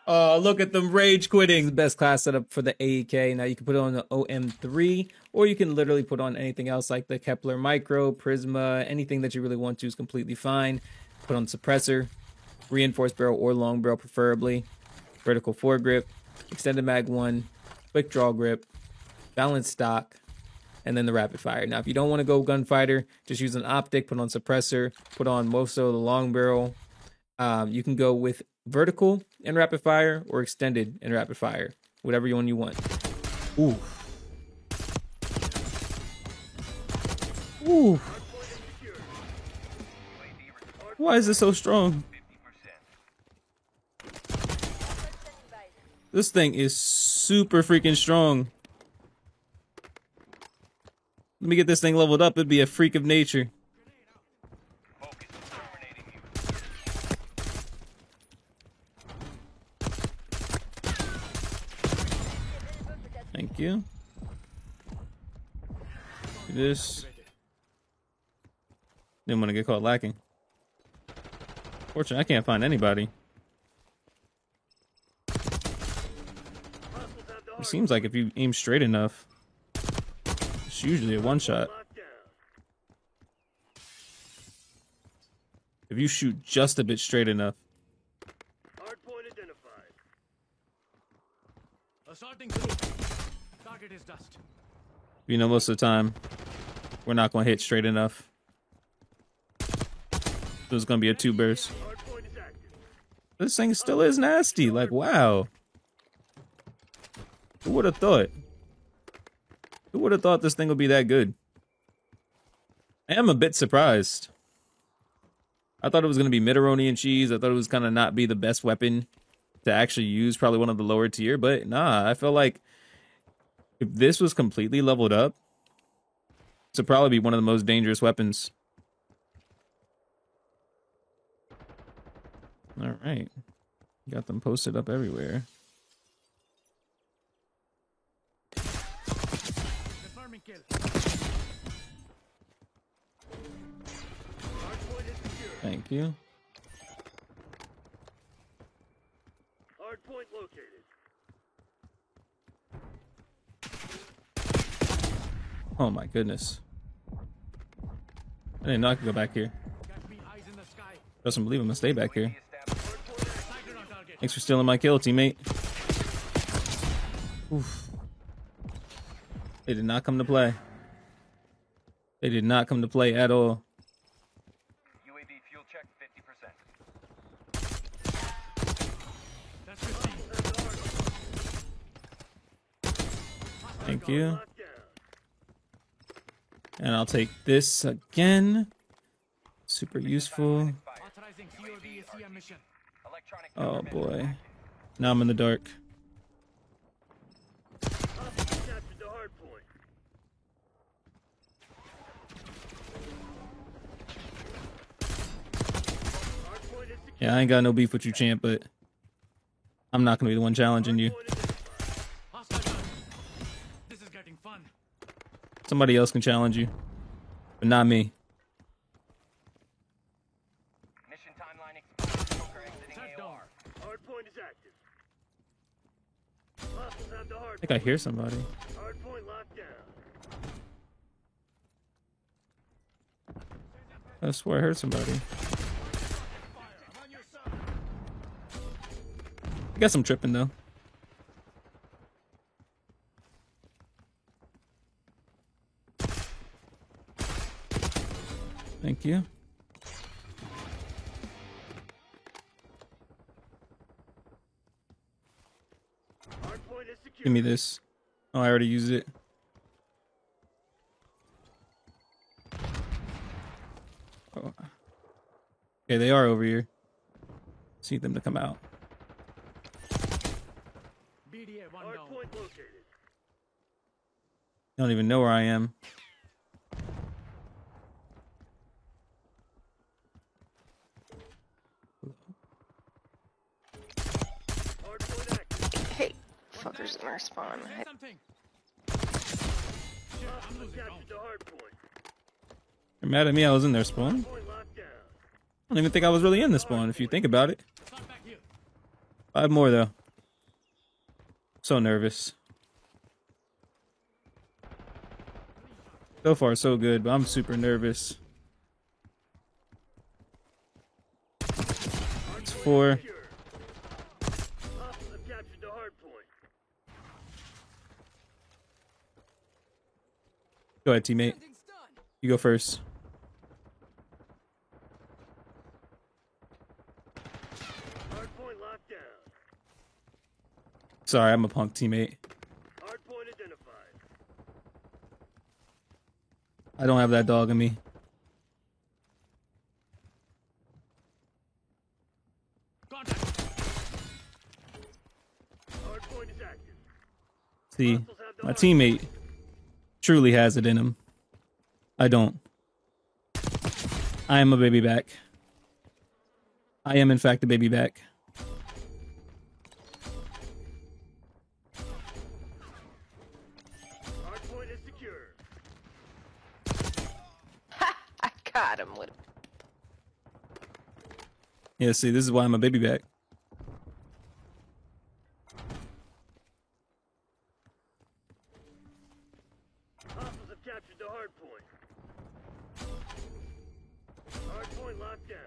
Oh, look at them rage quitting. The best class setup for the AEK. Now you can put it on the OM3, or you can literally put on anything else like the Kepler Micro, Prisma, anything that you really want to is completely fine. Put on suppressor, reinforced barrel or long barrel preferably, vertical foregrip, extended mag 1, quick draw grip, balanced stock, and then the rapid fire. Now if you don't want to go gunfighter, just use an optic, put on suppressor, put on most of the long barrel. You can go with vertical and rapid fire or extended and rapid fire, whatever one you want. Ooh. Ooh. Why is this so strong? This thing is super freaking strong. Let me get this thing leveled up. It'd be a freak of nature. Thank you. Do this. Didn't want to get caught lacking. Fortunately, I can't find anybody. It seems like if you aim straight enough, it's usually a one shot. If you shoot just a bit straight enough. Hardpoint identified. Assaulting through. Target is dust. You know, most of the time, we're not going to hit straight enough. There's going to be a 2 burst. This thing still is nasty. Like, wow. Who would have thought? Who would have thought this thing would be that good? I am a bit surprised. I thought it was going to be Mitaroni and cheese. I thought it was kind of not be the best weapon to actually use. Probably one of the lower tier. But nah, I feel like if this was completely leveled up, this would probably be one of the most dangerous weapons. All right. Got them posted up everywhere. Confirming kill. Thank you. Hardpoint located. Oh my goodness. I didn't know I could go back here. Got me eyes in the sky. Doesn't believe I'm gonna stay back here. Sighted on target. Thanks for stealing my kill, teammate. Oof. They did not come to play. They did not come to play at all. UAV fuel check 50%. That's 15. Thank you. And I'll take this again. Super useful. Authorizing CODSCM mission. Electronic Oh boy. Now I'm in the dark. Captured the hardpoint. Hardpoint is secure. Yeah, I ain't got no beef with you, champ, but I'm not gonna be the one challenging you. Hostile gun. This is getting fun. Somebody else can challenge you, but not me. mission timeline expired. Joker exiting Shut down. AOR. Hardpoint is active. Hostiles have the I hardpoint. think I hear somebody. Hardpoint locked down. I swear I heard somebody. I guess I'm tripping though. you. Hardpoint is secure. Give me this. Oh, I already used it. Oh. Okay, they are over here. Just need them to come out. BDA one down. Hardpoint located. I don't even know where I am. Hardpoint active. Hey, fuckers in our spawn. Say something. Shit, I'm losing count. Captured the hardpoint. You're mad at me? I was in their spawn. Point locked down. I don't even think I was really in the spawn, if you think about it. Stop back here. 5 more, though. So nervous. So far, so good, but I'm super nervous. It's 4. Secure. Hostiles have captured the hardpoint. Go ahead, teammate. You go first. Hardpoint locked down. Sorry, I'm a punk teammate. Hardpoint identified. I don't have that dog in me. Contact. Hardpoint is active. See, my teammate truly has it in him. I don't. I am a baby back. I am, in fact, a baby back. Hardpoint is secure. I got him with. Yeah, see, this is why I'm a baby back. Hostiles have captured the hardpoint. Hardpoint locked down.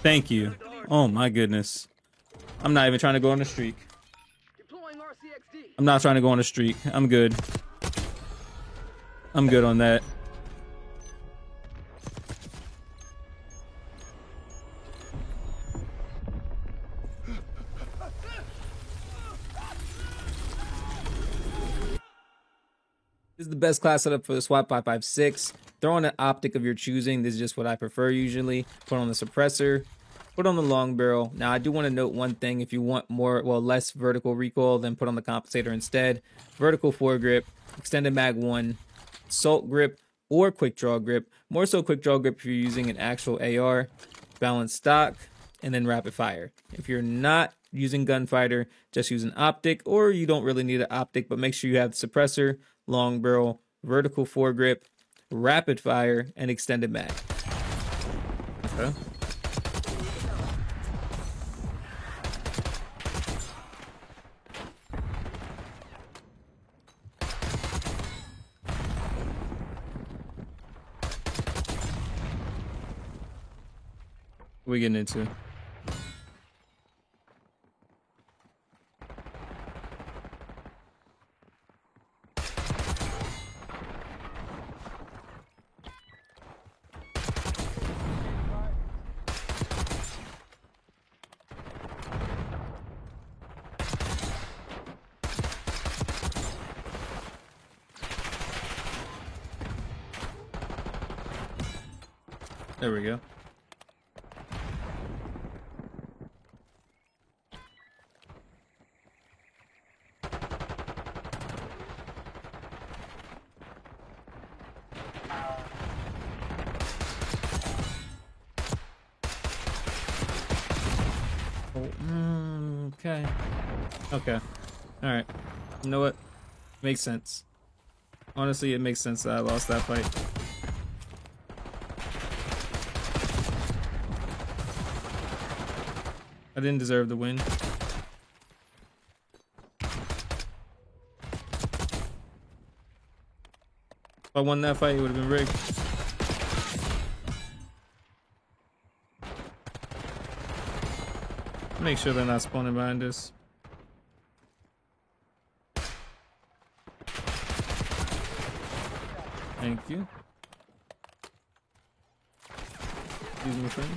Thank you. Oh my goodness. I'm not even trying to go on a streak. Deploying RCXD. I'm not trying to go on a streak. I'm good. I'm good on that. This is the best class setup for the SWAT 5.56. Throw on an optic of your choosing. This is just what I prefer usually. Put on the suppressor. Put on the long barrel. Now, I do want to note one thing. If you want less vertical recoil, then put on the compensator instead. Vertical foregrip, extended mag 1, assault grip, or quick draw grip. More so quick draw grip if you're using an actual AR. Balanced stock, and then rapid fire. If you're not using gunfighter, just use an optic, or you don't really need an optic, but make sure you have the suppressor, long barrel, vertical foregrip, rapid fire, and extended mag. Okay. What are we getting into? There we go. Okay. Okay. All right. You know what? Makes sense. Honestly, it makes sense that I lost that fight. I didn't deserve the win. If I won that fight, it would have been rigged. Make sure they're not spawning behind us. Thank you. Excuse me, friend.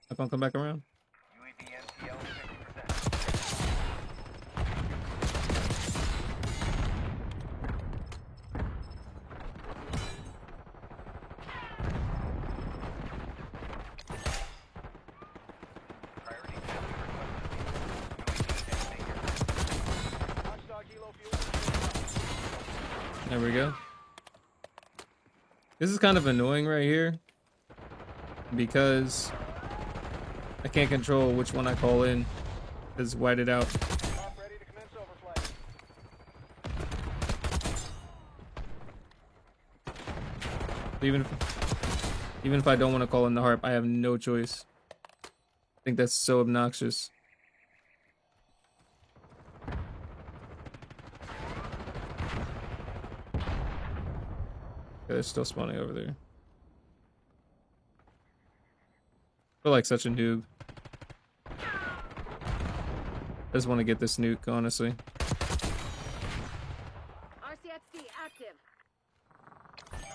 Not gonna come back around. There we go. This is kind of annoying right here because I can't control which one I call in. Just white it out. Even if I don't want to call in the harp, I have no choice. I think that's so obnoxious. They're still spawning over there. I feel like such a noob. I just want to get this nuke, honestly. RCXD active.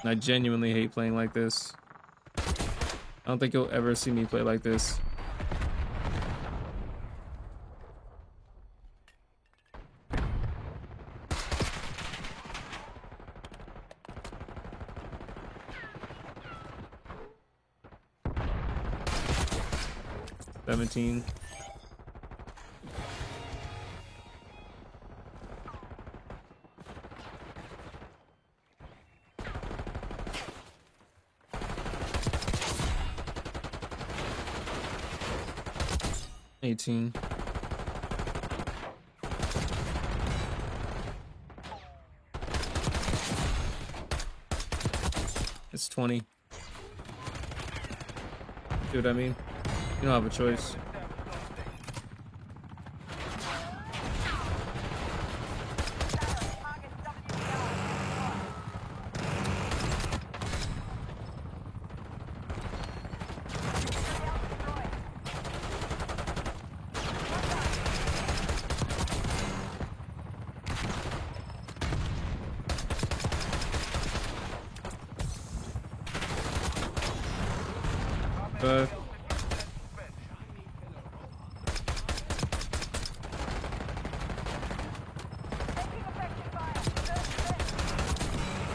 And I genuinely hate playing like this. I don't think you'll ever see me play like this. $17. $18. It's 20. See what I mean? You don't have a choice.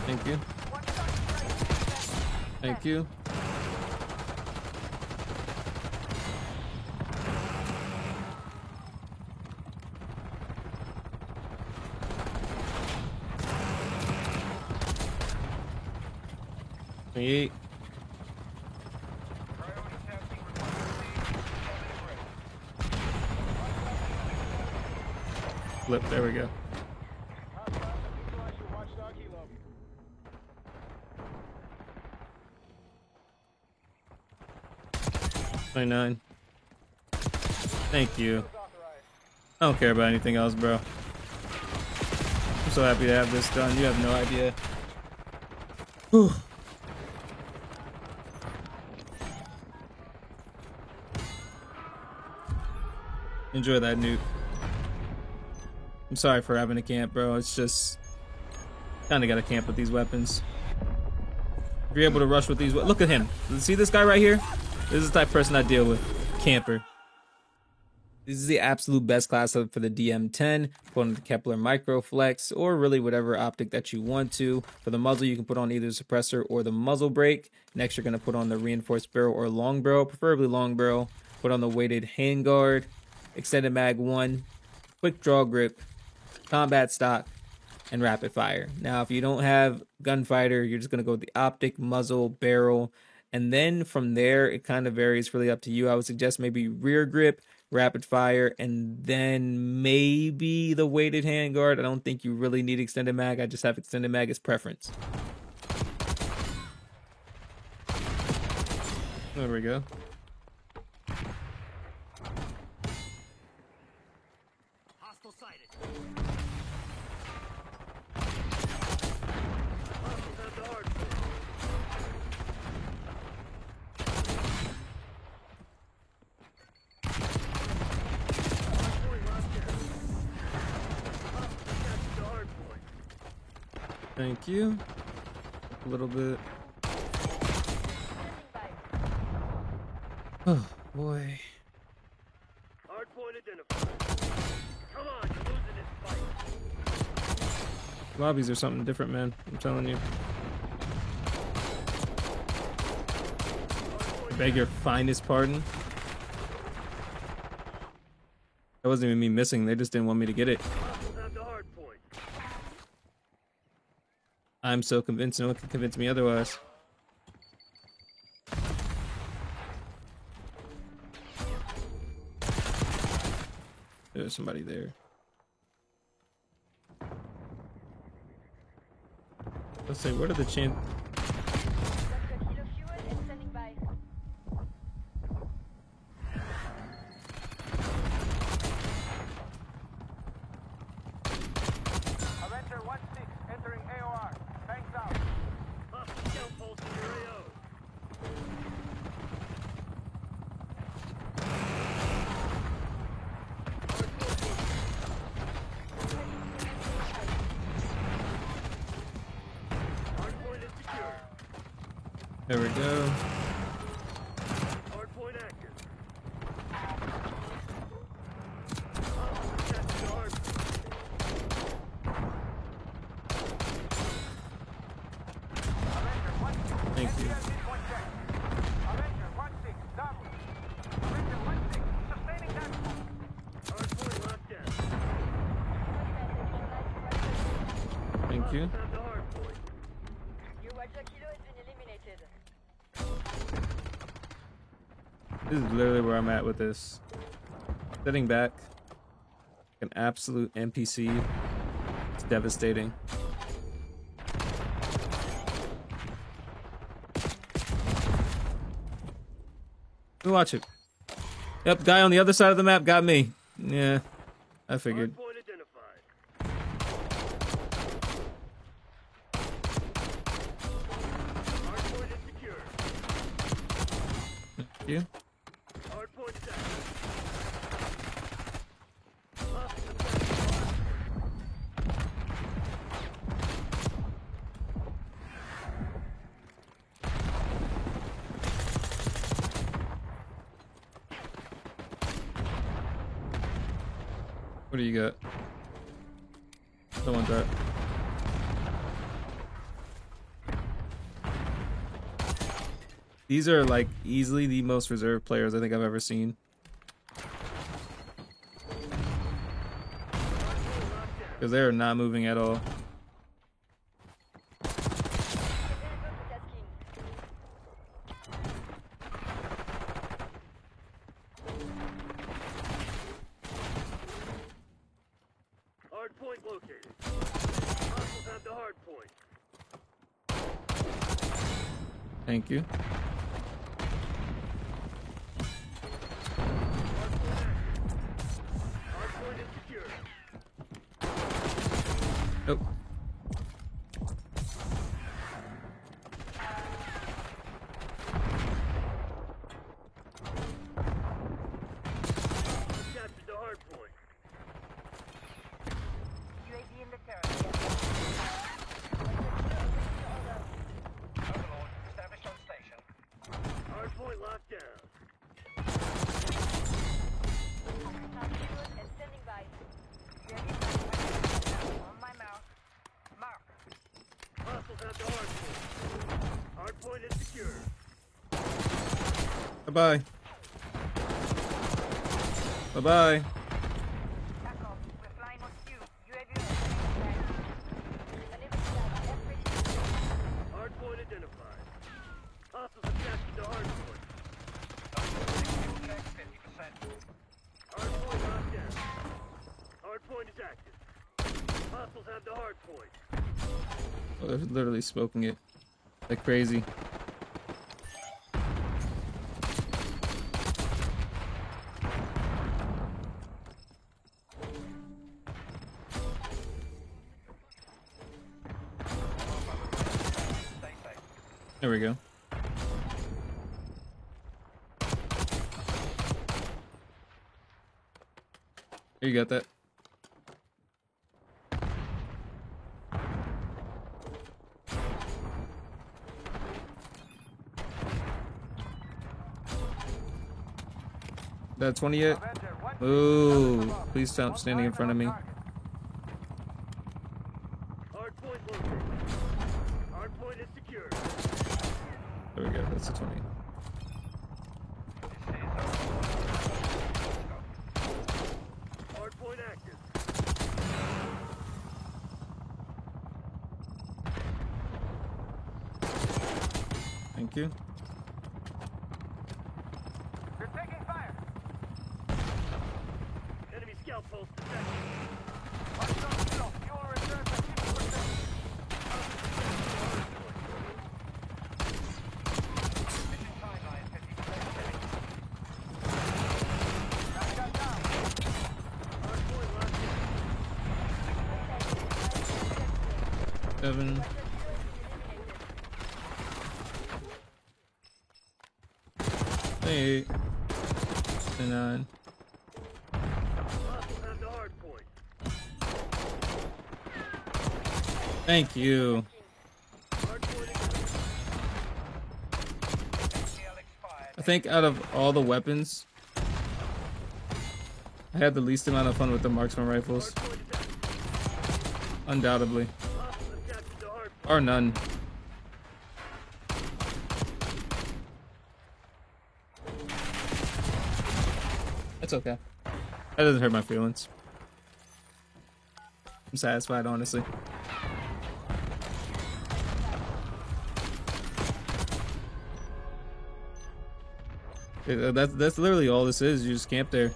Thank you. Thank you. $28. Flip, there we go. $29. Thank you. I don't care about anything else, bro. I'm so happy to have this done. You have no idea. Whew. Enjoy that nuke. I'm sorry for having a camp, bro. It's just kind of got to camp with these weapons. If you're able to rush with these, look at him. See this guy right here? This is the type of person I deal with. Camper. This is the absolute best class up for the DM10. Put on the Kepler Microflex, or really whatever optic that you want to. For the muzzle, you can put on either the suppressor or the muzzle brake. Next, you're going to put on the reinforced barrel or long barrel, preferably long barrel. Put on the weighted handguard, extended mag 1, quick draw grip, combat stock, and rapid fire. Now, if you don't have gunfighter, you're just going to go with the optic, muzzle, barrel, and then from there, it kind of varies, really up to you. I would suggest maybe rear grip, rapid fire, and then maybe the weighted handguard. I don't think you really need extended mag. I just have extended mag as preference. There we go. Hostile sighted. Thank you. A little bit. Oh boy. Hardpoint identified. Come on, you're losing this fight. Lobbies are something different, man. I'm telling you. I beg your finest pardon. That wasn't even me missing. They just didn't want me to get it. Hostiles have the hardpoint. I'm so convinced no one can convince me otherwise. There's somebody there. Let's say, what are the champ? Avenger 1-6 entering AOR. Tanks out. Hostile scout pulse in your AO. Hardpoint is secure. There we go. Hardpoint active. Hostiles attached to the hardpoint. Avenger 1-6. Thank you. NCLB point check. Avenger 1-6 double. Avenger 1-6 sustaining that point. Hardpoint locked down. Thank you. Hostiles have the hardpoint. Your Watcher Kilo has been eliminated. This is literally where I'm at with this. Sitting back. An absolute NPC. It's devastating. Let me watch it. Yep, guy on the other side of the map got me. Yeah, I figured. Hardpoint identified. Hardpoint is secure. Thank you. Hardpoint is active. Hostiles attached to the hardpoint. What do you got? Don't want that. These are like easily the most reserved players I think I've ever seen. Because they are not moving at all. Hardpoint located. Hostiles have the hardpoint. Thank you. Hardpoint is secure. Oh. Hostiles captured the hardpoint. UAV in the territory. Overlord established on station. Hardpoint locked down. And standing by. On my mount. Mark. Hostiles have the hardpoint. Hardpoint is secure. Bye-bye. Bye-bye. Tackle. We're flying on you. UAV Hardpoint identified. Hostiles have captured the hardpoint. fuel check 50%. Hardpoint locked down. Hardpoint is active. Hostiles have the hardpoint. Oh, they're literally smoking it like crazy. Stay safe. There we go. Here, you got that. that 20 yet? Ooh, please stop standing in front of me. Hard point located. Hard point is secure. There we go, that's a 20. Hard point active. Thank you. You're taking fire. Enemy scout pulse detected. Hostile fuel. Fuel reserves at 50%. Mission timeline 50%. That guy down. Hard point locked in. 7. Eight. 9. Hostile have the hard point. Thank you. Hard point expired. I think out of all the weapons, I had the least amount of fun with the marksman rifles. Hard point detected. Undoubtedly. Hostile have captured the hard point. Or none. It's okay. That doesn't hurt my feelings. I'm satisfied, honestly. That's literally all this is. You just camp there.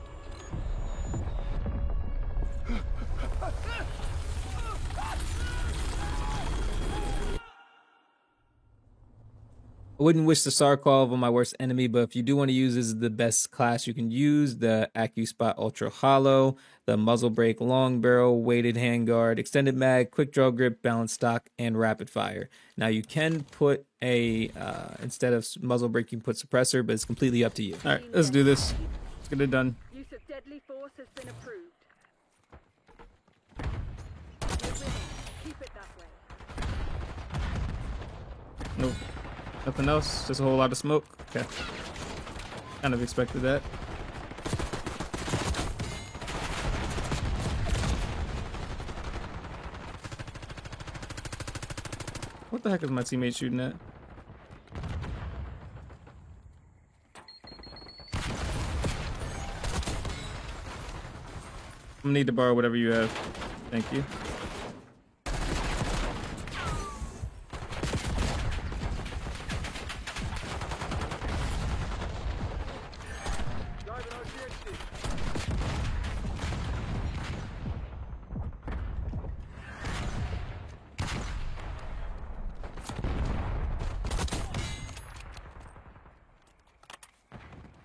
I wouldn't wish the Sarkov on my worst enemy, but if you do want to use, this is the best class you can use. The AccuSpot Ultra Hollow, the Muzzle Brake Long Barrel, Weighted Handguard, Extended Mag, Quick Draw Grip, Balanced Stock, and Rapid Fire. Now you can put a, instead of Muzzle Brake, you can put Suppressor, but it's completely up to you. Alright, let's do this. Let's get it done. Use of deadly force has been approved. You're winning. Keep it that way. Nope. Nothing else, just a whole lot of smoke. Okay. Kind of expected that. What the heck is my teammate shooting at? I'm gonna need to borrow whatever you have. Thank you. Driving RCXD.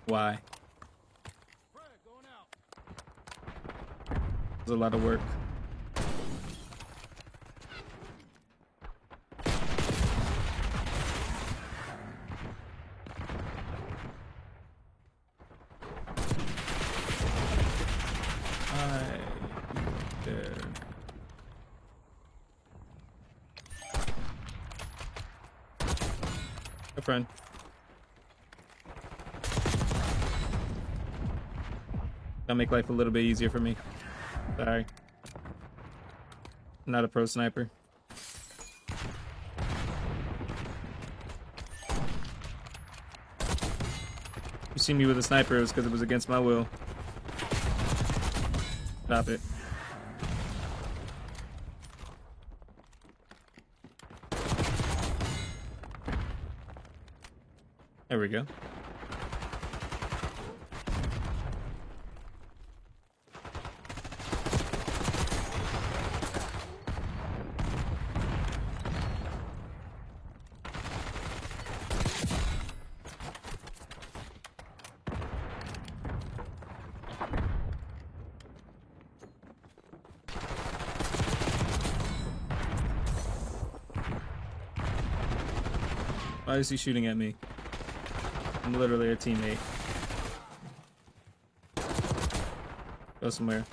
Why? There's a lot of work. There. Hey, friend. That'll make life a little bit easier for me. Sorry. I'm not a pro sniper. You see me with a sniper, it was because it was against my will. Stop it. There we go. Why is he shooting at me? I'm literally a teammate. Go somewhere.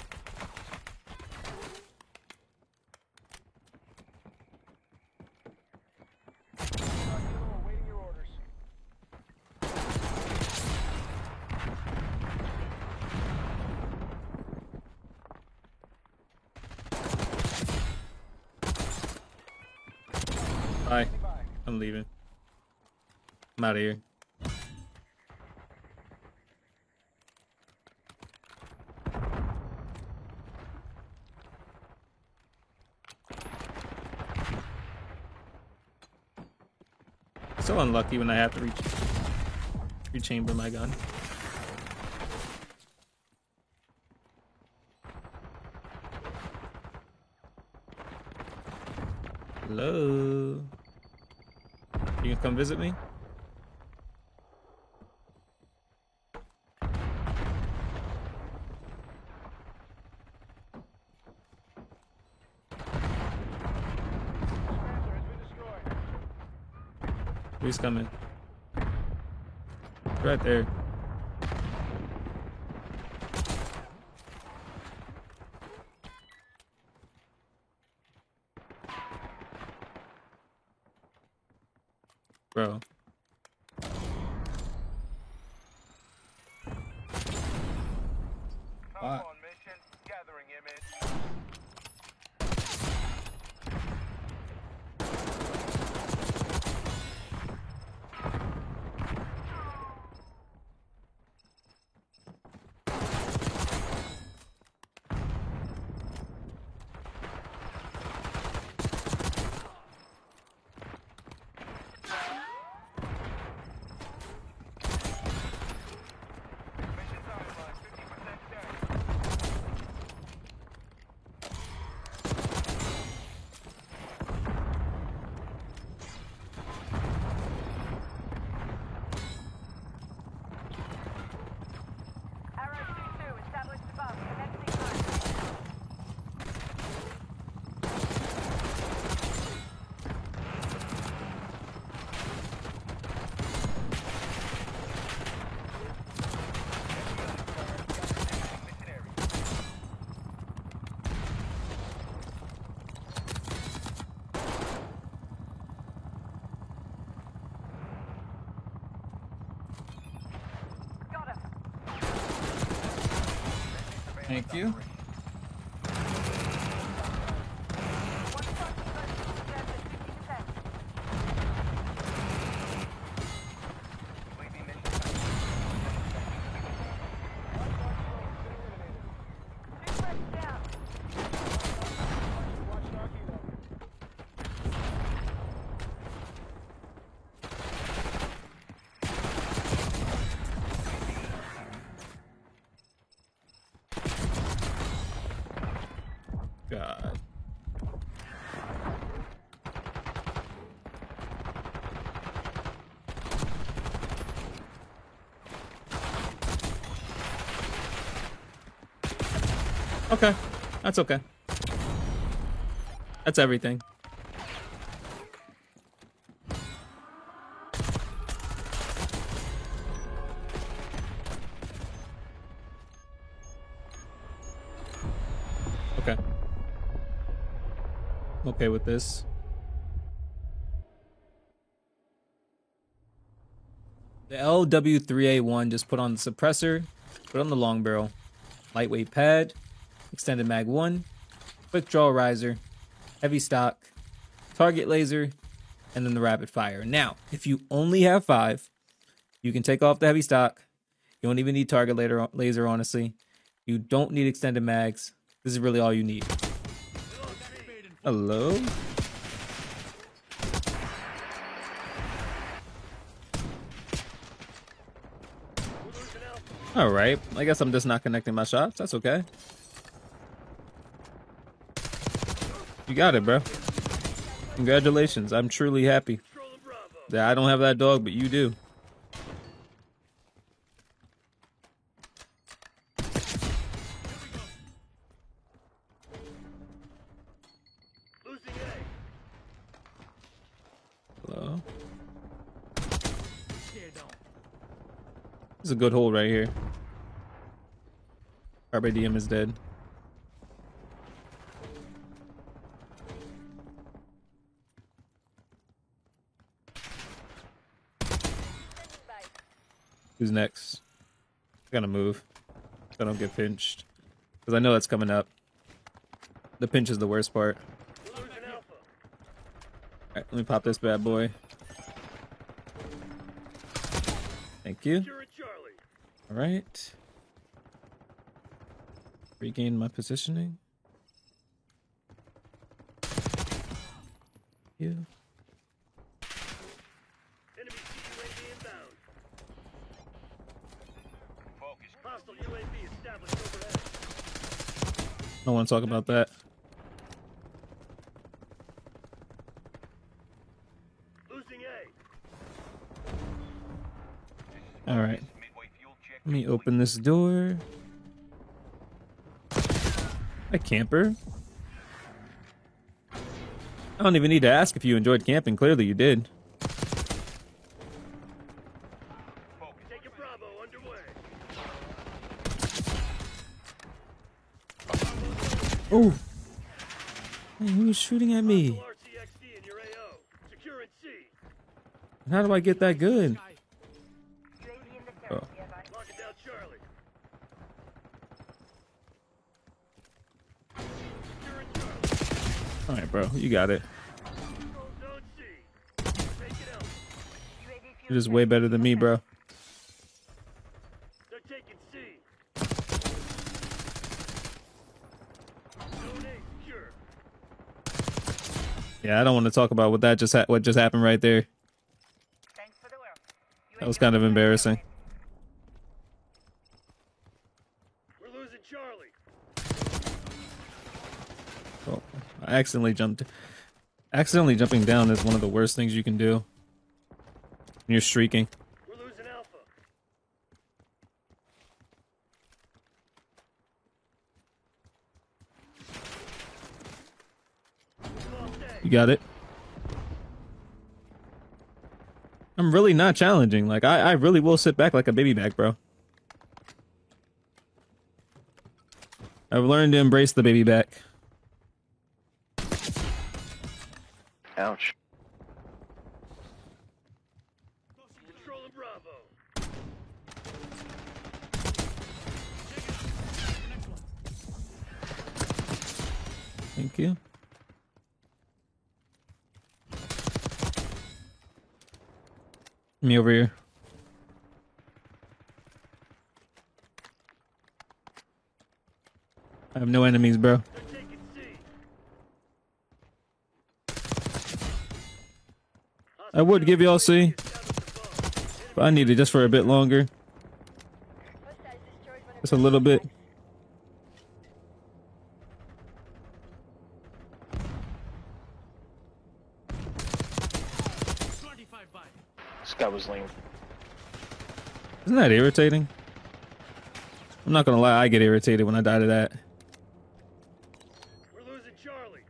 Awaiting your orders. Bye. I'm leaving. I'm out of here. So unlucky when I have to rechamber my gun. Hello. You can come visit me? Who's coming? Right there. Bro. Come on, mission. Gathering image. Mission timeline, 50% dead. Arrow C2 established above. Commencing mine. Mission area. Got him. Thank you. One shot close. Down to 50%. Completely mission timeline. Two threats down. God. Okay. That's okay. That's everything. Okay. I'm okay with this. The LW3A1 just put on the suppressor, put on the long barrel, lightweight pad, extended mag 1, quick draw riser, heavy stock, target laser, and then the rapid fire. Now, if you only have 5, you can take off the heavy stock. You don't even need target laser, honestly. You don't need extended mags. This is really all you need. Hello? Alright, I guess I'm just not connecting my shots. That's okay. You got it, bro. Congratulations. I'm truly happy that I don't have that dog, but you do. Losing A. Hello? This is a good hole right here. Carpe Diem is dead. Who's next? I gotta move so I don't get pinched. Because I know that's coming up. The pinch is the worst part. Losing Alpha. Alright, let me pop this bad boy. Thank you. Securing Charlie. Alright. Regain my positioning. You. Enemy UAV inbound. Focus. Hostile UAV established overhead. I don't want to talk about that. Losing A. Alright. Let me open this door. Hi, camper. I don't even need to ask if you enjoyed camping. Clearly you did. Taking Bravo underway. Oh! Man, who was shooting at me? Hostile RCXD in your AO. Securing C. And how do I get that good? Oh. Locking down Charlie. Securing Charlie. Alright, bro. You got it. Control zone C. Take it out. You're just way better than me, bro. They're taking C. Zone A secure. Yeah, I don't want to talk about what what just happened right there. That was kind of embarrassing. We're losing Charlie. Oh, I accidentally jumped. Accidentally jumping down is one of the worst things you can do when you're streaking. We're losing Alpha. Lost A. You got it. I'm really not challenging. Like, I really will sit back like a baby back, bro. I've learned to embrace the baby back. Ouch. Controlling Bravo. Thank you. Me over here. I have no enemies, bro. They're taking C. I would give y'all C, but I need it just for a bit longer. Just a little bit. This guy was lame. Isn't that irritating? I'm not gonna lie, I get irritated when I die to that. We're losing Charlie.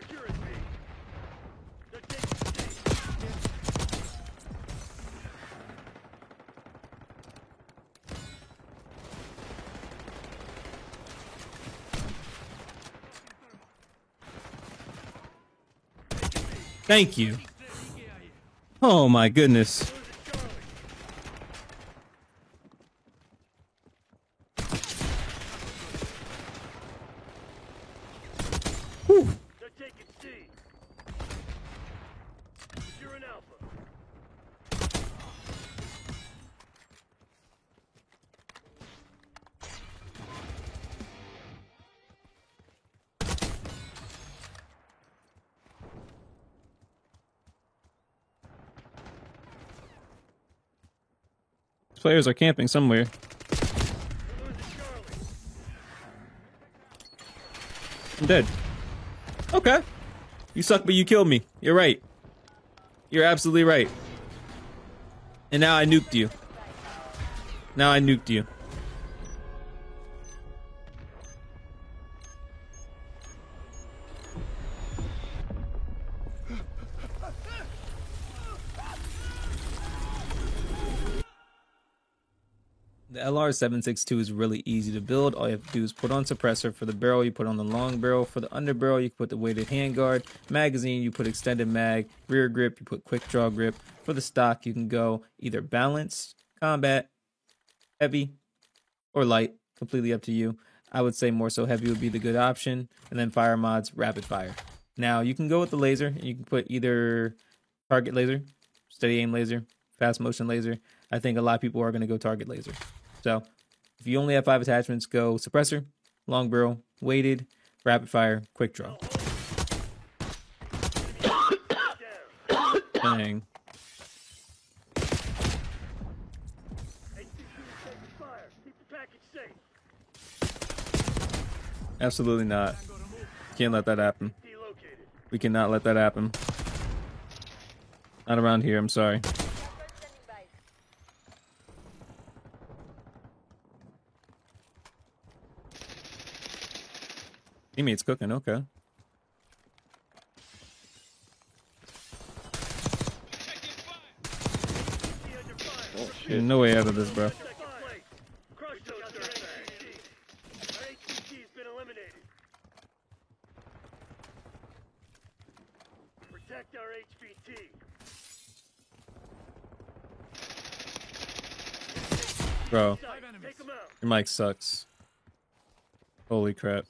Securing B. They're taking C. Thank you. Oh my goodness. Losing Charlie. Whew. They're taking C. Securing Alpha. These players are camping somewhere. We're losing Charlie. I'm dead. Okay. You suck, but you killed me. You're right. You're absolutely right. And now I nuked you. Now I nuked you. The LR762 is really easy to build. All you have to do is put on suppressor for the barrel, you put on the long barrel. For the under barrel, you can put the weighted handguard. Magazine, you put extended mag. Rear grip, you put quick draw grip. For the stock, you can go either balanced, combat, heavy, or light. Completely up to you. I would say more so heavy would be the good option, and then fire mods, rapid fire. Now you can go with the laser. You can put either target laser, steady aim laser, fast motion laser. I think a lot of people are going to go target laser. So if you only have 5 attachments, go suppressor, long barrel, weighted, rapid fire, quick draw. Dang. Absolutely not. Can't let that happen. We cannot let that happen. Not around here, I'm sorry. Teammate's cooking, okay. Oh, There's no way out of this, bro. Protect our HVT. Bro, Take them out. your mic sucks. Holy crap.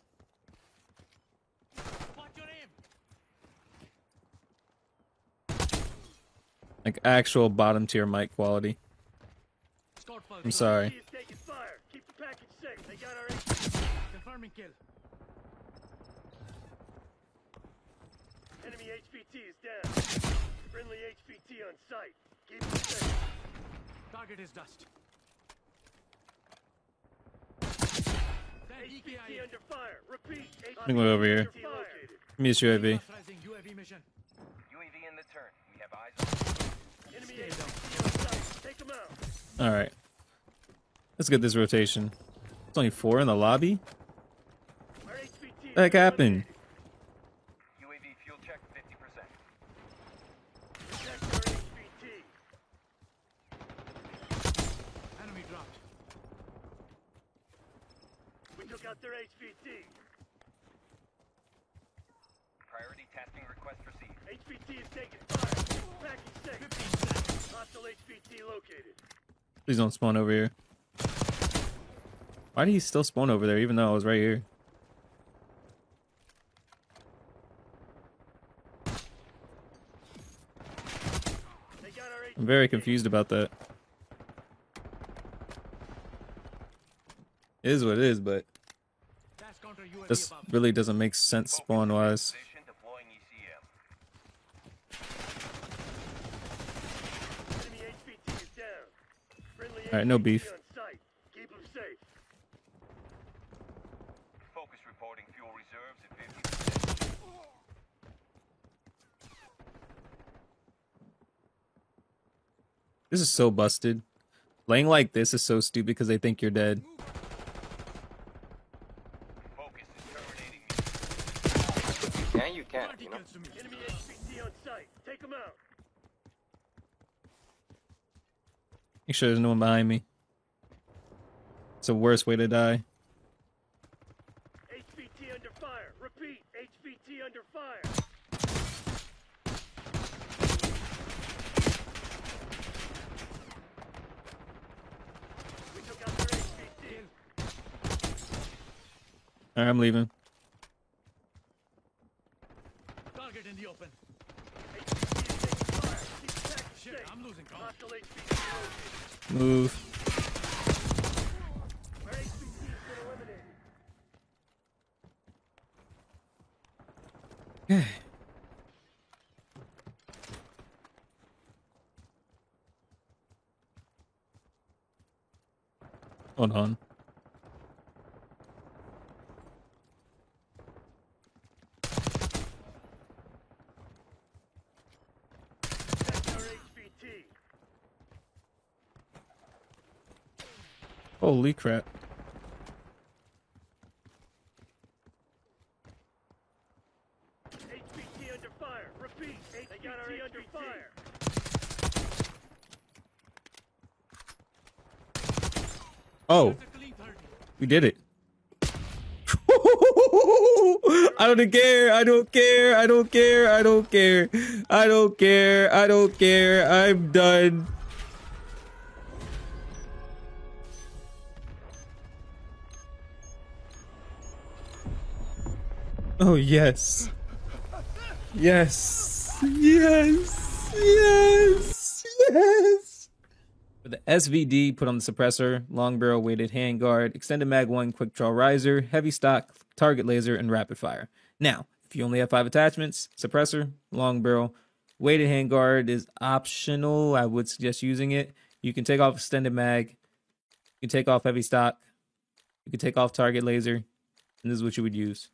What's your name? Like actual bottom tier mic quality. Scout for I'm sorry. He is taking fire. Keep the package safe. They got our HVT. confirming kill. Enemy HVT is down. Friendly HVT on site. Keep them safe. Target is dust. HVT under fire. Repeat. Let me go over here. HVT located. Give me this UAV. Authorizing UAV mission. UAV in the turn. We have eyes on Enemy HVT on site. Take them out. Alright. Let's get this rotation. It's only 4 in the lobby? Our HVT is What the heck happened? UAV fuel check 50%. Protect our HVT. Enemy dropped. We took out their HVT. Priority testing request received. HVT is taking fire. Package safe. Hostile HVT located. Please don't spawn over here. Why did he still spawn over there even though I was right here? They got our I'm very confused about that. It is what it is, but Dash counter UAV this above. really doesn't make sense spawn wise. Position deploying ECM. Enemy HVT is down. Friendly Alright, no HVT beef. on site. Keep them safe. Focus reporting fuel reserves at 50%. This is so busted. Playing like this is so stupid because they think you're dead. Focus is terminating. Yeah, you can, 30 you know. kills to me. Enemy HVT on site. Take them out. Make sure there's no one behind me. It's the worst way to die. HVT under fire. Repeat. HVT under fire. We took out their HVT. Alright, I'm leaving. Target in the open. HVT is taking fire. Keep the package Shit, safe. I'm losing count. Hostile HVT located. Move. Our HVT has been eliminated. Hold on. Protect our HVT. Holy crap. HVT under fire. Repeat. HVT under fire. Oh, It's a clean 30. we did it. I don't care. I don't care. I don't care. I don't care. I don't care. I don't care. I'm done. Oh, yes. Yes. Yes. Yes. Yes. For the SVD, put on the suppressor, long barrel weighted handguard, extended mag 1, quick draw riser, heavy stock, target laser, and rapid fire. Now, if you only have 5 attachments, suppressor, long barrel, weighted handguard is optional. I would suggest using it. You can take off extended mag. You can take off heavy stock. You can take off target laser. And this is what you would use.